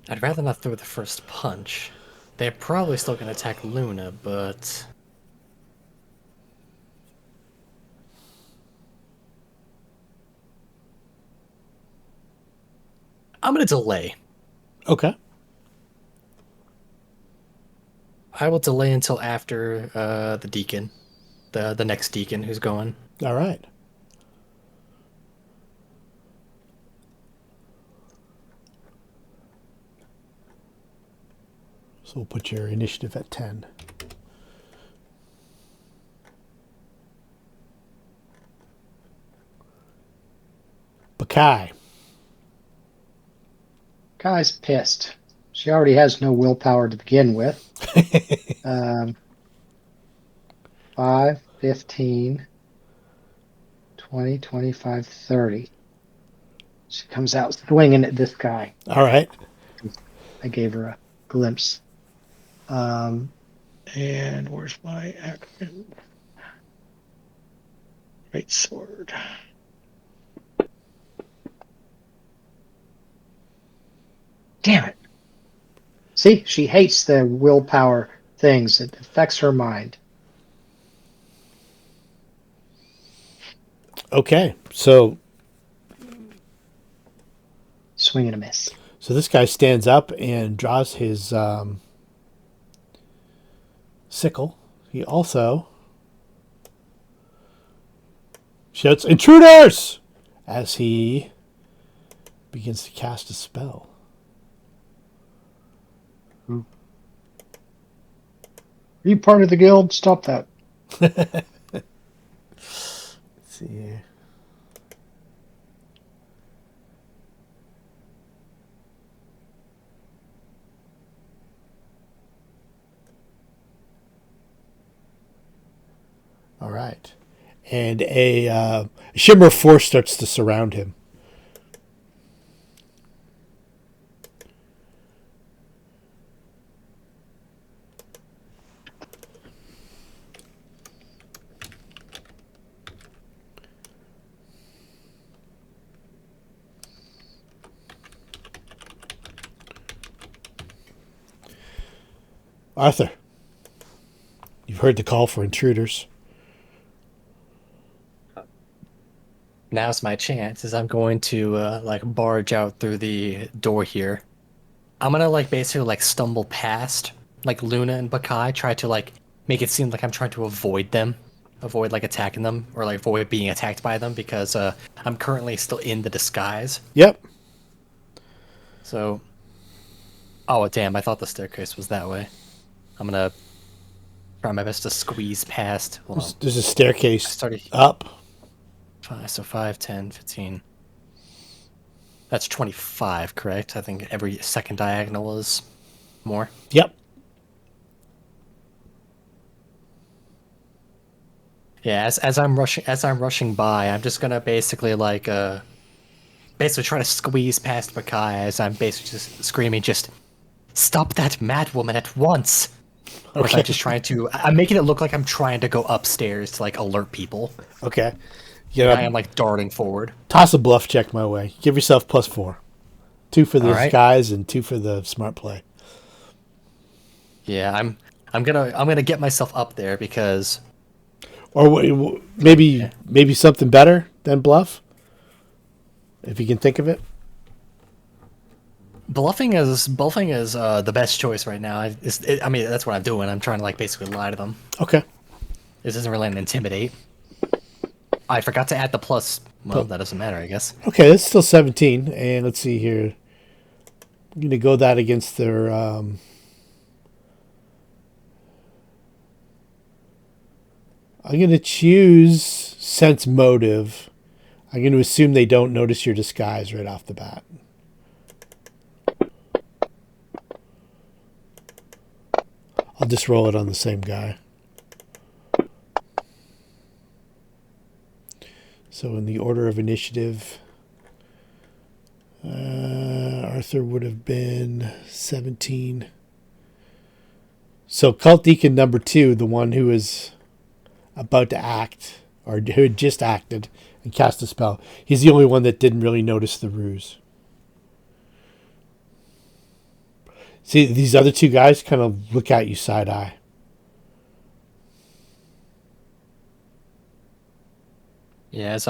I'd rather not throw the first punch. They're probably still going to attack Luna, but. I'm going to delay. Okay. I will delay until after the deacon, the next deacon who's going. All right. So we'll put your initiative at 10. Baccae. Guy's pissed. She already has no willpower to begin with. 5, 15, 20, 25, 30. She comes out swinging at this guy. All right. I gave her a glimpse. And where's my action? Great sword. Damn it. See, she hates the willpower things. It affects her mind. Okay, so Swing and a miss. this guy stands up and draws his sickle. He also shouts, "Intruders!" as he begins to cast a spell. Are you part of the guild? Stop that. Let's see here. All right. And a shimmer of force starts to surround him. Arthur, you've heard the call for intruders. Now's my chance, as I'm going to barge out through the door here. I'm gonna basically stumble past Luna and Baccae, try to make it seem like I'm trying to avoid them, avoid attacking them or avoid being attacked by them because I'm currently still in the disguise. Yep. So, oh damn! I thought the staircase was that way. I'm gonna try my best to squeeze past. There's a staircase Started up. 5, 10, 15. That's 25, correct? I think every second diagonal is more. Yep. Yeah, as I'm rushing by, I'm just gonna basically basically try to squeeze past Baccae as I'm basically just screaming, just stop that mad woman at once. Or Okay. I'm making it look like I'm trying to go upstairs to alert people. Okay. I am darting forward. Toss a bluff check my way. Give yourself +4. 2 for the All right. disguise and 2 for the smart play. Yeah, I'm gonna get myself up there because Or maybe something better than bluff, if you can think of it. bluffing is the best choice right now. I mean, that's what I'm doing. I'm trying to basically lie to them. Okay. This isn't really an intimidate. I forgot to add the plus. Well, that doesn't matter, I guess. Okay, that's still 17. And let's see here. I'm going to go that against their... I'm going to choose sense motive. I'm going to assume they don't notice your disguise right off the bat. I'll just roll it on the same guy. So in the order of initiative, Arthur would have been 17. So Cult Deacon number 2, the one who is about to act, or who had just acted and cast a spell, he's the only one that didn't really notice the ruse. See, these other 2 guys kind of look at you side-eye. Yeah, as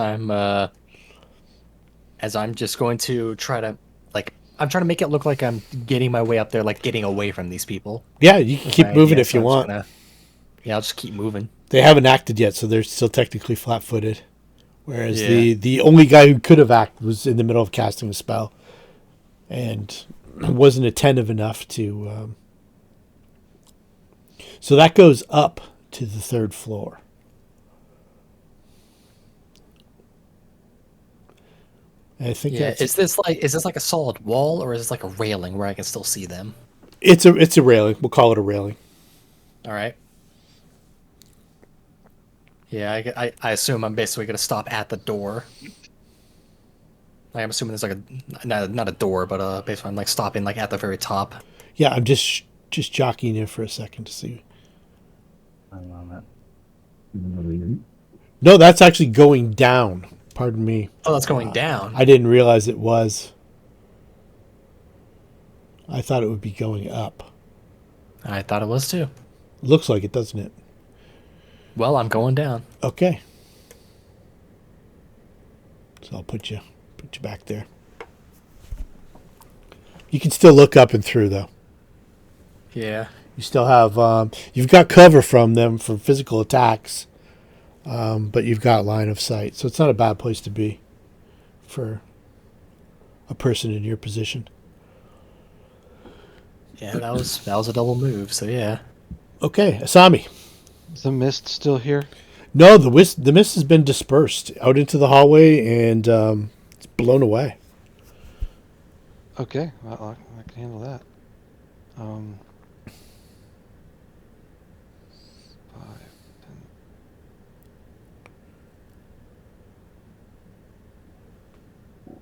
I'm just going to try to I'm trying to make it look like I'm getting my way up there, getting away from these people. Yeah, you can keep moving if you I'm want. Yeah, I'll just keep moving. They haven't acted yet, so they're still technically flat-footed. Whereas Yeah. the only guy who could have acted was in the middle of casting a spell and wasn't attentive enough to... So that goes up to the 3rd floor. I think Yeah, that's... is this like a solid wall or is this like a railing where I can still see them? It's a railing. We'll call it a railing. All right. Yeah, I assume I'm basically gonna stop at the door. I'm assuming there's not a door, but basically I'm stopping at the very top. Yeah, I'm just jockeying it for a second to see. No, that's actually going down. Pardon me. Oh, that's going down. I didn't realize it was. I thought it would be going up. I thought it was too. Looks like it, doesn't it? Well, I'm going down. Okay. So I'll put you back there. You can still look up and through, though. Yeah. You still have you've got cover from them for physical attacks, but you've got line of sight, so it's not a bad place to be for a person in your position. Yeah, that was a double move. So yeah. Okay, Asami. Is the mist still here? No, the mist has been dispersed out into the hallway and it's blown away. Okay, well, I can handle that. 5, 10.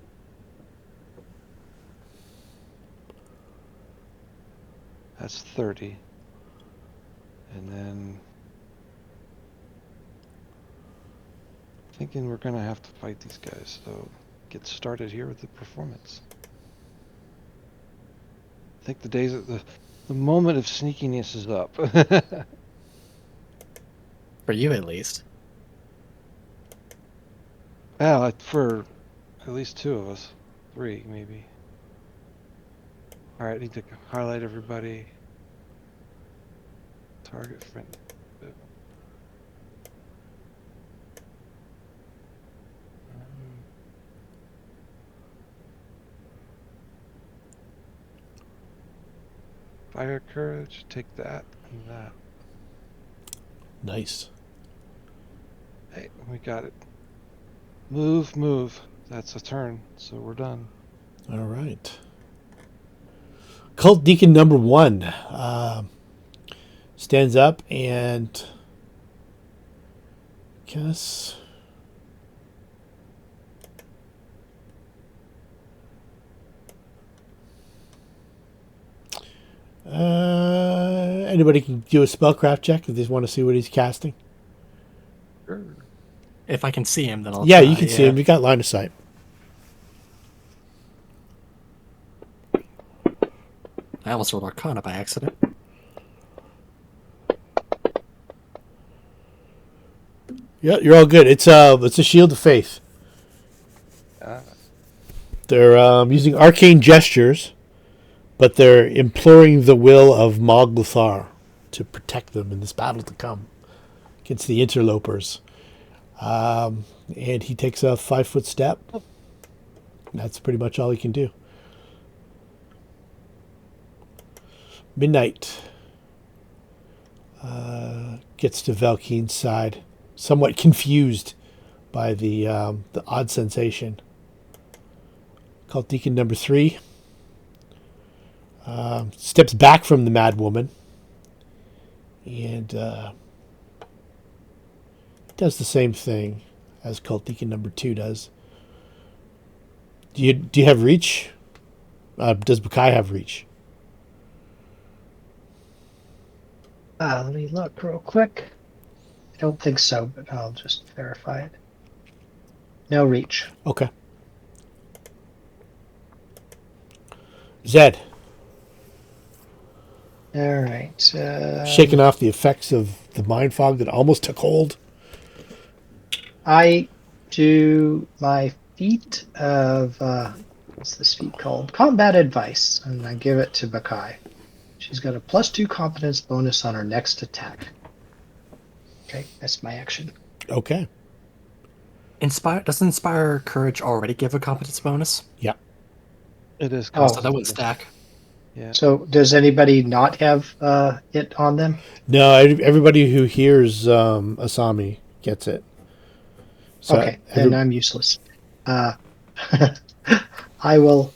That's 30. And then thinking we're gonna have to fight these guys, so get started here with the performance. I think the days of the moment of sneakiness is up. For you at least. Well, for at least 2 of us. 3, maybe. Alright, need to highlight everybody. Target friend. Fire courage, take that and that. Nice. Hey, we got it. Move, move. That's a turn, so we're done. All right. Cult Deacon number 1 stands up and guess anybody can do a spellcraft check if they want to see what he's casting. Sure. If I can see him, then I'll. Yeah, try, you can see him. You got line of sight. I almost rolled Arcana by accident. Yeah, you're all good. It's a shield of faith. They're using arcane gestures, but they're imploring the will of Mogluthar to protect them in this battle to come against the interlopers. And he takes a 5-foot step. That's pretty much all he can do. Midnight gets to Valkeen's side, somewhat confused by the odd sensation. Cult Deacon number 3 steps back from the mad woman and does the same thing as Cult Deacon number 2 does. Do you have reach? Does Baccae have reach? Let me look real quick. I don't think so, but I'll just verify it. No reach. Okay. Zed. All right. Shaking off the effects of the mind fog that almost took hold. I do my feat of what's this feat called? Combat advice, and I give it to Baccae. She's got a +2 competence bonus on her next attack. Okay, that's my action. Okay. Doesn't Inspire Courage already give a competence bonus? Yeah. It is. Oh. So that wouldn't stack. Yeah. So does anybody not have it on them? No, everybody who hears Asami gets it. So Okay, then I'm useless. I will.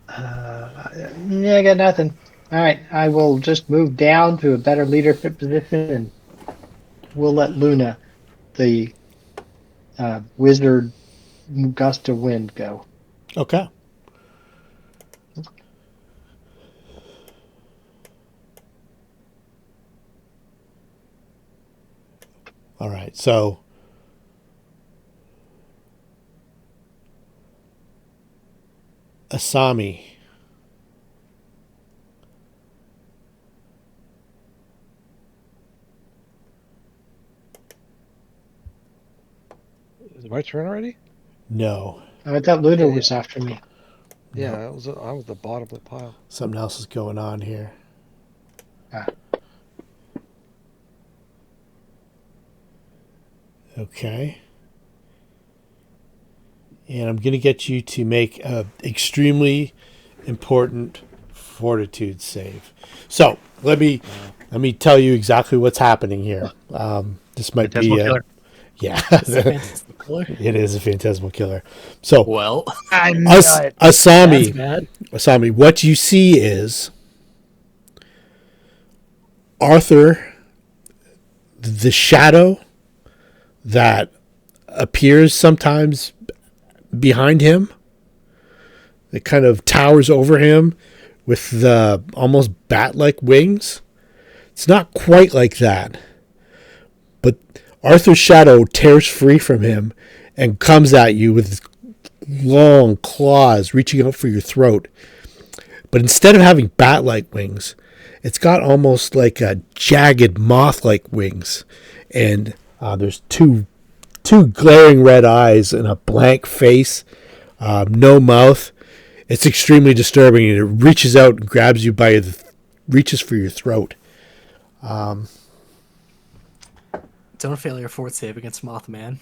I got nothing. All right, I will just move down to a better leadership position, and we'll let Luna, the wizard gust of wind, go. Okay. All right. So Asami, my turn already? No. I thought Ludo Yeah. was after me. Yeah, No. I was at the bottom of the pile. Something else is going on here. Ah. Okay. And I'm going to get you to make a extremely important fortitude save. So let me tell you exactly what's happening here. This might Phantasmal be killer. yeah, It's a fantasy killer. it is a phantasmal killer. So Well, I knew it. that's Asami, bad. Asami, what you see is Arthur, the shadow that appears sometimes behind him. It kind of towers over him with the almost bat-like wings. It's not quite like that. But Arthur's shadow tears free from him and comes at you with long claws reaching out for your throat. But instead of having bat-like wings, it's got almost like a jagged moth-like wings. And there's two glaring red eyes and a blank face, no mouth. It's extremely disturbing, and it reaches out and grabs you by reaches for your throat. Don't fail your fort save against Mothman.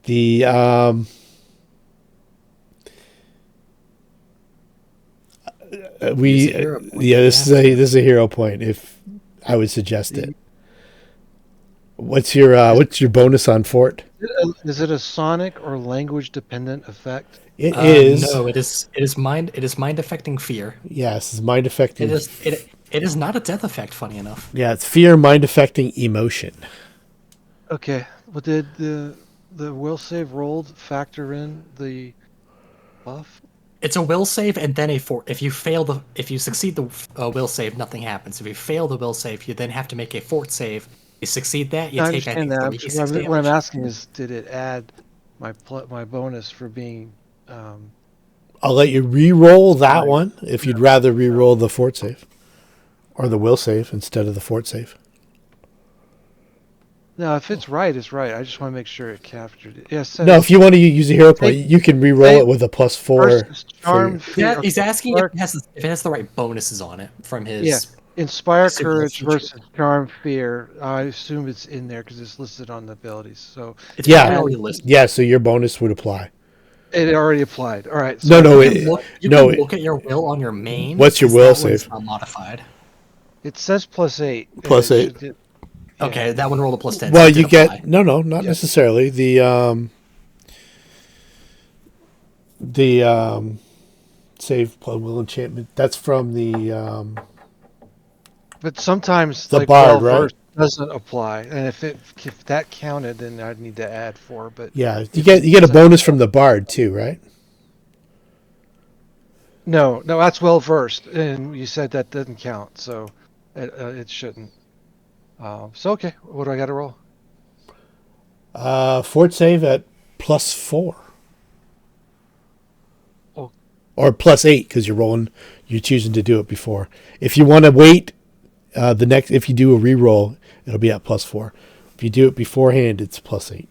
The Use a hero point. this is a hero point. If I would suggest it. What's your bonus on fort? Is it a sonic or language dependent effect? It is. No, it is mind affecting fear. Yes, it's mind affecting. It is not a death effect, funny enough. Yeah, it's fear, mind affecting emotion. Okay. Well, did the will save rolled factor in the buff? It's a will save and then a fort. If you succeed the will save, nothing happens. If you fail the will save, you then have to make a fort save. You succeed that, you I take understand that. 3d6 damage. What I'm asking is, did it add my bonus for being? I'll let you re-roll that one if you'd rather re-roll the fort save or the will save instead of the fort save. No, if it's right, it's right. I just want to make sure it captured it. Yes. No, if you want to use a hero point, you can re-roll it with a +4. Charm, Yeah, fear, he's asking spark- if it has the right bonuses on it from his. Yeah. Inspire Super courage feature. versus charm fear. I assume it's in there because it's listed on the abilities. So It's Yeah. primarily listed. Yeah, so your bonus would apply. it already applied. All right. No, no, You can look at your will on your main. What's your 'cause will that one's save? not modified. It says +8. and Plus it 8. should- Okay, that one rolled a +10. Well, so it you did get apply. no, not necessarily. The save will enchantment. That's from the But sometimes The like bard, well-versed doesn't apply, and if that counted, then I'd need to add 4. But yeah. You get a bonus from the bard too, right? no, that's well-versed, and you said that doesn't count, so it shouldn't. So okay, what do I got to roll? Fort save at +4. Oh. Or +8 because you're choosing to do it before. If you want to wait, if you do a re-roll, it'll be at +4. If you do it beforehand, it's +8.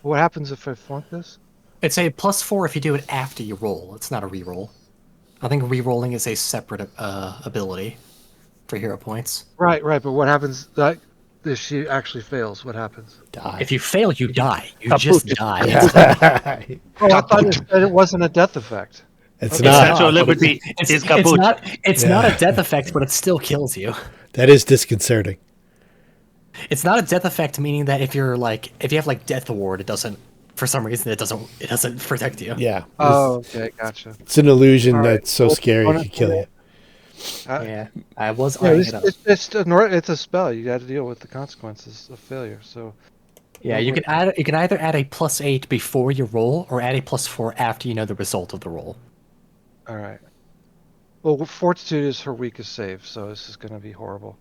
What happens if I flunk this? It's a +4 if you do it after you roll. It's not a reroll. I think rerolling is a separate ability for hero points. Right. But what happens if she actually fails? What happens? Die. If you fail, you die. You Kaput. just die. Oh, I thought it said it wasn't a death effect. It's Okay. not. Statue of Liberty is kaput. It's not a death effect, but it still kills you. That is disconcerting. It's not a death effect, meaning that if you have like death ward, it doesn't. For some reason, it doesn't protect you. Yeah. Oh, okay, gotcha. It's an illusion All right. that's so scary it could kill you. Yeah, I was Yeah, eyeing it up. it's a spell. You got to deal with the consequences of failure. So Yeah, you can either add a +8 before you roll, or add a +4 after you know the result of the roll. all right. Well, fortitude is her weakest save, so this is going to be horrible.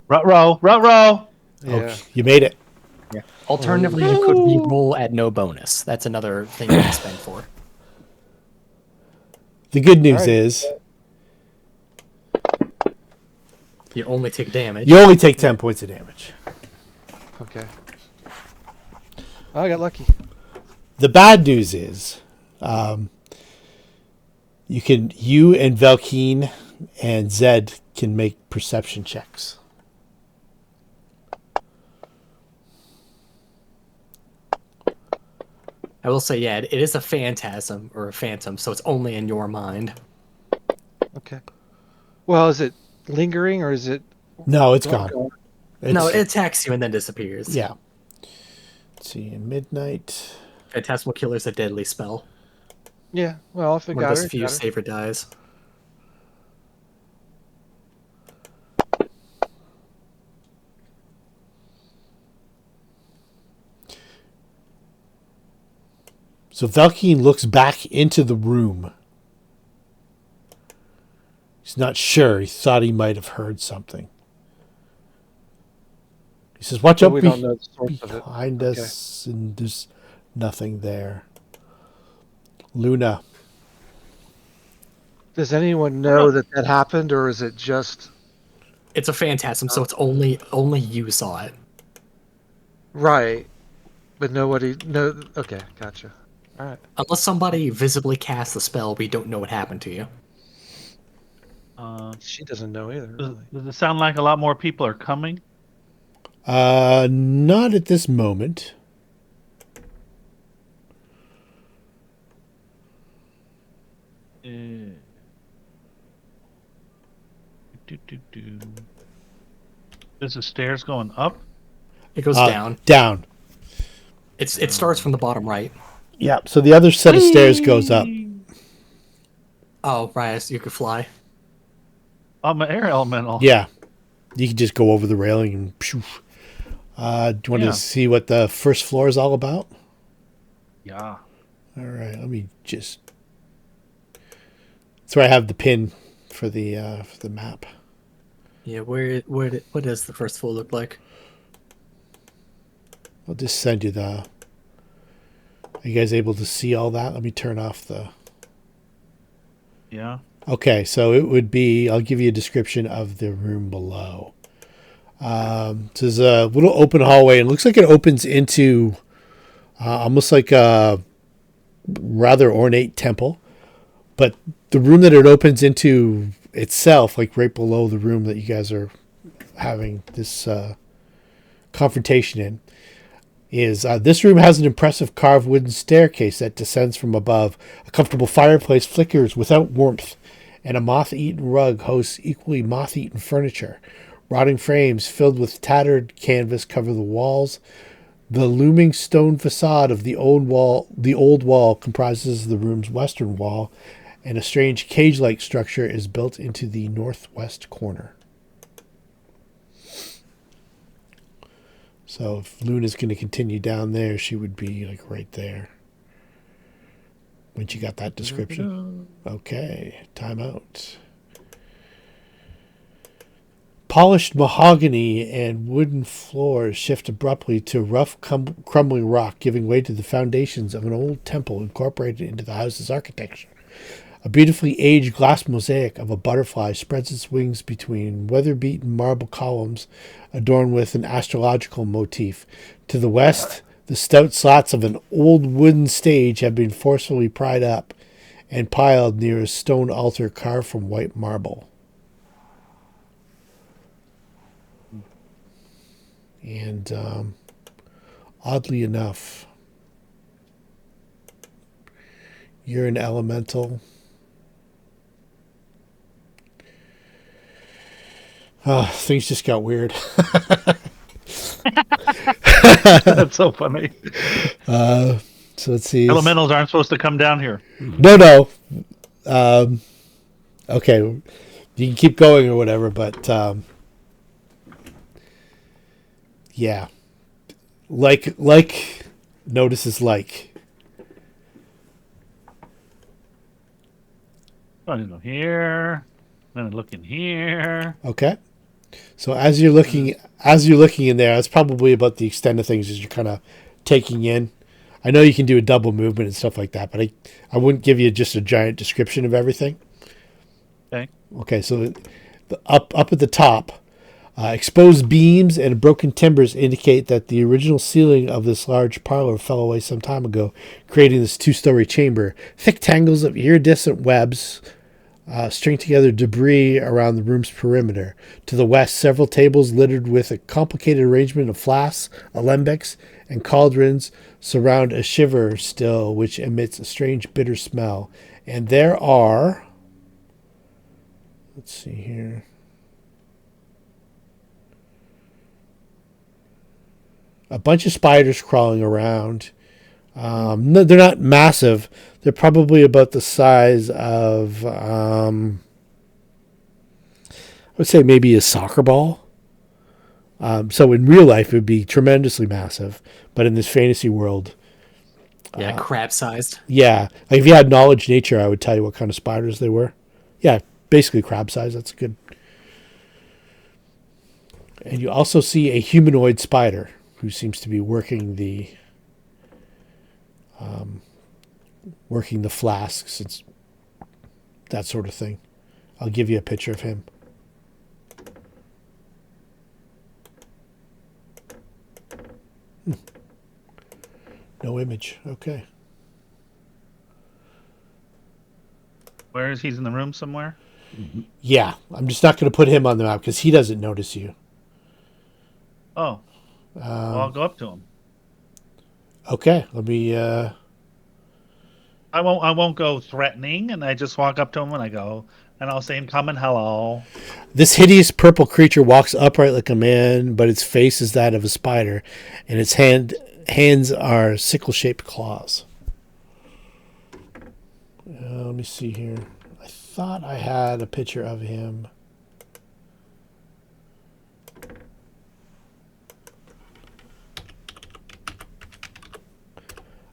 Ruh-roh. Yeah. Okay, you made it. Alternatively, you could re-roll at no bonus. That's another thing you can spend for. The good news All right. is You only take damage. you only take 10 points of damage. Okay. Oh, I got lucky. The bad news is, you and Velkeen and Zed can make perception checks. I will say, yeah, it is a phantasm or a phantom, so it's only in your mind. Okay. Well, is it lingering or is it? No, it's gone. No, it attacks you and then disappears. Yeah. Let's see, midnight. Phantasmal Killer's a deadly spell. Yeah. Well, if it One of got those her, few got her. save or dies. So Velkeen looks back into the room. He's not sure. He thought he might have heard something. He says, watch But out we don't know the source of it. behind Okay. us, and there's nothing there. Luna. Does anyone know that happened, or is it just It's a phantasm, so it's only you saw it. right? But nobody. No. Okay. Gotcha. All right. Unless somebody visibly casts the spell, we don't know what happened to you. She doesn't know either. Really. Does it sound like a lot more people are coming? Not at this moment. Is the stairs going up? It goes down. Down. It starts from the bottom right. Yeah, so the other set of stairs goes up. Oh, right, so you could fly. I'm an air elemental. Yeah. You can just go over the railing and phew. Do you want to see what the first floor is all about? Yeah. All right, let me just... That's where I have the pin for the map. Yeah, what does the first floor look like? I'll just send you the... Are you guys able to see all that? Let me turn off the... Yeah. Okay, so it would be... I'll give you a description of the room below. So there's a little open hallway, and it looks like it opens into almost like a rather ornate temple. But the room that it opens into itself, like right below the room that you guys are having this confrontation in, is this room has an impressive carved wooden staircase that descends from above. A comfortable fireplace flickers without warmth, and a moth-eaten rug hosts equally moth-eaten furniture. Rotting frames filled with tattered canvas cover the walls. The looming stone facade of the old wall comprises the room's western wall, and a strange cage-like structure is built into the northwest corner. So if Luna's going to continue down there, she would be like right there. When she got that description. Okay, time out. Polished mahogany and wooden floors shift abruptly to rough, crumbling rock, giving way to the foundations of an old temple incorporated into the house's architecture. A beautifully aged glass mosaic of a butterfly spreads its wings between weather-beaten marble columns adorned with an astrological motif. To the west, the stout slats of an old wooden stage have been forcefully pried up and piled near a stone altar carved from white marble. And oddly enough, you're an elemental. Things just got weird. That's so funny. So let's see. Elementals aren't supposed to come down here. No. Okay, you can keep going or whatever, but yeah, like notices like. I go here. Then I look in here. Okay. So as you're looking in there, that's probably about the extent of things as you're kind of taking in. I know you can do a double movement and stuff like that, but I wouldn't give you just a giant description of everything. Okay. Okay, so up at the top, Exposed beams and broken timbers indicate that the original ceiling of this large parlor fell away some time ago, creating this two-story chamber. Thick tangles of iridescent webs string together debris around the room's perimeter. To the west, several tables littered with a complicated arrangement of flasks, alembics, and cauldrons surround a shiver still, which emits a strange bitter smell. And there are... Let's see here. A bunch of spiders crawling around. No, they're not massive. They're probably about the size of, I would say maybe a soccer ball. So in real life, it would be tremendously massive. But in this fantasy world, Yeah, crab-sized. yeah. Like if you had knowledge nature, I would tell you what kind of spiders they were. Yeah, basically crab size. That's good. And you also see a humanoid spider who seems to be working the flasks. It's that sort of thing. I'll give you a picture of him. No image. Okay. Where is he's in the room somewhere? Yeah, I'm just not going to put him on the map because he doesn't notice you. Oh, well, I'll go up to him. Okay, let me. I won't go threatening, and I just walk up to him and I go, and I'll say in common, hello. This hideous purple creature walks upright like a man, but its face is that of a spider, and its hands are sickle-shaped claws. Let me see here. I thought I had a picture of him.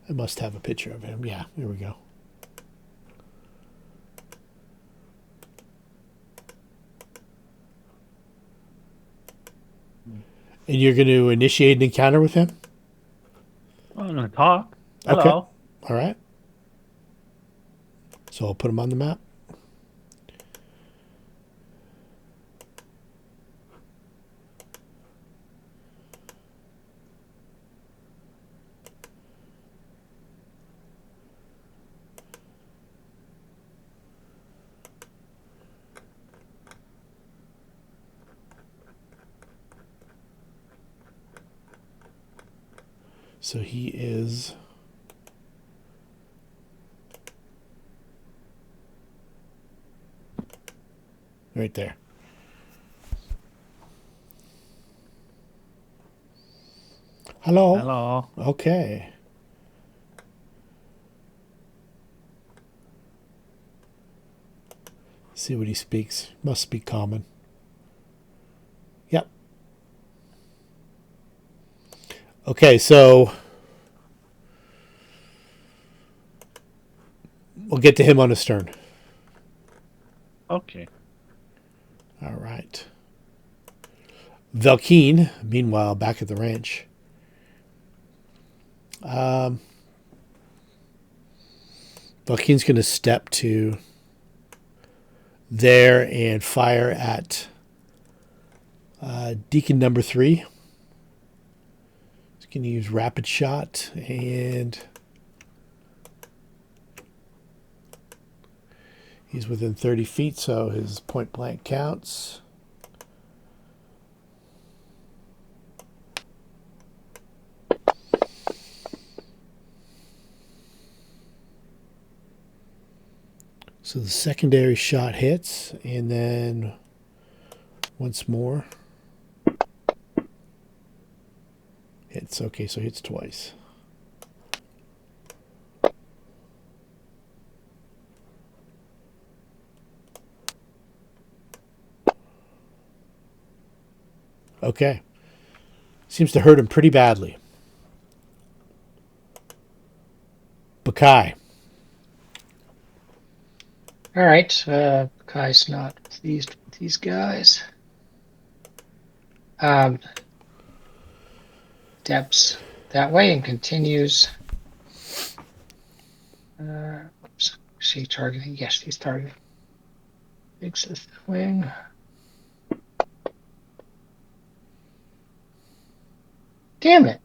I must have a picture of him. Yeah, here we go. And you're going to initiate an encounter with him? Well, I'm going to talk. Okay. Hello. All right. So I'll put him on the map. So he is right there. Hello. Hello. Okay. See what he speaks. Must speak common. Yep. Okay, so we'll get to him on his turn. Okay. All right. Velkeen, meanwhile, back at the ranch. Velkeen's going to step to there and fire at Deacon number 3. He's going to use rapid shot and he's within 30 feet, so his point blank counts. So the secondary shot hits, and then once more hits. Okay, so hits twice. Okay. Seems to hurt him pretty badly. Baccae. All right. Kai's not pleased with these guys. Steps that way and continues. Oops. Is she targeting? Yes, she's targeting. Makes a swing. Damn it.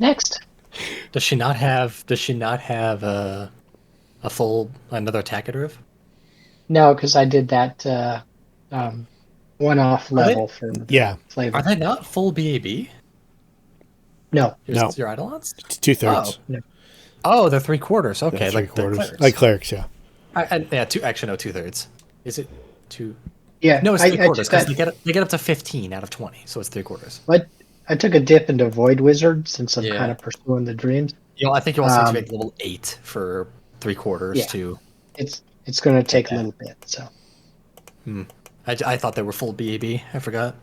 Next. Does she not have? Does she not have a full another attack at her? No, because I did that one-off Are they? level for the Yeah. Are flavor. they not full BAB? No, No. Your Eidolons? It's 2/3. no. Oh, they're 3/4. Okay, That's like the 3/4. clerics. Like clerics, yeah. Yeah, two. Actually, no, 2/3. Is it two? Yeah, No, it's I 3/4 took because that. they get up to 15 out of 20, so it's 3/4. But I took a dip into Void Wizard since I'm kind Yeah. of pursuing the dreams. I think you also need to Um, make level 8 for 3/4 Yeah. to. It's going to take a that. little bit. So I thought they were full BAB. I forgot.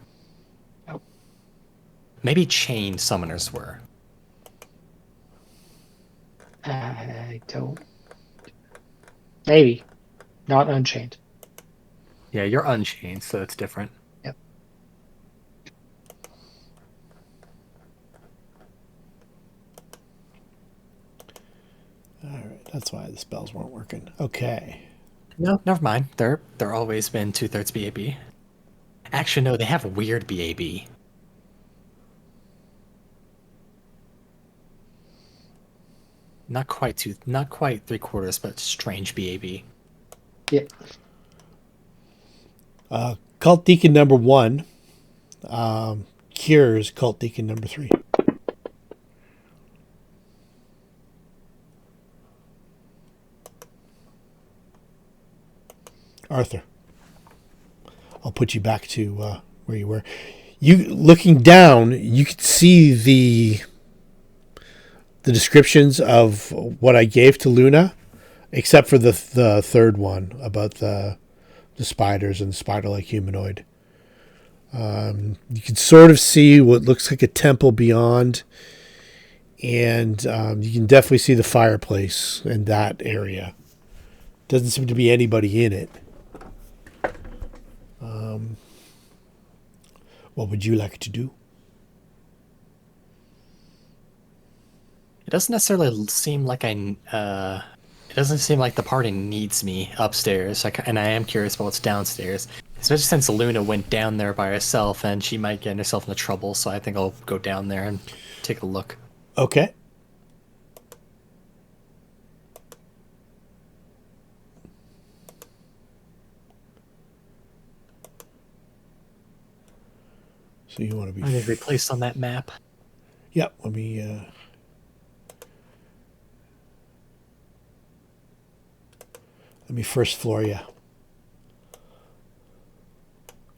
Nope. Maybe chained summoners were. I don't. Maybe not Unchained. Yeah, you're unchained, so it's different. Yep. All right. That's why the spells weren't working. Okay. No, never mind. They're always been 2/3 BAB. Actually, no, they have weird BAB. Not quite 3/4, but strange BAB. Yep. Cult Deacon number 1 cures Cult Deacon number 3. Arthur, I'll put you back to where you were. You looking down, you could see the descriptions of what I gave to Luna, except for the third one about the spiders and the spider-like humanoid. You can sort of see what looks like a temple beyond, and you can definitely see the fireplace in that area. Doesn't seem to be anybody in it. What would you like to do? It doesn't necessarily seem like it doesn't seem like the party needs me upstairs, and I am curious about what's downstairs. Especially since Luna went down there by herself, and she might get herself into trouble, so I think I'll go down there and take a look. Okay. So you want to be... I need to be placed on that map. Yep, let me... Let me first floor you.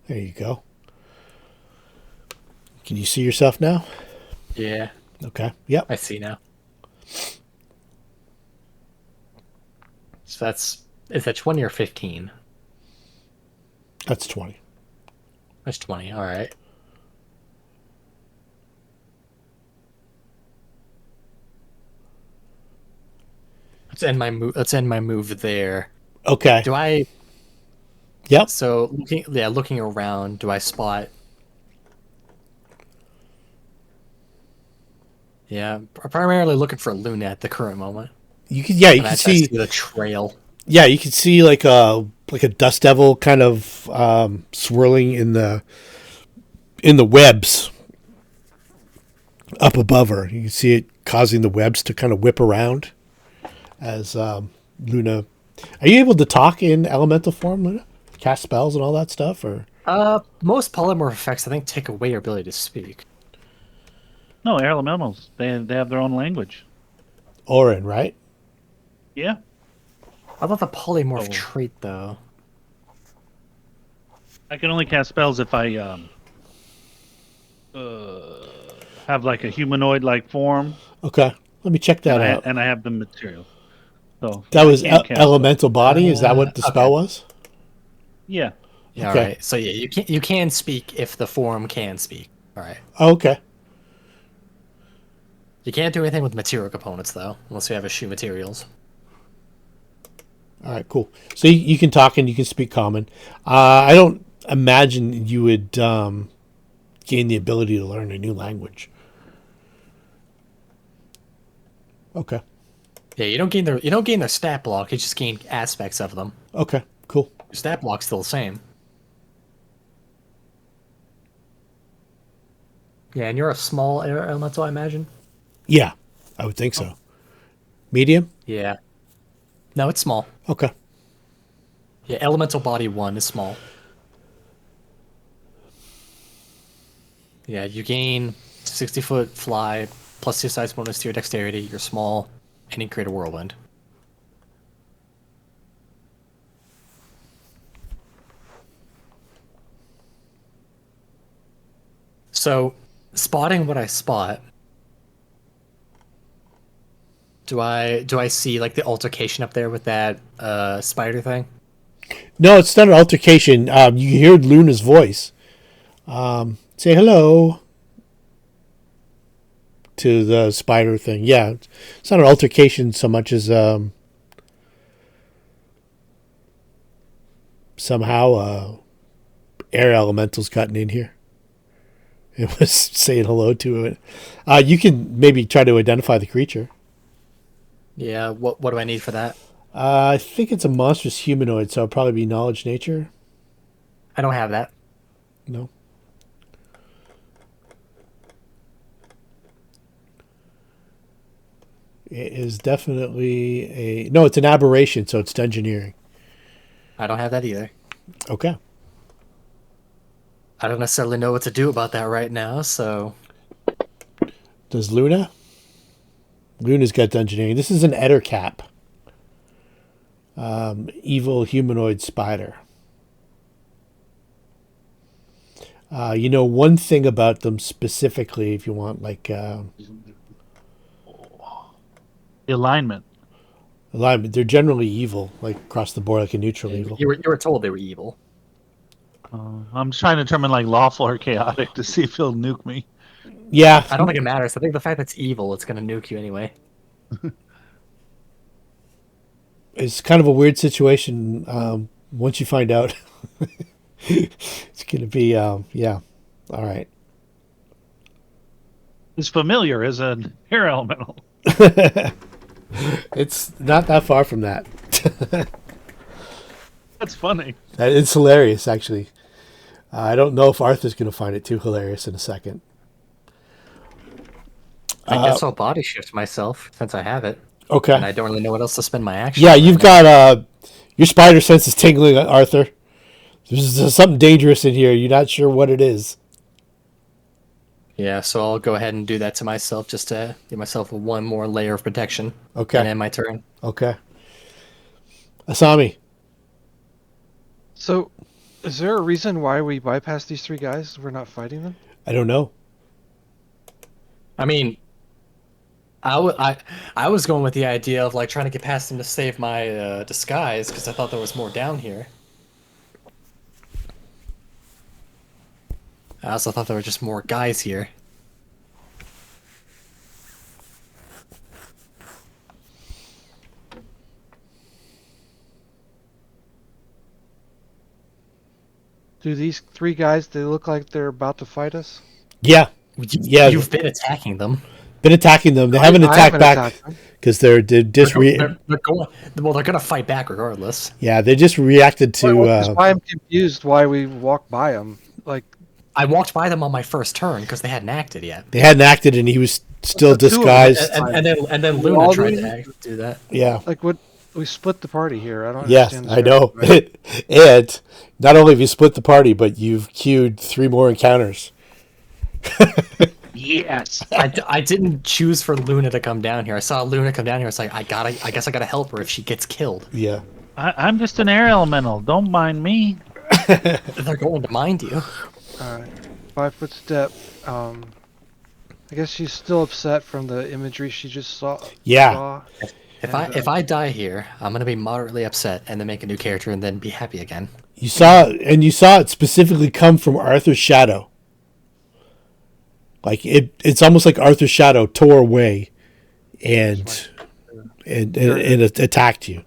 There you go. Can you see yourself now? Yeah, Okay. Yep. I see now. So is that 20 or 15? That's 20. That's 20. All right. Let's end my move. Let's end my move there. Okay. Do I? Yep. So looking around, do I spot? Yeah, I'm primarily looking for Luna at the current moment. You can you And can I see the trail. yeah, you can see like a dust devil kind of swirling in the webs up above her. You can see it causing the webs to kind of whip around as Luna. Are you able to talk in elemental form, Luna? Cast spells and all that stuff, or Most polymorph effects, I think, take away your ability to speak. No, elementals. They have their own language. Orin, right? Yeah. I thought the polymorph Oh. trait, though. I can only cast spells if I have like a humanoid like form Okay, let me check that and out. I have the material. So That was I can't cast elemental body. Is that what the okay. spell was? Yeah. Yeah, Okay. all right. So yeah, you can speak if the form can speak. All right. Oh, okay. You can't do anything with material components though, unless you have eschew materials. All right, cool. So you can talk and you can speak common. I don't imagine you would gain the ability to learn a new language. Okay. Yeah, you don't gain their stat block. You just gain aspects of them. Okay. Cool. Your stat block's still the same. Yeah, and you're a small air elemental, I imagine. Yeah, I would think so. Medium? Yeah. No, it's small. Okay. Yeah, elemental body 1 is small. Yeah, you gain 60-foot fly plus 2 size bonus to your dexterity. You're small, and you create a whirlwind. So, spotting what I spot, do I see like the altercation up there with that spider thing? No, it's not an altercation. You hear Luna's voice. Say hello to the spider thing. Yeah, it's not an altercation so much as somehow air elementals gotten in here. It was saying hello to it. You can maybe try to identify the creature. Yeah, what do I need for that? I think it's a monstrous humanoid, so it'll probably be knowledge nature. I don't have that. No. It is definitely a... No, it's an aberration, so it's dungeoneering. I don't have that either. Okay. I don't necessarily know what to do about that right now, so... Does Luna? Luna's got dungeoneering. This is an ettercap. Evil humanoid spider. You know one thing about them specifically, if you want, like The alignment. alignment. They're generally evil, like across the board, like a neutral evil. You were told they were evil. I'm trying to determine like lawful or chaotic to see if he'll nuke me. Yeah, I don't think it matters. I think the fact that it's evil, it's going to nuke you anyway. it's kind of a weird situation. Once you find out, it's going to be yeah. All right. It's familiar as an air elemental. It's not that far from that. That's funny. It's hilarious, actually. I don't know if Arthur's going to find it too hilarious in a second. I guess I'll body shift myself since I have it. Okay. And I don't really know what else to spend my action Yeah, on you've right now. got your spider sense is tingling, Arthur. There's something dangerous in here. You're not sure what it is. Yeah, so I'll go ahead and do that to myself just to give myself one more layer of protection. Okay. And end my turn. Okay. Asami. So, is there a reason why we bypass these three guys? We're not fighting them? I don't know. I mean, I was going with the idea of like trying to get past them to save my disguise because I thought there was more down here. I also thought there were just more guys here. Do these three guys, they look like they're about to fight us? Yeah. Yeah. You've been attacking them. Been attacking them. They haven't I attacked haven't back attacked them. because they're just They're gonna fight back regardless. yeah, they just reacted to That's why I'm confused why we walked by them. Like, I walked by them on my first turn because they hadn't acted yet. they hadn't acted and he was still The two of them. disguised. And then We Luna all tried need- to do that. Yeah. like what? We split the party here. I don't Yes, understand. I know. And not only have you split the party, but you've queued 3 more encounters. Yes. I didn't choose for Luna to come down here. I saw Luna come down here. It's like I guess I gotta help her if she gets killed. Yeah. I'm just an air elemental. Don't mind me. They're going to mind you. Alright. 5-foot step. I guess she's still upset from the imagery she just saw. Yeah. If I die here, I'm gonna be moderately upset and then make a new character and then be happy again. You saw it specifically come from Arthur's shadow. Like it's almost like Arthur's shadow tore away and it attacked you.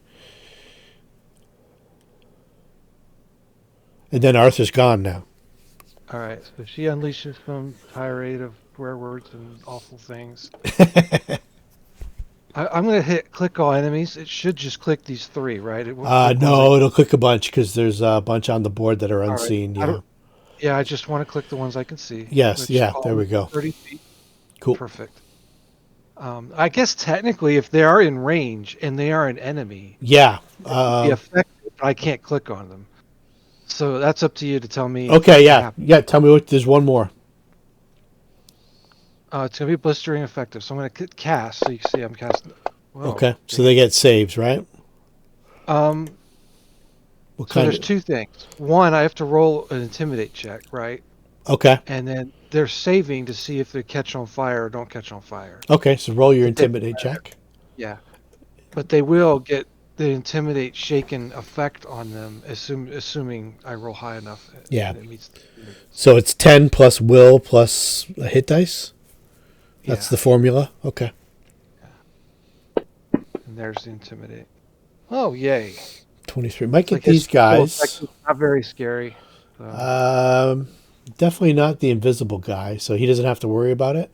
And then Arthur's gone now. Alright, so she unleashes some tirade of swear words and awful things. I'm going to click all enemies. It should just click these 3, right? It won't click No, ones it'll click a bunch because there's a bunch on the board that are right. unseen. I Yeah. don't- Yeah, I just want to click the ones I can see. Yes, which yeah, all there we go. 30 feet. Cool. Perfect. I guess technically, if they are in range and they are an enemy, Yeah. be effective, but I can't click on them. So that's up to you to tell me. Okay, what yeah. happens. Yeah, tell me what. There's one more. It's going to be blistering effective. So I'm going to cast. So you can see I'm casting. Whoa. Okay, so they get saves, right? Um. What So kind there's of? two things. One, I have to roll an intimidate check, right? Okay. And then they're saving to see if they catch on fire or don't catch on fire. Okay, so roll your But they, intimidate check. yeah, but they will get the intimidate shaken effect on them, assuming I roll high enough. Yeah. And it meets. So it's 10 plus will plus a hit dice. That's Yeah. the formula. Okay. And there's the intimidate. Oh, yay! 23. Might get Like his these guys. effect is not very scary. So. Definitely not the invisible guy, so he doesn't have to worry about it.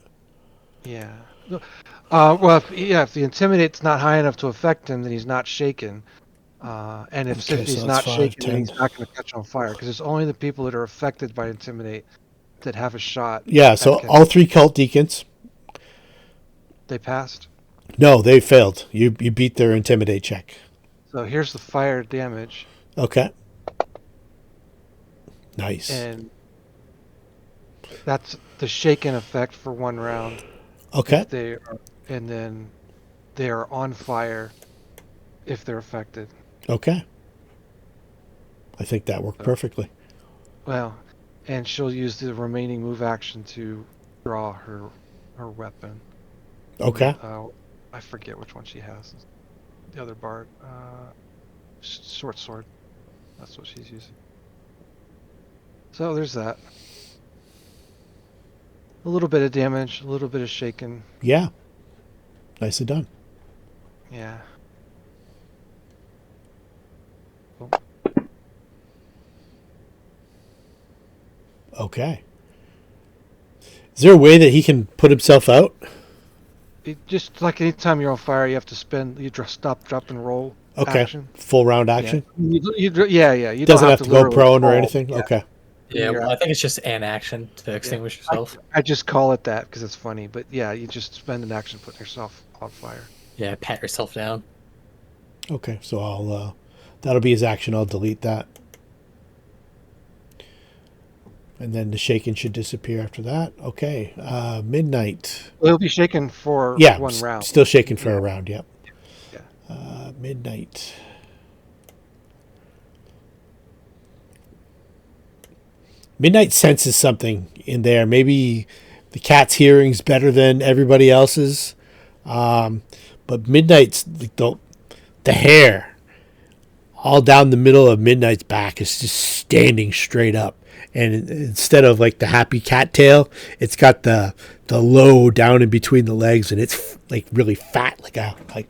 Yeah. Well, if the intimidate's not high enough to affect him, then he's not shaken. And if Okay, so he's that's not 5, shaken, then 10. he's not going to catch on fire because it's only the people that are affected by intimidate that have a shot. Yeah, so at catching. all 3 cult deacons. They passed. No, they failed. You beat their intimidate check. So here's the fire damage, Okay. Nice. and that's the shaken effect for 1 round. Okay. If they are, and then they are on fire if they're affected. Okay. I think that worked perfectly. Well, and she'll use the remaining move action to draw her weapon. Okay. I forget which one she has. The other bard, short sword. That's what she's using. So there's that. A little bit of damage, a little bit of shaken. Yeah. Nicely done. Yeah. Cool. Okay. Is there a way that he can put himself out? Just like anytime you're on fire, you have to stop, drop, and roll. Okay. Action. Full round action? Yeah. You Doesn't don't have to go literally prone or fall. anything? Yeah. Okay. Yeah, well, I think it's just an action to extinguish yourself. I just call it that because it's funny, but yeah, you just spend an action putting yourself on fire. Yeah, pat yourself down. Okay, so I'll that'll be his action. I'll delete that. And then the shaken should disappear after that. Okay. Midnight. Well, he'll be shaken for Yeah, 1 round. still shaken for a round, yep. Yeah. Midnight. Midnight senses something in there. Maybe the cat's hearing's better than everybody else's. But Midnight's the hair all down the middle of Midnight's back is just standing straight up. And instead of like the happy cat tail, it's got the low down in between the legs, and it's like really fat, like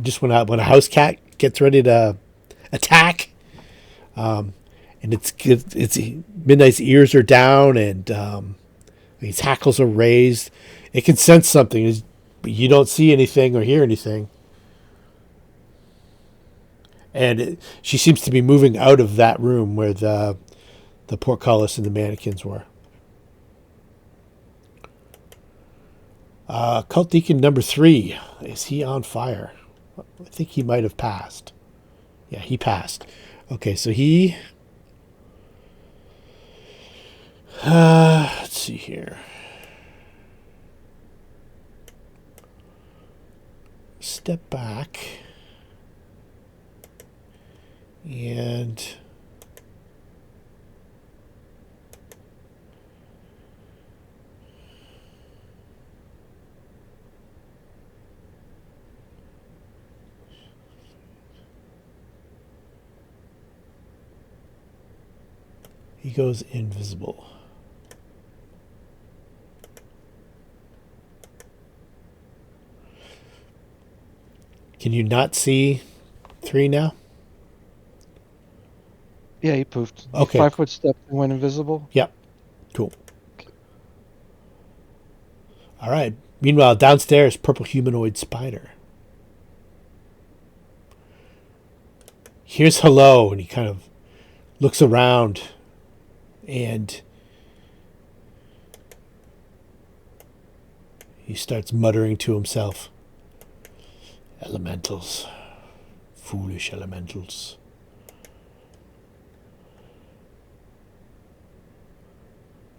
just when a house cat gets ready to attack. And it's Midnight's ears are down, and his hackles are raised. It can sense something, but you don't see anything or hear anything. And she seems to be moving out of that room where the portcullis and the mannequins were. Cult Deacon number 3. Is he on fire? I think he might have passed. Yeah, he passed. Okay, so he... let's see here. Step back. And... he goes invisible. Can you not see 3 now? Yeah, he poofed. Okay. 5 foot step and went invisible. Yep. Cool. All right. Meanwhile, downstairs, purple humanoid spider. Here's hello, and he kind of looks around, and He starts muttering to himself. Elementals. Foolish elementals.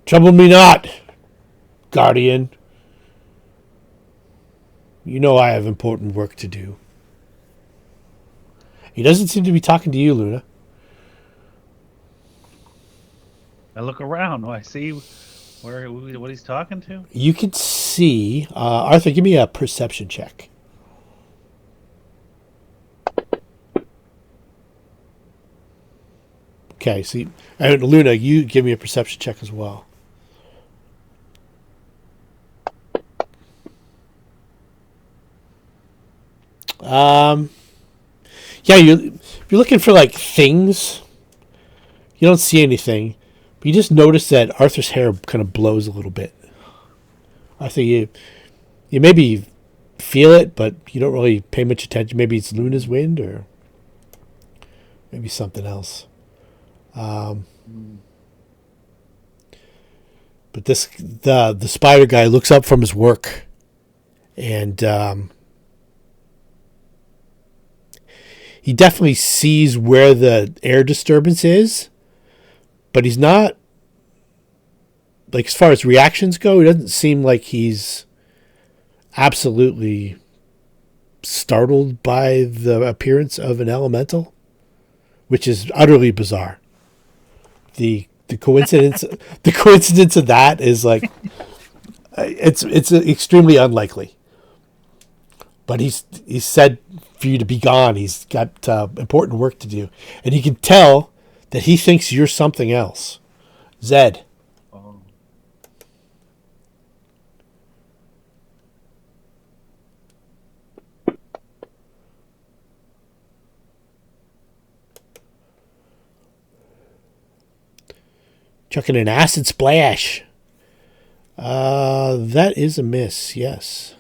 Trouble me not, Guardian. You know I have important work to do. He doesn't seem to be talking to you, Luna. I look around. Do I see what he's talking to? You can see... Arthur, give me a perception check. Okay, see... And Luna, you give me a perception check as well. Yeah, if you're looking for, like, things, you don't see anything. But you just notice that Arthur's hair kind of blows a little bit. Arthur, you maybe feel it, but you don't really pay much attention. Maybe it's Luna's wind, or maybe something else. But the spider guy looks up from his work, and he definitely sees where the air disturbance is, but he's not, like, as far as reactions go, it doesn't seem like he's absolutely startled by the appearance of an elemental, which is utterly bizarre. The coincidence of that is, like, it's extremely unlikely. But he's said for you to be gone. He's got important work to do, and you can tell that he thinks you're something else. Zed. Oh. Chucking an acid splash. That is a miss, yes.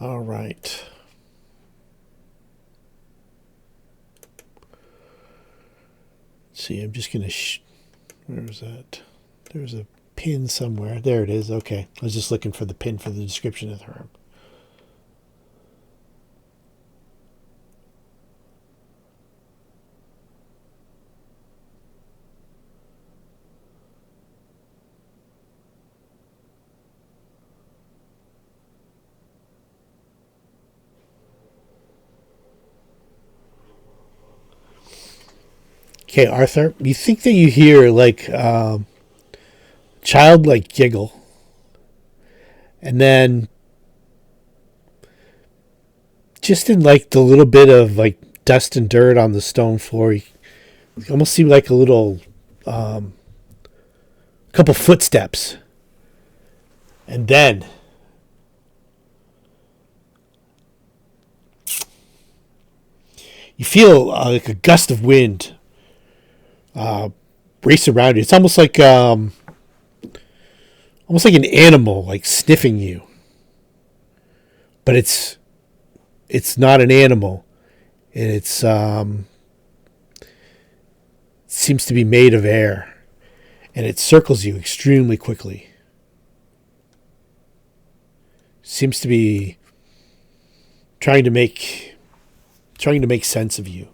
All right. Let's see, I'm just going to... where was that? There's a pin somewhere. There it is. Okay. I was just looking for the pin for the description of the herb. Okay, Arthur, you think that you hear, like, childlike giggle, and then just in, like, the little bit of, like, dust and dirt on the stone floor, you almost see, like, a little couple footsteps, and then you feel like a gust of wind race around you. It's almost like an animal, like, sniffing you. But it's not an animal. It seems to be made of air, and it circles you extremely quickly. Seems to be trying to make sense of you.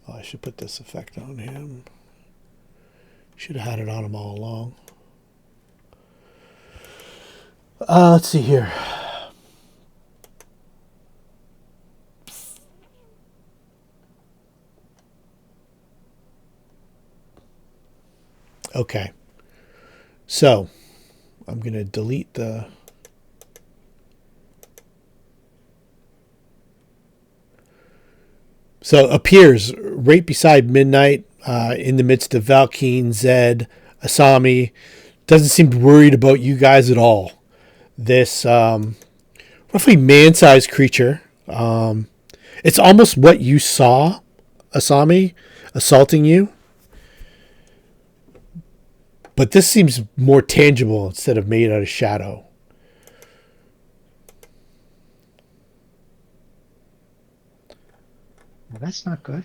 Oh, I should put this effect on him. Should have had it on him all along. Let's see here. Okay. So, I'm going to delete the... So, appears right beside Midnight in the midst of Valkeen, Zed, Asami. Doesn't seem worried about you guys at all. This roughly man-sized creature. It's almost what you saw, Asami, assaulting you. But this seems more tangible instead of made out of shadow. Well, that's not good.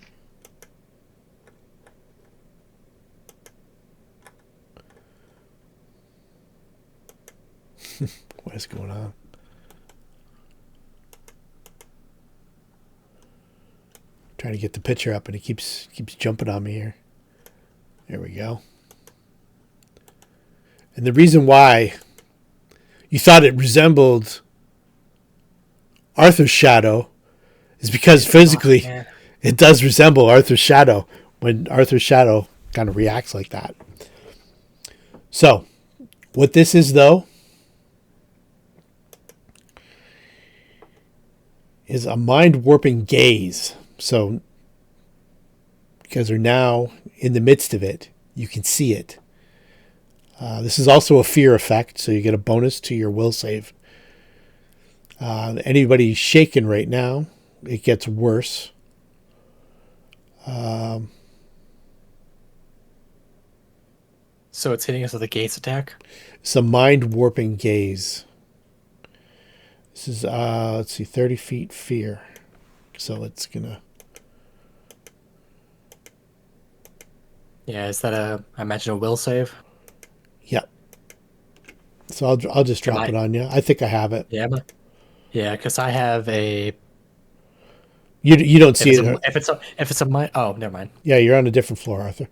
What is going on? Trying to get the picture up, and it keeps jumping on me here. There we go. And the reason why you thought it resembled Arthur's shadow is because physically it does resemble Arthur's shadow when Arthur's shadow kind of reacts like that. So, what this is, though, is a mind-warping gaze. So, you guys are now in the midst of it. You can see it. This is also a fear effect, so you get a bonus to your will save. Anybody shaken right now, it gets worse. So it's hitting us with a gaze attack? It's a mind-warping gaze. This is, let's see, 30 feet fear. So it's going to... Yeah, is that I imagine a will save? Yep. So I'll just drop it on you. I think I have it. Yeah, because I have a... You don't see it. If it's a mind... Oh, never mind. Yeah, you're on a different floor, Arthur.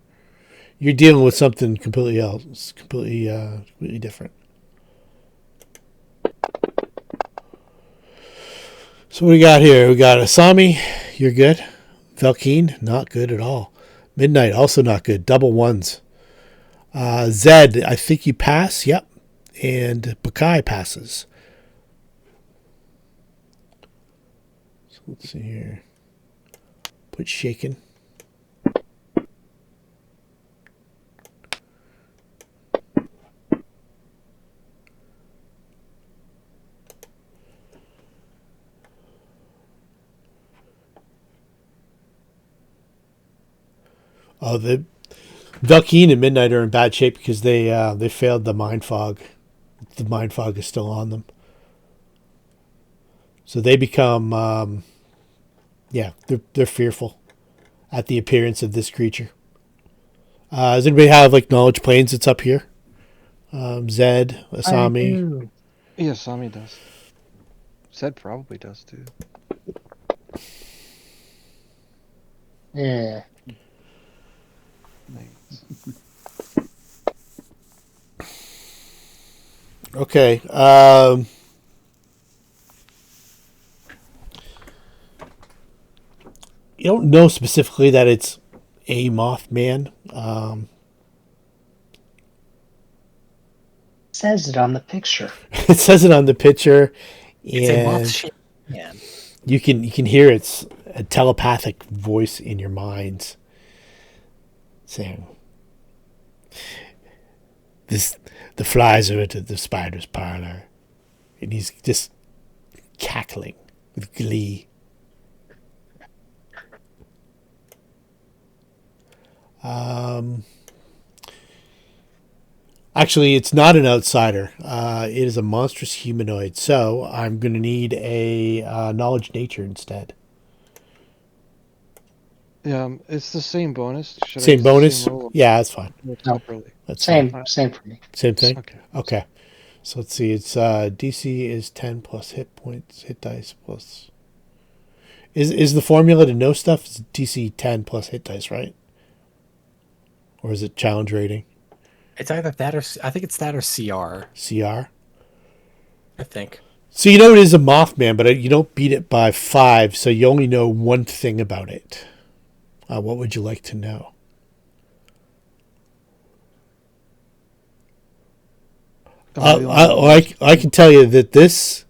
You're dealing with something completely else. Completely different. So what do we got here? We got Asami, you're good. Valkeen, not good at all. Midnight, also not good. Double ones. Zed, I think you pass. Yep. And Baccae passes. So let's see here. Put shaken. Oh, the Valkeen and Midnight are in bad shape because they failed the mind fog. The mind fog is still on them, so they become they're fearful at the appearance of this creature. Does anybody have like knowledge planes that's up here? Zed, Asami. Yeah, Asami does. Zed probably does too. Yeah. Okay. You don't know specifically that it's a Mothman. Says it on the picture. It says it on the picture, It's a moth and shape. Yeah. you can hear its a telepathic voice in your minds saying, the flies are into the spider's parlor, and he's just cackling with glee. Actually, it's not an outsider. It is a monstrous humanoid. So I'm going to need a knowledge nature instead. Yeah, it's the same bonus. Should I Same use the bonus? same roll? Yeah, that's fine. Properly. That's Same fine. for me. Same thing? Okay. Okay. So let's see. It's DC is 10 plus hit points, hit dice plus... Is the formula to know stuff? It's DC 10 plus hit dice, right? Or is it challenge rating? It's either that or... I think it's that or CR. CR? I think. So you know it is a Mothman, but you don't beat it by 5, so you only know one thing about it. What would you like to know? I can tell you that this,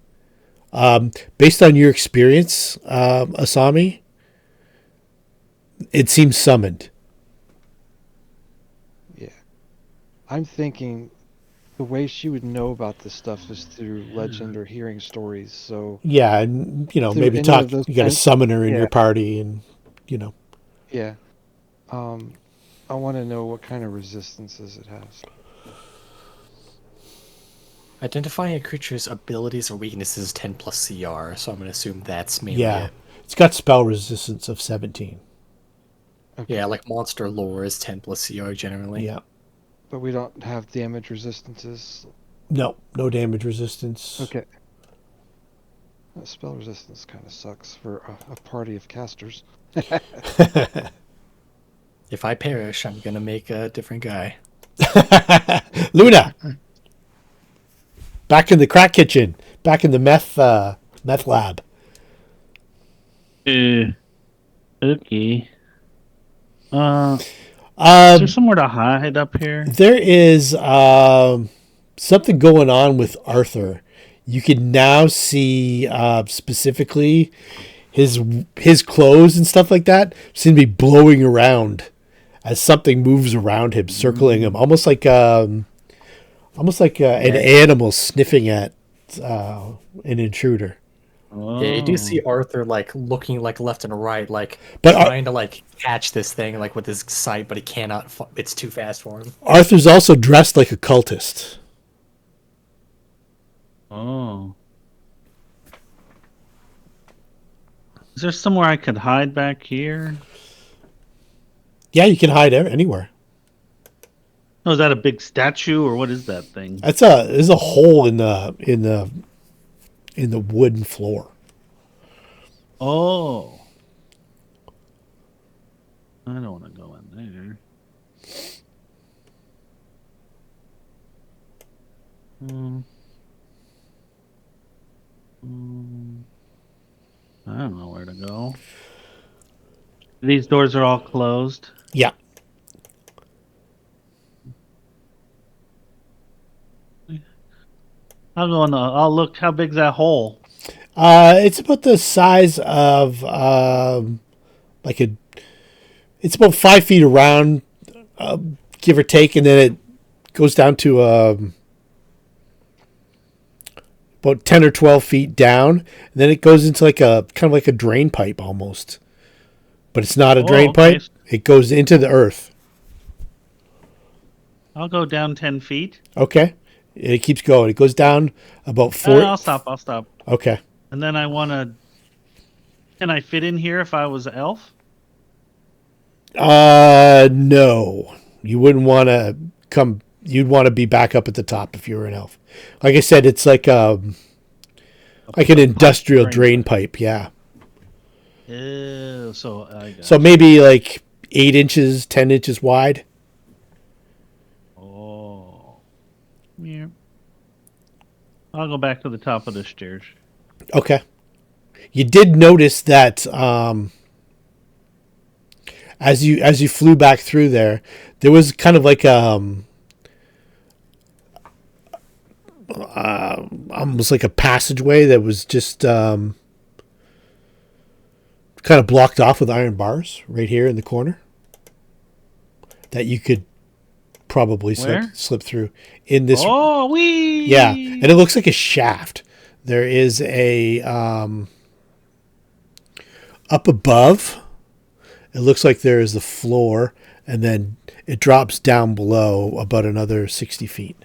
based on your experience, Asami, it seems summoned. I'm thinking the way she would know about this stuff is through legend or hearing stories. So Yeah, and through maybe any of talk. those You got a kinds, summoner in yeah, your party, and you know. yeah. Um, I want to know what kind of resistances it has. Identifying a creature's abilities or weaknesses is 10 plus CR, so I'm going to assume that's mainly Yeah, it. it's got spell resistance of 17. Okay, Yeah, like monster lore is 10 plus CR generally. Yeah. but we don't have damage resistances. No damage resistance. Okay. Spell resistance kind of sucks for a party of casters. If I perish, I'm going to make a different guy. Luna, back in the crack kitchen, back in the meth lab. Okay. Is there Um, somewhere to hide up here? there is something going on with Arthur. You can now see specifically his clothes and stuff like that seem to be blowing around as something moves around him, circling him, almost like an animal sniffing at an intruder. Oh. Yeah, you do see Arthur like looking like left and right, like But trying to like catch this thing like with his sight, but he cannot. It's too fast for him. Arthur's also dressed like a cultist. Oh. Is there somewhere I could hide back here? Yeah, you can hide anywhere. Oh, is that a big statue or what is that thing? There's a hole in the wooden floor. Oh. I don't want to go in there. I don't know where to go. These doors are all closed. Yeah. I'll go in the. I'll look. How big's that hole? It's about the size of like a. It's about 5 feet around, give or take, and then it goes down to about 10 or 12 feet down, and then it goes into like a kind of like a drain pipe almost, but it's not a drain Okay. pipe. It goes into the earth. I'll go down 10 feet. Okay, it keeps going. It goes down about 4. I'll stop. I'll stop. Okay. And then I want to. Can I fit in here if I was an elf? No. You wouldn't want to come. You'd want to be back up at the top if you were an elf. Like I said, it's like an industrial drain pipe. Yeah. Ew, so I got. So maybe like 8 inches, 10 inches wide. Oh. Yeah. I'll go back to the top of the stairs. Okay. You did notice that as you flew back through there was kind of like almost like a passageway that was just kind of blocked off with iron bars right here in the corner that you could probably slip through in this. Oh, wee! Yeah, and it looks like a shaft. There is a up above. It looks like there is the floor, and then it drops down below about another 60 feet.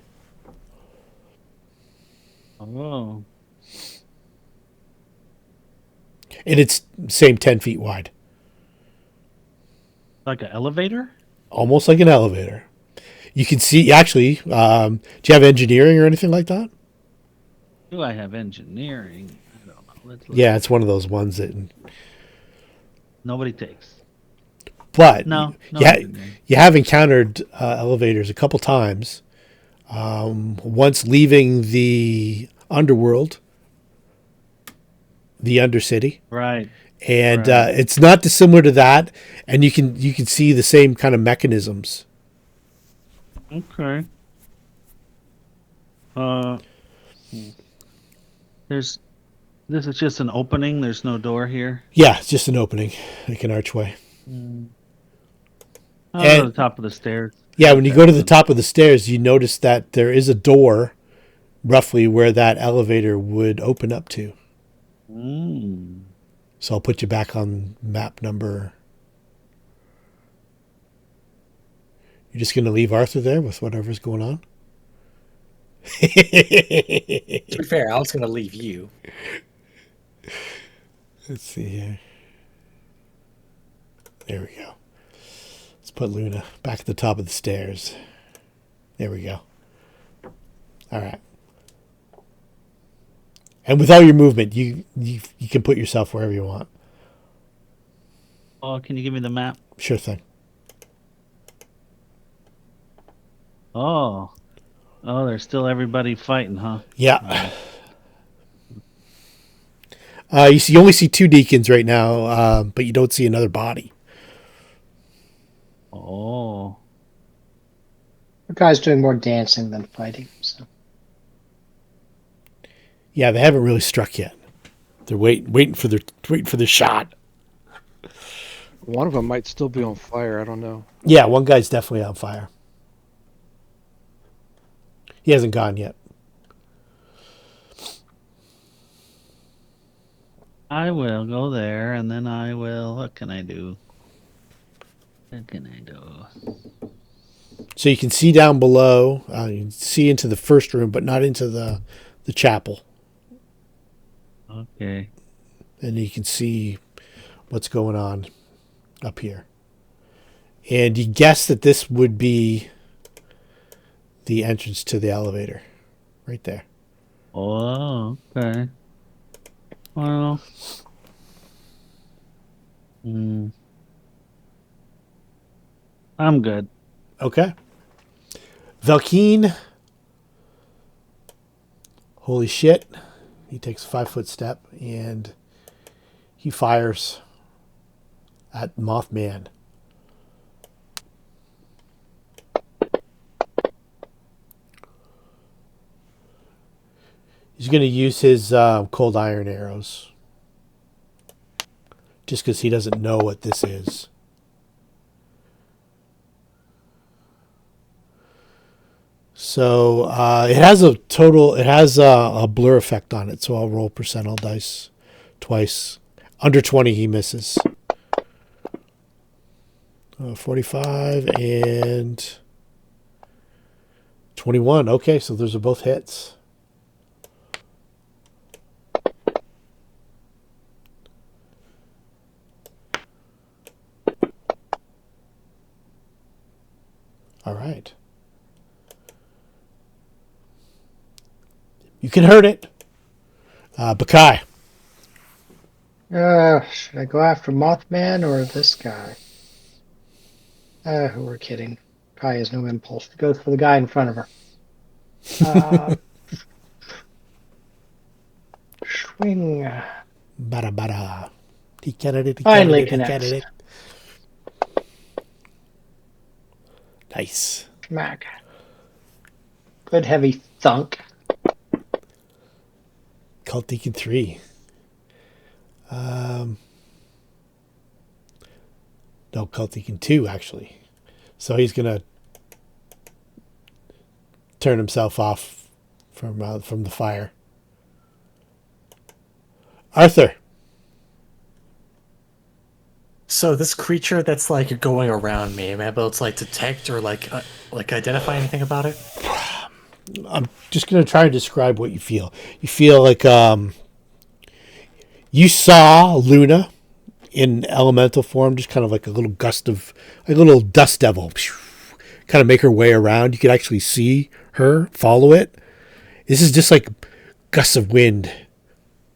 Oh. And it's same 10 feet wide. Like an elevator? Almost like an elevator. You can see, actually, do you have engineering or anything like that? Do I have engineering? I don't know. Let's look. Yeah, it's one of those ones that... Nobody takes. But No. you have encountered elevators a couple times. Once leaving the underworld, the undercity, Right. and Right. it's not dissimilar to that. And you can see the same kind of mechanisms. Okay. This is just an opening. There's no door here. Yeah, it's just an opening, like an archway. I'll go to And the top of the stairs. yeah, See when if you that go to the opens. top of the stairs, you notice that there is a door roughly where that elevator would open up to. Mm. So I'll put you back on map number. You're just going to leave Arthur there with whatever's going on? To be fair, I was going to leave you. Let's see here. There we go. Let's put Luna back at the top of the stairs. There we go. All right. And with all your movement, you can put yourself wherever you want. Oh, can you give me the map? Sure thing. Oh. Oh, there's still everybody fighting, huh? Yeah. You only see 2 deacons right now, but you don't see another body. Oh. The guy's doing more dancing than fighting. So Yeah, they haven't really struck yet. They're waiting for the shot. One of them might still be on fire. I don't know. Yeah, one guy's definitely on fire. He hasn't gone yet. I will go there, and then I will... What can I do? What can I do? So you can see down below. You can see into the first room, but not into the chapel. Okay. And you can see what's going on up here. And you guess that this would be the entrance to the elevator. Right there. Oh, okay. Well... I'm good. Okay. Valkeen. Holy shit. He takes a 5-foot step and he fires at Mothman. He's going to use his cold iron arrows. Just because he doesn't know what this is. So it has a blur effect on it. So I'll roll percentile dice twice. Under 20, he misses. 45 and 21. Okay, so those are both hits. All right. You can hurt it. Baccae. should I go after Mothman or this guy? Who we're kidding. Kai has no impulse. She goes for the guy in front of her. Swing. Bada bada. He carried it. Finally connects. Nice. Smack. Good heavy thunk. Cult Deacon 3. No, Cult Deacon 2, actually. So he's going to turn himself off from the fire. Arthur. So this creature that's like going around me, am I able to like detect or like identify anything about it? I'm just going to try and describe what you feel. You feel like you saw Luna in elemental form, just kind of like a little little dust devil, kind of make her way around. You could actually see her, follow it. This is just like gusts of wind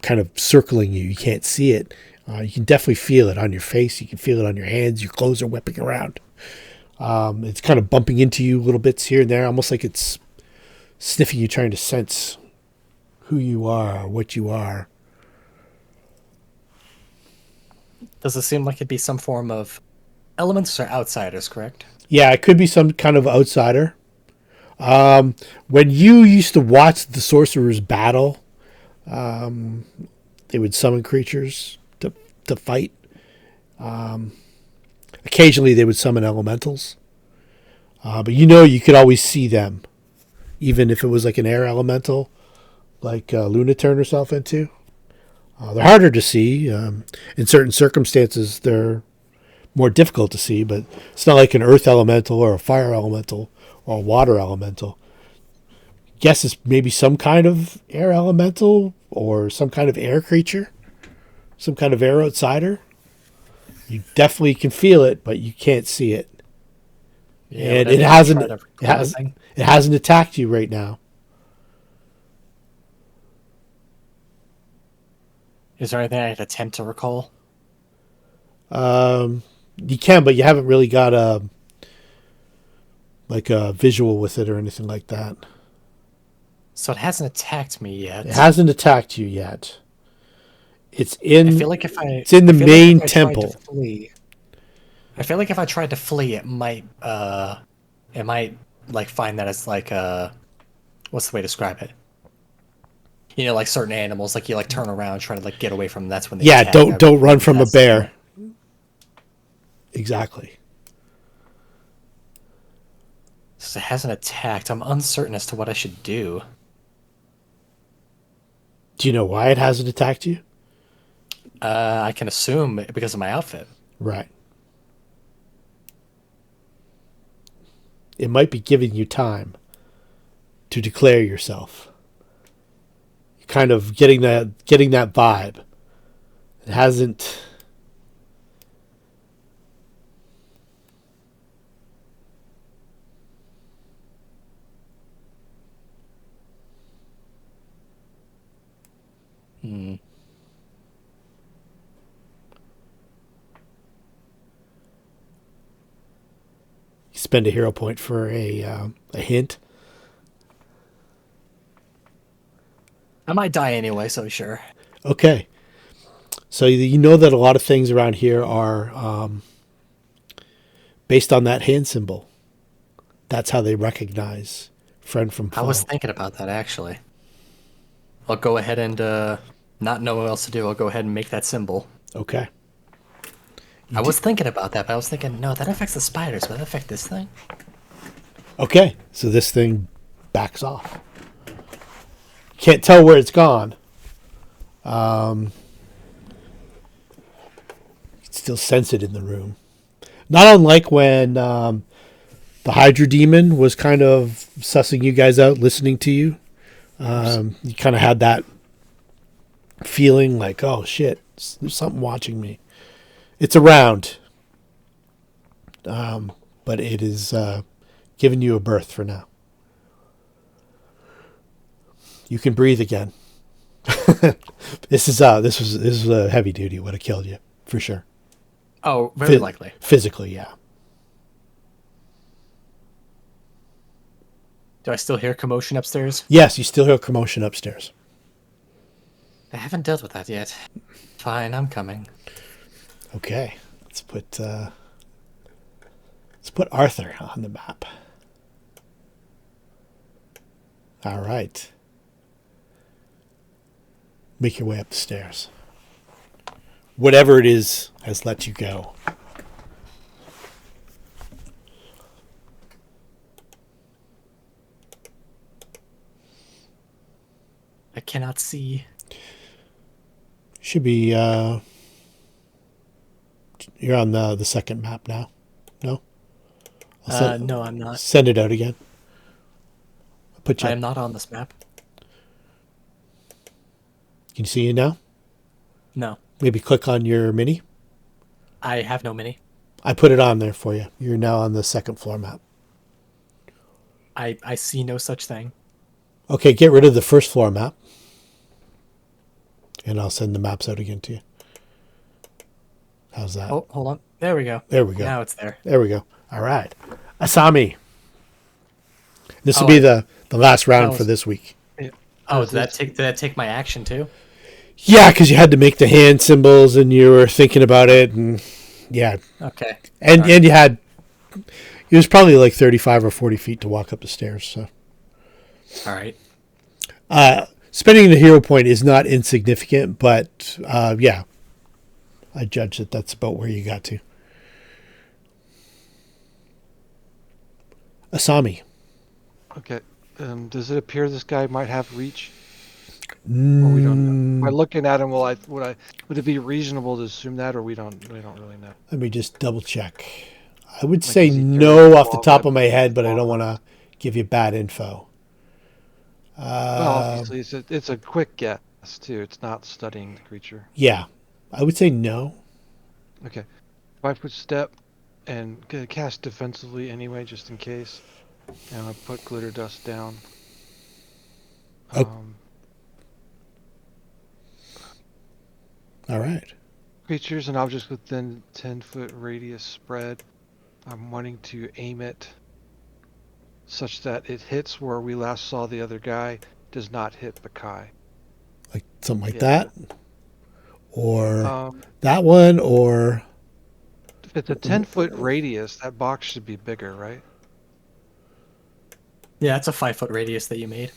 kind of circling you. You can't see it. You can definitely feel it on your face. You can feel it on your hands. Your clothes are whipping around. It's kind of bumping into you little bits here and there, almost like it's sniffing you, trying to sense who you are, what you are. Does it seem like it'd be some form of elements or outsiders, correct? Yeah, it could be some kind of outsider. When you used to watch the sorcerers battle, they would summon creatures to fight. Occasionally they would summon elementals. But you could always see them. Even if it was like an air elemental, like Luna turned herself into. They're harder to see. In certain circumstances, they're more difficult to see, but it's not like an earth elemental or a fire elemental or a water elemental. Guess it's maybe some kind of air elemental or some kind of air creature, some kind of air outsider. You definitely can feel it, but you can't see it. Yeah, And would I it be able to hasn't try to it, record has, anything? it hasn't attacked you right now. Is there anything I could attempt to recall? You can, but you haven't really got a visual with it or anything like that. So it hasn't attacked me yet. It hasn't attacked you yet. It's I in feel like if I it's in the I feel main like if I tried to temple. flee- I feel like if I tried to flee, it might like find that it's like what's the way to describe it? You know, like certain animals, like you like turn around, try to like get away from them. That's when they Yeah, attack. don't run from a That's- bear. Exactly. So it hasn't attacked. I'm uncertain as to what I should do. Do you know why it hasn't attacked you? I can assume because of my outfit. Right. It might be giving you time to declare yourself. You're kind of getting that vibe. It hasn't. Hmm. Spend a hero point for a hint. I might die anyway, so sure. Okay. So you know that a lot of things around here are based on that hand symbol. That's how they recognize friend from foe. I was thinking about that actually. I'll go ahead and not know what else to do. I'll go ahead and make that symbol. Okay. I was thinking about that, but I was thinking, no, that affects the spiders. Will that affect this thing? Okay. So this thing backs off. Can't tell where it's gone. You can still sense it in the room. Not unlike when the Hydra Demon was kind of sussing you guys out, listening to you. You kind of had that feeling like, oh shit, there's something watching me. It's around. But it is giving you a berth for now. You can breathe again. This was a heavy duty. Would have killed you for sure. Oh, very likely. Physically, yeah. Do I still hear commotion upstairs? Yes, you still hear commotion upstairs. I haven't dealt with that yet. Fine, I'm coming. Okay, let's put Arthur on the map. All right. Make your way up the stairs. Whatever it is has let you go. I cannot see. Should be you're on the second map now. No? No, I'm not. Send it out again. I'll put you I up. am not on this map. Can you see it now? No, Maybe click on your mini. I have no mini. I put it on there for you. You're now on the second floor map. I see no such thing. Okay, get rid of the first floor map. And I'll send the maps out again to you. How's that? Oh, hold on. There we go. There we go. Now it's there. There we go. All right. Asami. This will Oh, be the last round was- for this week. Oh, did that take my action too? Yeah, because you had to make the hand symbols and you were thinking about it. And yeah. Okay. And All right. and you had... It was probably like 35 or 40 feet to walk up the stairs. So All right. spending the hero point is not insignificant, but yeah. I judge that that's about where you got to. Asami. Okay. Does it appear this guy might have reach? Or we don't know. By looking at him, would it be reasonable to assume that, or we don't really know? Let me just double check. I would Like, say is he no carrying off the long top of my weapons, head, but I long don't want to arms? give you bad info. Well, obviously, it's a quick guess too. It's not studying the creature. Yeah, I would say no. Okay, 5 foot step, and gonna cast defensively anyway, just in case. And I put glitter dust down. Oh. All right. Creatures and objects within 10-foot radius spread. I'm wanting to aim it such that it hits where we last saw the other guy, does not hit Baccae. Like something like Yeah. that, or Um, that one, or if it's a 10-foot radius, that box should be bigger, right? Yeah, it's a 5-foot radius that you made.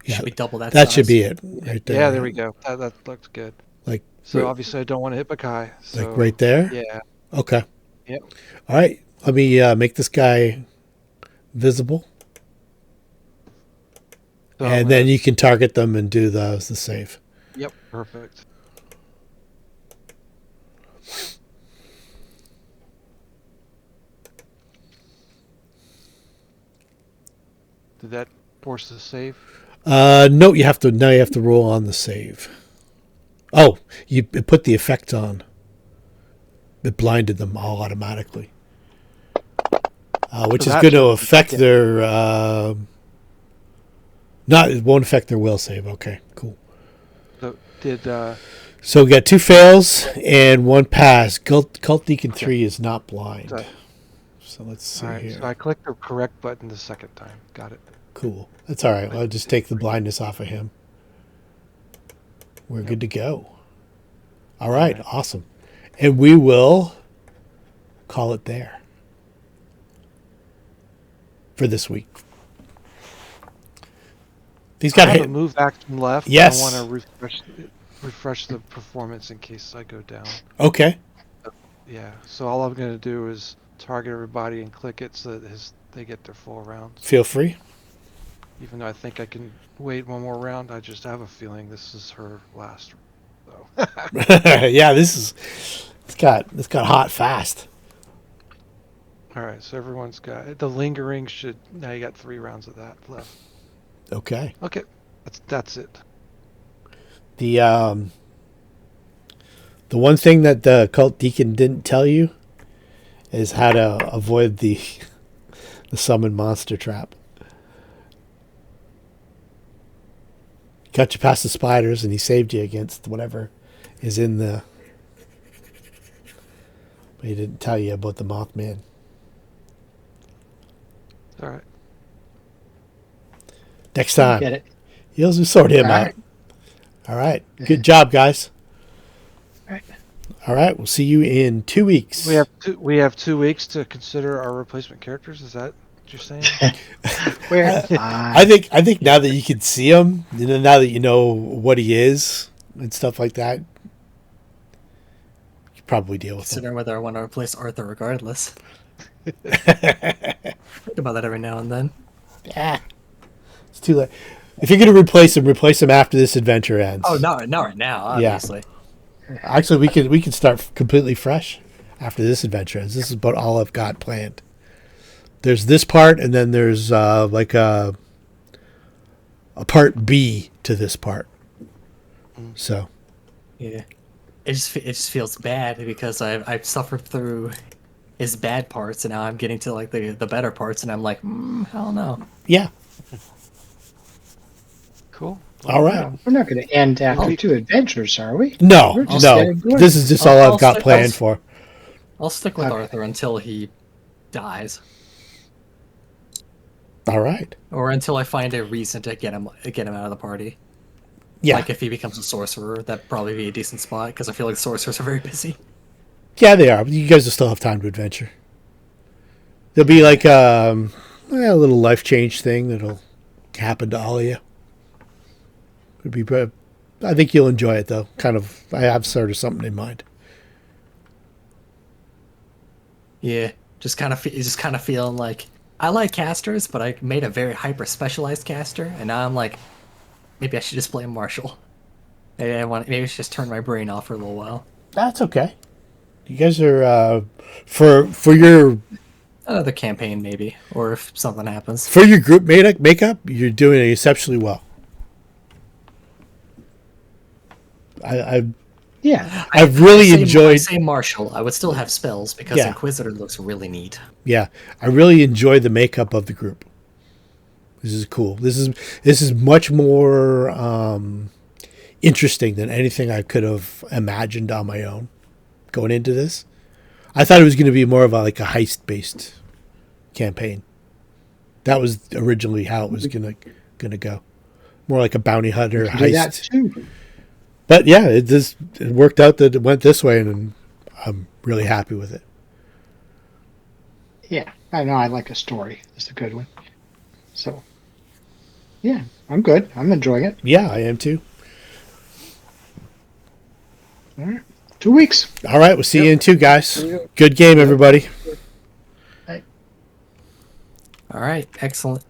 Yeah, Should be double that that size. should be it right there. Yeah, there we go. That looks good. Like So right, obviously I don't want to hit Baccae. So, like right there. Yeah. Okay. Yep. All right. Let me make this guy visible, So I'm and then gonna- you can target them and do the save. Yep. Perfect. Did that force the save? No, you have to now. You have to roll on the save. Oh, you put the effect on. It blinded them all automatically, which So is that going to should- affect yeah. their. Not it won't affect their will save. Okay, cool. So did So we got 2 fails and 1 pass. Cult Deacon 3 is not blind. So- So let's see all right? here. So I clicked the correct button the second time. Got it. Cool. That's all right. I'll just take the blindness off of him. We're good to go. All right. Awesome. And we will call it there for this week. He's got I to have a move action left. Yes. I want to refresh the performance in case I go down. Okay. Yeah. So all I'm going to do is target everybody and click it so that they get their full rounds. Feel free. Even though I think I can wait one more round, I just have a feeling this is her last. So. Yeah, it's got hot fast. All right. So everyone's got the lingering. Now you got 3 rounds of that left. Okay. Okay. That's it. The one thing that the cult deacon didn't tell you is how to avoid the summon monster trap. Got you past the spiders, and he saved you against whatever is in the. But he didn't tell you about the Mothman. All right. Next time, Get it? you'll sort him All out. right. All right. Good job, guys. All right. All right. We'll see you in 2 weeks. We have 2 weeks to consider our replacement characters. Is that what you're saying? Where? I think now that you can see him, now that you know what he is and stuff like that, you probably deal with him. Considering whether I want to replace Arthur regardless. Think about that every now and then. Yeah, it's too late. If you're going to replace him after this adventure ends. Oh, not right now, obviously. Actually, we can start completely fresh after this adventure ends. This is about all I've got planned. There's this part, and then there's like a part B to this part. So Yeah. It just feels bad because I've suffered through his bad parts, and now I'm getting to like the better parts, and I'm like, hell no. yeah, Cool. all right. We're not going to end after 2 adventures, are we? No, We're just no. getting going. This is just all I'll I've got stick- planned for. I'll stick with Okay. Arthur until he dies, All right. or until I find a reason to get him out of the party. Yeah, Like if he becomes a sorcerer, that'd probably be a decent spot because I feel like sorcerers are very busy. yeah, they are. But you guys will still have time to adventure. There'll be like a little life change thing that'll happen to all of you. It'd be, I think you'll enjoy it though. Kind of, I have sort of something in mind. Yeah, just kind of feeling like I like casters, but I made a very hyper specialized caster, and now I'm like, maybe I should just play a marshal. Maybe I should just turn my brain off for a little while. That's okay. You guys are for your Another campaign, maybe, or if something happens. for your group makeup, you're doing exceptionally well. I Yeah. I've really I enjoyed. say marshal. I would still have spells because Yeah. Inquisitor looks really neat. Yeah, I really enjoy the makeup of the group. This is cool. This is much more interesting than anything I could have imagined on my own going into this. I thought it was going to be more of like a heist based campaign. That was originally how it was gonna go, more like a bounty hunter You can do that heist. too. But yeah, it worked out that it went this way, and I'm really happy with it. Yeah, I know. I like a story. It's a good one. So, yeah, I'm good. I'm enjoying it. Yeah, I am too. All right, 2 weeks. All right, we'll see you in 2, guys. See you. Good game, everybody. All right, excellent.